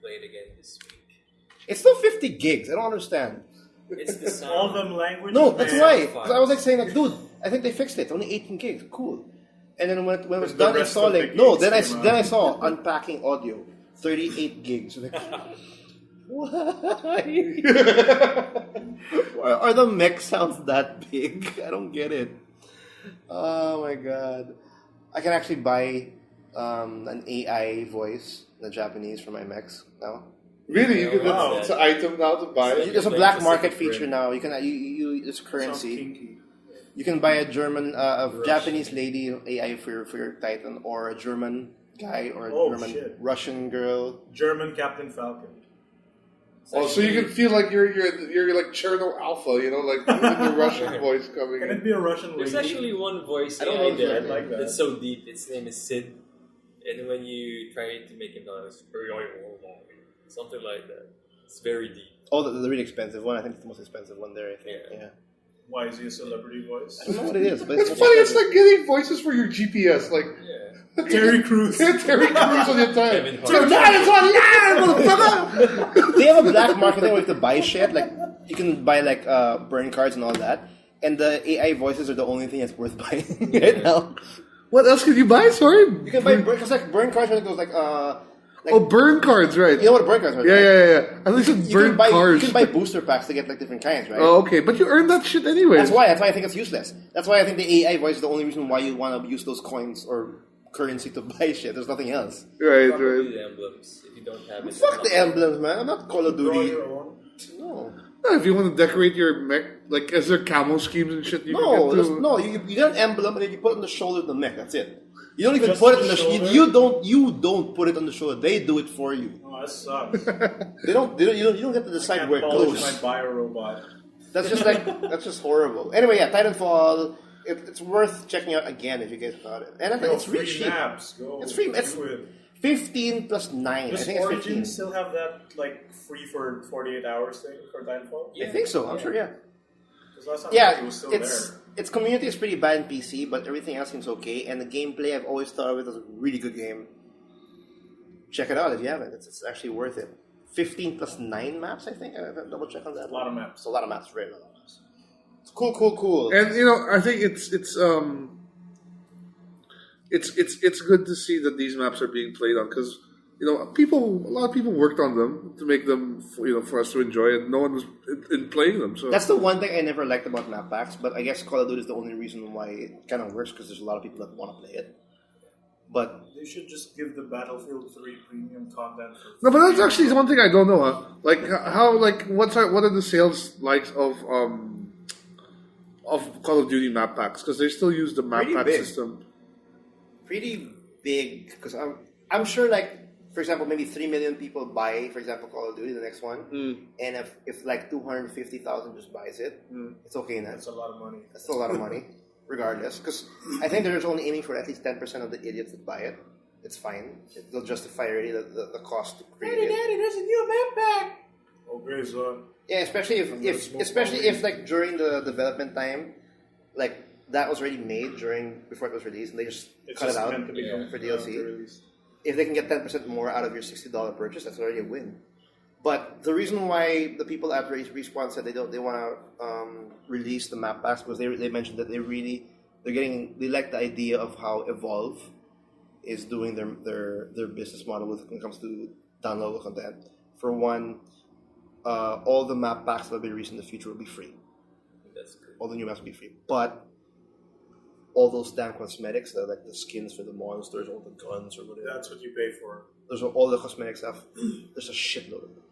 play it again this week. It's still 50 gigs. I don't understand. It's the sound. All them languages. No, that's man. why. 'Cause I was like saying, like, dude, I think they fixed it. It's only 18 gigs. Cool. And then when it was The done rest of the installing, no, gigs came then I out. saw unpacking audio, 38 gigs. Like, why? Are the mech sounds that big? I don't get it. Oh my god! I can actually buy an AI voice the Japanese from IMAX now. Really? You can, Wow. it's an item now to buy. There's a black market feature now. You can it's currency. kinky. You can buy a Japanese lady AI for your Titan, or a German guy, or a German shit. Russian girl. German Captain Falcon. Oh, so you can feel like you're like Cherno Alpha, you know, like with the Russian voice coming Can in. it be a Russian lady? There's actually one voice I don't AI know if there I'd like that. that's so deep. Its name is Sid, and when you try to make him talk, it's something like that. It's very deep. Oh, the really expensive one. I think it's the most expensive one there. I think. Yeah. Yeah. Why is he a celebrity voice? I don't know what it is, but It's funny. It's like getting voices for your GPS, like Yeah. Terry Crews. Terry Crews on your time. Kevin Hart. Tonight is online, motherfucker. They have a black market there where you have to buy shit. Like you can buy like burn cards and all that, and the AI voices are the only thing that's worth buying right now. What else can you buy? Sorry. You can buy because like burn cards when it goes like burn cards, right? you know what a burn cards are? Yeah. At least it's burn cards. You can buy booster packs to get like different kinds, right? Oh, okay, but you earn that shit anyway. That's why I think it's useless. That's why I think the AI voice is the only reason why you want to use those coins or currency to buy shit. There's nothing else. Right. Probably the emblems. If you don't have it, Fuck the emblems, man. I'm not Call of Draw Duty. your own. No. No, if you want to decorate your mech, like as there camo schemes and shit, you No, can get to. no. You get an emblem and then you put it on the shoulder of the mech. That's it. You don't even Just put it the on the shoulder? you don't put it on the shoulder. They do it for you. Oh, that sucks. You don't get to decide Can't where it polish goes. my bio robot. That's just horrible. Anyway, yeah, Titanfall. It's worth checking out again if you guys thought it. And I think it's really free cheap. maps. Go. It's free. It's Do it. 15 plus 9. Does I think it's 15. Origin still have that like free for 48 hours thing for Titanfall? I think so. I'm sure. Yeah. Because last time Yeah. it was still It's there. its community is pretty bad in PC, but everything else seems okay. And the gameplay, I've always thought of it as a really good game. Check it out if you haven't. It's actually worth it. 15 plus 9 maps, I think. I have double check on that. A lot of maps. It's a lot of maps. Very lot of maps. It's cool. And you know, I think it's good to see that these maps are being played on because you know a lot of people worked on them to make them for us to enjoy, and no one was in playing them. So That's the one thing I never liked about map packs, but I guess Call of Duty is the only reason why it kind of works because there's a lot of people that want to play it. But They should just give the Battlefield 3 premium content for no, but that's actually one thing I don't know. Huh? Like how what are the sales likes of Call of Duty map packs because they still use the map Pretty pack big. system. pretty big because I'm sure like for example maybe 3 million people buy for example Call of Duty the next one, and if like 250,000 just buys it, it's okay now. That's a lot of money. That's still a lot of money, regardless. Because I think they're just only aiming for at least 10% of the idiots that buy it. It's fine. They'll justify already the cost to create it. there's a new map pack! Okay, so... Yeah, especially if like during the development time, like that was already made before it was released, and they just It's cut it just out meant to be for DLC. released. If they can get 10% more out of your $60 purchase, that's already a win. But the reason why the people at Respawn said they want to release the map packs because they mentioned that they like the idea of how Evolve is doing their business model when it comes to downloadable content. For one, all the map packs that will be released in the future will be free. That's good. All the new maps will be free. But all those damn cosmetics, like the skins for the monsters, all the guns or whatever. That's what you pay for. There's all the cosmetic stuff. There's a shitload of them.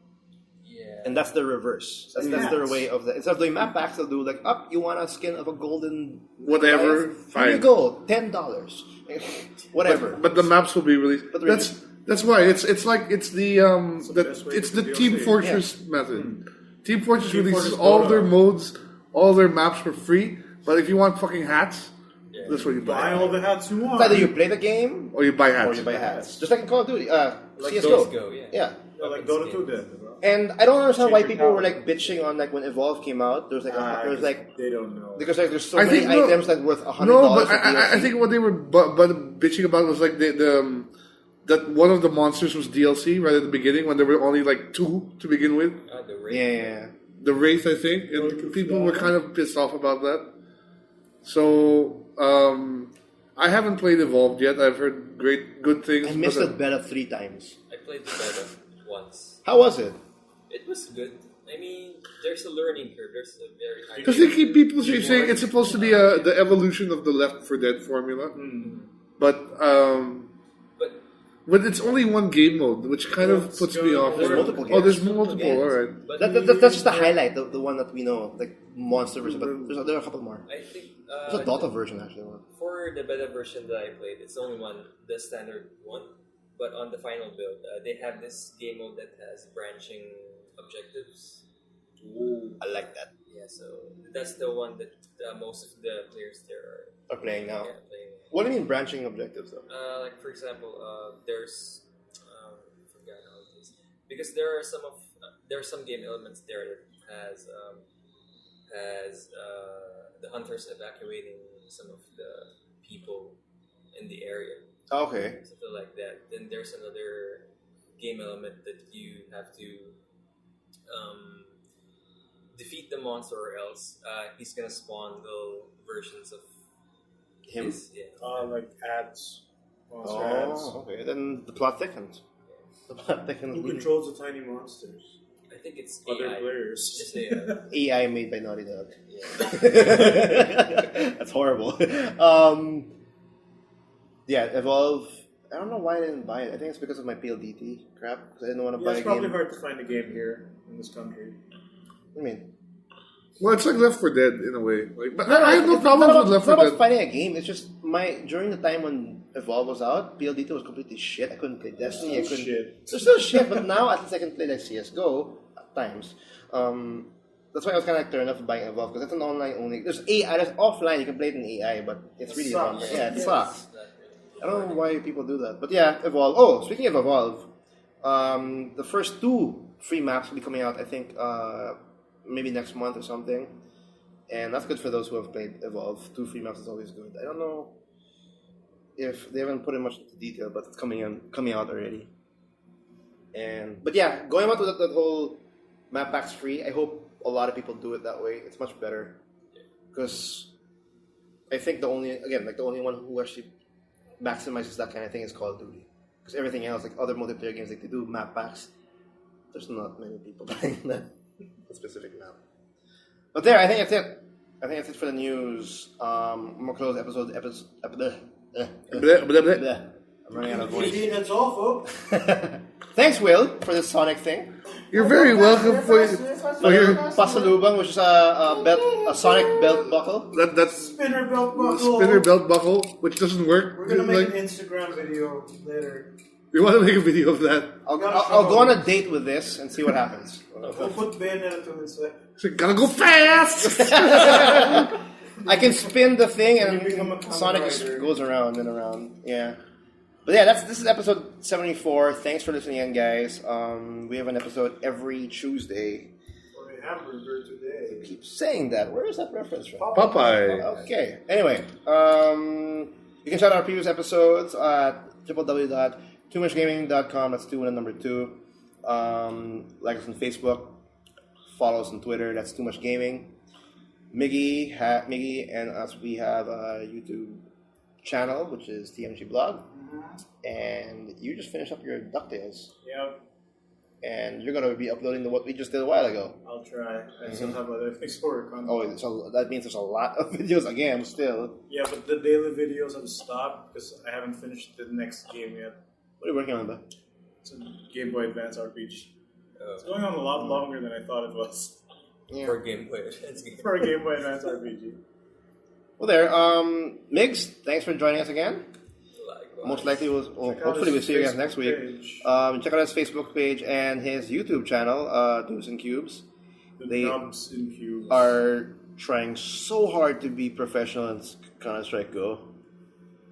Yeah. And that's the reverse. That's their way of that. Instead of doing map packs, they'll do like, you want a skin of a golden Whatever, Here fine. you go, $10. Whatever. But the maps will be released. But That's why it's like it's the best way it's to the do Team DLC. Fortress method. Team Fortress Team releases Fortress all Dota. their modes, all their maps for free. But if you want fucking hats, that's what you Buy buy. all the hats you want. It's either you play the game Or you buy hats. or you buy hats. Just like in Call of Duty, CSGO. CS:GO, yeah. Yeah. Yeah, like Dota 2 did. Bro. And I don't understand why Change your people were power. like bitching on like when Evolve came out. There was like They don't know. because like there's so I many think no- items that worth $100. No, but for I DLC. think what they were bitching about was like that one of the monsters was DLC right at the beginning when there were only like 2 to begin with. The rate. Yeah. The Wraith, I think, and people were kind of pissed off about that. So I haven't played Evolved yet. I've heard good things. I missed but, the beta 3 times. I played the beta once. How was it? It was good. I mean, there's a learning curve. There's a very high. Because they keep people saying it's supposed to be the evolution of the Left 4 Dead formula, but But But it's only one game mode, which kind of puts me off. There's multiple Oh, games. there's multiple. Games. All right. But That's just the highlight, the one that we know, like Monster version. But there are a couple more. I think There's a Dota version actually. for the beta version that I played, it's only the standard one. But on the final build, they have this game mode that has branching objectives. Ooh, I like that. Yeah, so that's the one that most of the players there Are playing now. are playing. What do you mean branching objectives though? Like for example, there's I forgot how it is, because there are some game elements there that has the hunters evacuating some of the people in the area, Okay. something like that. Then there's another game element that you have to defeat the monster, or else he's gonna spawn little versions of Him? his, yeah. Like ads, monster ads. Oh, okay. Then the plot thickens. The plot thickens. Who controls the tiny monsters? I think it's Other AI. players. Just AI. AI made by Naughty Dog. Yeah. That's horrible. Yeah, Evolve. I don't know why I didn't buy it. I think it's because of my PLDT crap. 'Cause I didn't want to Yeah, buy it's a probably game. hard to find a game here in this country. I mean, Well, it's like Left 4 Dead in a way. Like, but I have no problems with Left It's not 4 about Dead. finding a game. It's just during the time when Evolve was out, PLDT was completely shit. I couldn't play Destiny. I couldn't. Shit. It's still shit, but now at least I can play like CS:GO at times. That's why I was kind of like turned off buying Evolve, because it's an online only. There's AI, there's offline. You can play it in AI, but it's really sucks. bummer. Yeah, it sucks. Not really. I don't know why people do that, but yeah, Evolve. Oh, speaking of Evolve, the first 2 free maps will be coming out. I think maybe next month or something, and that's good for those who have played Evolve. 2 free maps is always good. I don't know if they haven't put in much into detail, but it's coming out already. But yeah, going back to that whole map packs free, I hope a lot of people do it that way. It's much better, because I think the only one who actually maximizes that kind of thing is Call of Duty. Because everything else, like other multiplayer games, like they do map packs, there's not many people playing that specific map. But there, I think that's it. I think that's it for the news. I'm gonna close episode. Bleh, bleh, bleh. I'm running out of voice. That's all, folks. Thanks, Will, for this Sonic thing. You're very welcome for your Pasalubong, which is a Sonic belt buckle. that's Spinner belt buckle. spinner belt buckle, which doesn't work. We're gonna make Like, an Instagram video later. you want to make a video of that? I'll go on a date with this and see what happens. We'll put Bayonetta to inside. So gotta go fast. I can spin the thing You become a and Kamen Sonic just Rider. goes around and around. Yeah. But yeah, this is episode 74. Thanks for listening in, guys. We have an episode every Tuesday. For a hamburger today. Keep saying that. Where is that reference from? Popeye. Okay. Anyway, you can check out our previous episodes at www.toomuchgaming.com. That's 2 and the number 2. Like us on Facebook. Follow us on Twitter. That's Too Much Gaming. Miggy and us, we have a YouTube channel, which is TMG Blog. And you just finished up your DuckTales. Yep, And you're going to be uploading what we just did a while ago. I'll try. I still have other things to work on. Oh, so that means there's a lot of videos again still. Yeah, but the daily videos have stopped because I haven't finished the next game yet. What are you working on, though? It's a Game Boy Advance RPG. Oh, It's going on a lot longer than I thought it was Yeah. for gameplay. It's good. for a Game Boy Advance RPG. Well, there. Migs, thanks for joining us again. Likewise. Most likely, hopefully we'll see you guys next week. Check out his Facebook page and his YouTube channel, Dudes and Cubes. The they Nubs in Cubes Are trying so hard to be professional in Counter-Strike Go.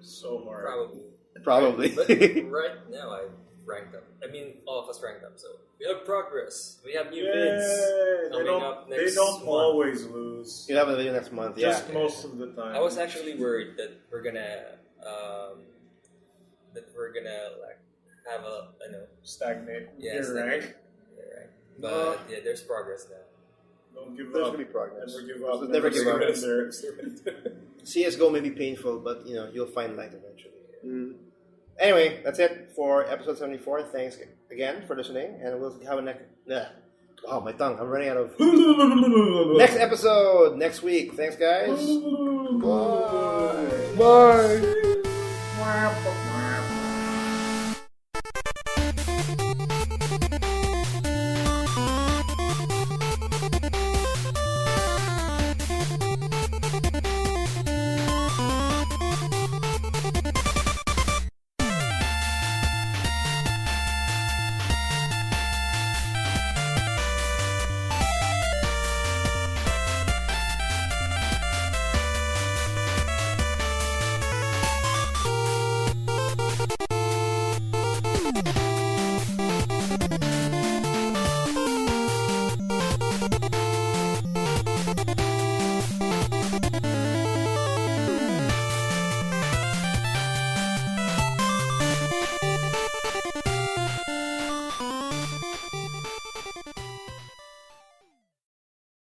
so hard. Probably. Probably. But right now I ranked up. I mean, all of us ranked up, so we have progress. We have new vids They coming up next They don't month. always lose. You'll have a video next month, yeah. Just most of the time. I was actually worried that we're gonna like have a stagnate. Yeah, Your stagnate. rank. Yeah, right. But yeah, there's progress now. Don't give There's up. gonna be progress. Never give up. Never give up. surrender. CSGO may be painful, but you'll find light eventually. Anyway, that's it for episode 74. Thanks again for listening, and we'll have a next. Wow, my tongue! I'm running out of. Next episode next week. Thanks, guys. Bye. Bye.